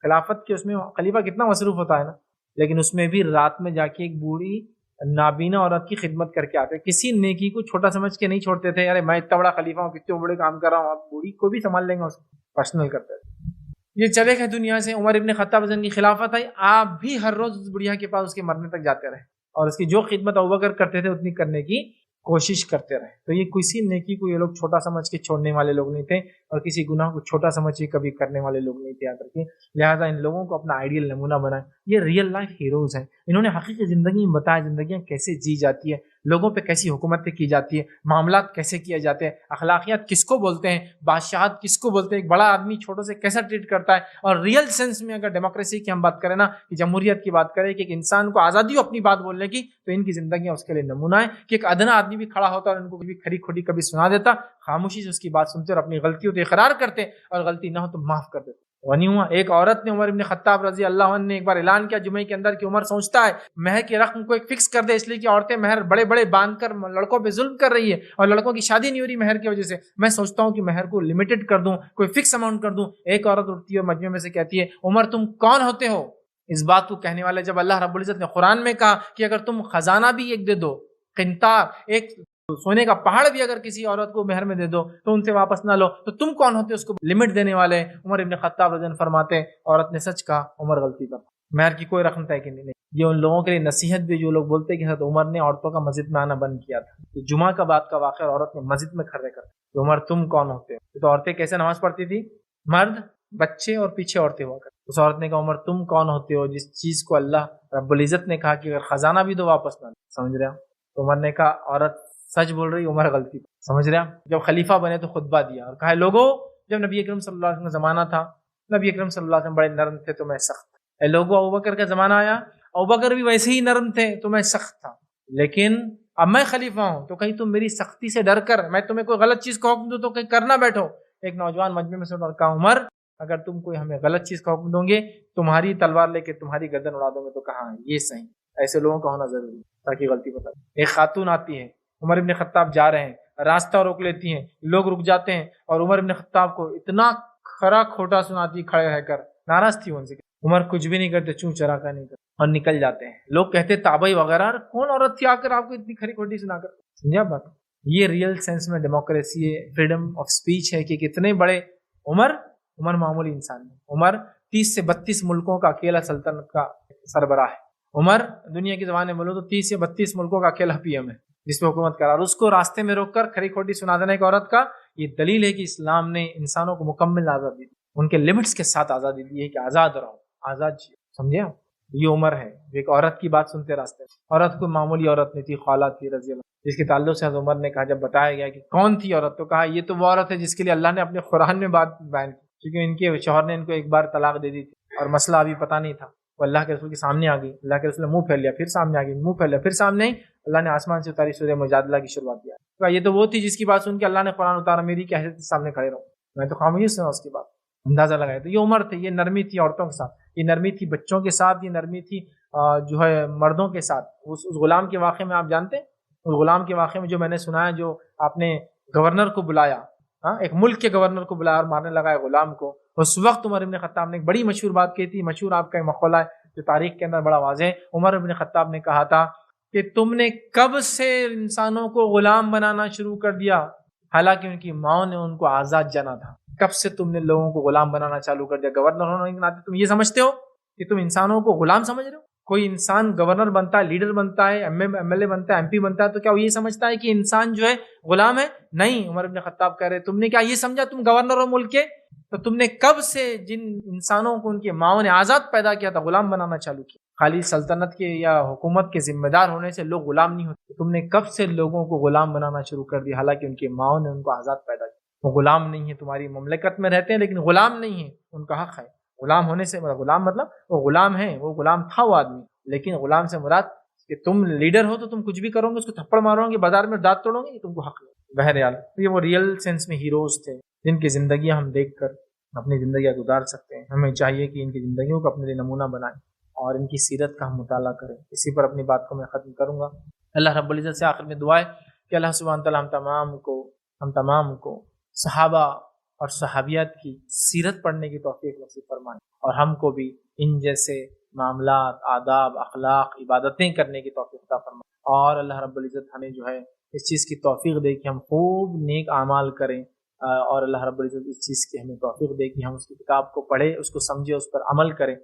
خلافت کے اس میں خلیفہ کتنا مصروف ہوتا ہے نا, لیکن اس میں بھی رات میں جا کے ایک بوڑھی نابینا عورت کی خدمت کر کے آتے. کسی نیکی کو چھوٹا سمجھ کے نہیں چھوڑتے تھے, یار میں اتنا بڑا خلیفہ ہوں, کتنے بڑے کام کر رہا ہوں, آپ بوڑھی کو بھی سنبھال لیں گے, اس کو پرسنل کرتے تھے. یہ چلے گئے دنیا سے. عمر ابن خطاب رضی اللہ عنہ کی خلافت آئی. آپ بھی ہر روز اس بڑھیا کے پاس اس کے مرنے تک جاتے رہے اور اس کی جو خدمت ابوبکر کرتے تھے اتنی کرنے کی کوشش کرتے رہے. تو یہ کسی نیکی کو یہ لوگ چھوٹا سمجھ کے چھوڑنے والے لوگ نہیں تھے, اور کسی گناہ کو چھوٹا سمجھ کے کبھی کرنے والے لوگ نہیں تھے, یاد رکھیں. لہٰذا ان لوگوں کو اپنا آئیڈیل نمونہ بنائیں. یہ ریئل لائف ہیروز ہیں, انہوں نے حقیقی زندگی میں بتایا زندگیاں کیسے جی جاتی ہے, لوگوں پہ کیسی حکومتیں کی جاتی ہے, معاملات کیسے کیے جاتے ہیں, اخلاقیات کس کو بولتے ہیں, بادشاہت کس کو بولتے ہیں, ایک بڑا آدمی چھوٹوں سے کیسا ٹریٹ کرتا ہے. اور ریئل سینس میں اگر ڈیموکریسی کی ہم بات کریں نا, کہ جمہوریت کی بات کریں, کہ ایک انسان کو آزادی ہو اپنی بات بولنے کی, تو ان کی زندگیاں اس کے لیے نمونہ ہے. کہ ایک ادنا آدمی بھی کھڑا ہوتا اور ان کو بھی کھری کھوٹی کبھی سنا دیتا, خاموشی سے اس کی بات سنتے اور اپنی غلطی ہو تو اقرار کرتے, اور غلطی نہ ہو تو معاف کر دیتے. غنی ہوا ایک عورت نے, عمر ابن خطاب رضی اللہ عنہ نے ایک بار اعلان کیا جمعے کے اندر کہ عمر سوچتا ہے مہر کی رقم کو ایک فکس کر دے, اس لیے کہ عورتیں مہر بڑے بڑے باندھ کر لڑکوں پہ ظلم کر رہی ہے اور لڑکوں کی شادی نہیں ہو رہی مہر کی وجہ سے. میں سوچتا ہوں کہ مہر کو لمیٹڈ کر دوں, کوئی فکس اماؤنٹ کر دوں. ایک عورت اٹھتی ہے اور مجمع میں سے کہتی ہے, عمر تم کون ہوتے ہو اس بات کو کہنے والے, جب اللہ رب العزت نے قرآن میں کہا کہ اگر تم خزانہ بھی ایک دے دو, قنطار ایک سونے کا پہاڑ بھی اگر کسی عورت کو مہر میں دے دو تو ان سے واپس نہ لو, تو تم کون ہوتے اس کو لمٹ دینے والے. عمر ابن خطاب رضی اللہ عنہ فرماتے ہیں عورت نے سچ کہا, عمر غلطی کر, مہر کی کوئی رقم طے کی نہیں. یہ ان لوگوں کے لیے نصیحت بھی جو لوگ بولتے ہیں کہ حضرت عمر نے عورتوں کا مسجد میں آنا بند کیا تھا. تو جمعہ کا بعد کا واقعہ, عورت نے مسجد میں کھڑے کر, تو عمر تم کون ہوتے ہو. تو عورتیں کیسے نماز پڑھتی تھی, مرد بچے اور پیچھے عورتیں ہوا کرتی. اس عورت نے کہا عمر تم کون ہوتے ہو جس چیز کو اللہ رب العزت نے کہا کہ اگر خزانہ بھی دو واپس نہ دو. سمجھ رہے ہو. تو عمر نے کہا عورت سچ بول رہی, عمر غلطی. سمجھ رہے ہیں. جب خلیفہ بنے تو خطبہ دیا اور کہا لوگوں, جب نبی اکرم صلی اللہ علیہ وسلم کا زمانہ تھا, نبی اکرم صلی اللہ علیہ وسلم بڑے نرم تھے تو میں سخت تھا. اے لوگوں, ابوبکر کا زمانہ آیا, ابوبکر بھی ویسے ہی نرم تھے تو میں سخت تھا, لیکن اب میں خلیفہ ہوں تو کہیں تم میری سختی سے ڈر کر میں تمہیں کوئی غلط چیز کا حکم دوں تو کہیں کرنا بیٹھو. ایک نوجوان مجمع میں سے کہا عمر اگر تم کوئی ہمیں غلط چیز کا حکم دو گے, تمہاری تلوار لے کے تمہاری گردن اڑا دوں گے. تو کہاں یہ صحیح, ایسے لوگوں کا ہونا ضروری ہے تاکہ غلطی بتا. ایک خاتون آتی ہے, عمر ابن خطاب جا رہے ہیں, راستہ روک لیتی ہیں, لوگ رک جاتے ہیں اور عمر ابن خطاب کو اتنا کھرا کھوٹا سناتی کھڑے رہ کر, ناراض تھی ان سے. عمر کچھ بھی نہیں کرتے, چوں چرا کا نہیں کرتے اور نکل جاتے ہیں. لوگ کہتے تابعی وغیرہ, کون عورت تھی آ کر آپ کو اتنی کھری کھوٹی سنا کر. سمجھا بات. یہ ریئل سینس میں ڈیموکریسی ہے, فریڈم آف سپیچ ہے. کہ کتنے بڑے عمر معمولی انسان ہے. عمر 30 سے 32 ملکوں کا اکیلا سلطنت کا سربراہ ہے. عمر دنیا کی زبان میں بولو تو 30 سے 32 ملکوں کا اکیلا پی ایم ہے جس پہ حکومت کرا, اور اس کو راستے میں روک کر کھری کھوٹی سنا دینے ایک عورت کا. یہ دلیل ہے کہ اسلام نے انسانوں کو مکمل آزادی دی, ان کے لمٹس کے ساتھ آزادی دی ہے کہ آزاد رہو, آزاد جیو. سمجھے. یہ عمر ہے ایک عورت کی بات سنتے راستے میں. عورت کوئی معمولی عورت نہیں تھی, خالہ تھی رضی اللہ, جس کے تعلق سے حضرت عمر نے کہا, جب بتایا گیا کہ کون تھی عورت, تو کہا یہ تو وہ عورت ہے جس کے لیے اللہ نے اپنے قرآن میں بات بیان کی, کیونکہ ان کے شوہر نے ان کو ایک بار طلاق دے دی تھی اور مسئلہ ابھی پتہ نہیں تھا. وہ اللہ کے رسول کے سامنے آ گئی, اللہ کے رسول نے منہ پھیر لیا, پھر سامنے آ گئی, منہ پھیر لیا, پھر سامنے آئی. اللہ نے آسمان سے اتاری سورہ مجادلہ کی شروعات کیا. یہ تو وہ تھی جس کی بات سن کے اللہ نے قرآن اتارا, میری کیا حیثیت سامنے کھڑے رہو, میں تو خاموشی سنا اس کی بات, اندازہ لگایا. تو یہ عمر تھے, یہ نرمی تھی عورتوں کے ساتھ, یہ نرمی تھی بچوں کے ساتھ, یہ نرمی تھی جو ہے مردوں کے ساتھ. اس غلام کے واقعے میں آپ جانتے ہیں, اس غلام کے واقعے میں جو میں نے سنا ہے, جو آپ نے گورنر کو بلایا, ایک ملک کے گورنر کو بلایا اور مارنے لگا ہے غلام کو. اس وقت عمر ابن خطاب نے ایک بڑی مشہور بات کی تھی, مشہور آپ کا ایک مقولہ ہے جو تاریخ کے اندر بڑا واضح ہے. عمر ابن خطاب نے کہا تھا کہ تم نے کب سے انسانوں کو غلام بنانا شروع کر دیا, حالانکہ ان کی ماں نے ان کو آزاد جانا تھا. کب سے تم نے لوگوں کو غلام بنانا چالو کر دیا. گورنر ہونے کے ناطے تم یہ سمجھتے ہو کہ تم انسانوں کو غلام سمجھ رہے ہو. کوئی انسان گورنر بنتا ہے, لیڈر بنتا ہے, ایم ایل اے بنتا ہے, ایم پی بنتا ہے, تو کیا وہ یہ سمجھتا ہے کہ انسان جو ہے غلام ہے؟ نہیں. عمر ابن خطاب کہہ رہے تم نے کیا یہ سمجھا تم گورنر ہو ملک کے, تو تم نے کب سے جن انسانوں کو ان کے ماؤں نے آزاد پیدا کیا تھا غلام بنانا چالو کیا؟ خالی سلطنت کے یا حکومت کے ذمہ دار ہونے سے لوگ غلام نہیں ہوتے. تم نے کب سے لوگوں کو غلام بنانا شروع کر دیا حالانکہ ان کے ماؤں نے ان کو آزاد پیدا کیا؟ وہ غلام نہیں ہے، تمہاری مملکت میں رہتے ہیں لیکن غلام نہیں ہے، ان کا حق ہے. غلام ہونے سے غلام مطلب وہ غلام ہے، وہ غلام تھا وہ آدمی، لیکن غلام سے مراد کہ تم لیڈر ہو تو تم کچھ بھی کرو گے، اس کو تھپڑ مارو گے، بازار میں دانت توڑو گے، تم کو حق نہیں. بہرحال یہ وہ ریئل سینس میں ہیروز تھے جن کی زندگیاں ہم دیکھ کر اپنی زندگیاں گزار سکتے ہیں. ہمیں چاہیے کہ ان کی زندگیوں کو اپنے لیے نمونہ بنائیں اور ان کی سیرت کا ہم مطالعہ کریں. اسی پر اپنی بات کو میں ختم کروں گا. اللہ رب العزت سے آخر میں دعا ہے کہ اللہ سبحانہ تعالیٰ ہم تمام کو صحابہ اور صحابیات کی سیرت پڑھنے کی توفیق نصیب فرمائیں اور ہم کو بھی ان جیسے معاملات، آداب، اخلاق، عبادتیں کرنے کی توفیق عطا فرمائیں. اور اللہ رب العزت ہمیں جو ہے اس چیز کی توفیق دے کہ ہم خوب نیک اعمال کریں، اور اللہ رب العزت اس چیز کی ہمیں توفیق دے کہ ہم اس کی کتاب کو پڑھیں، اس کو سمجھیں، اس پر عمل کریں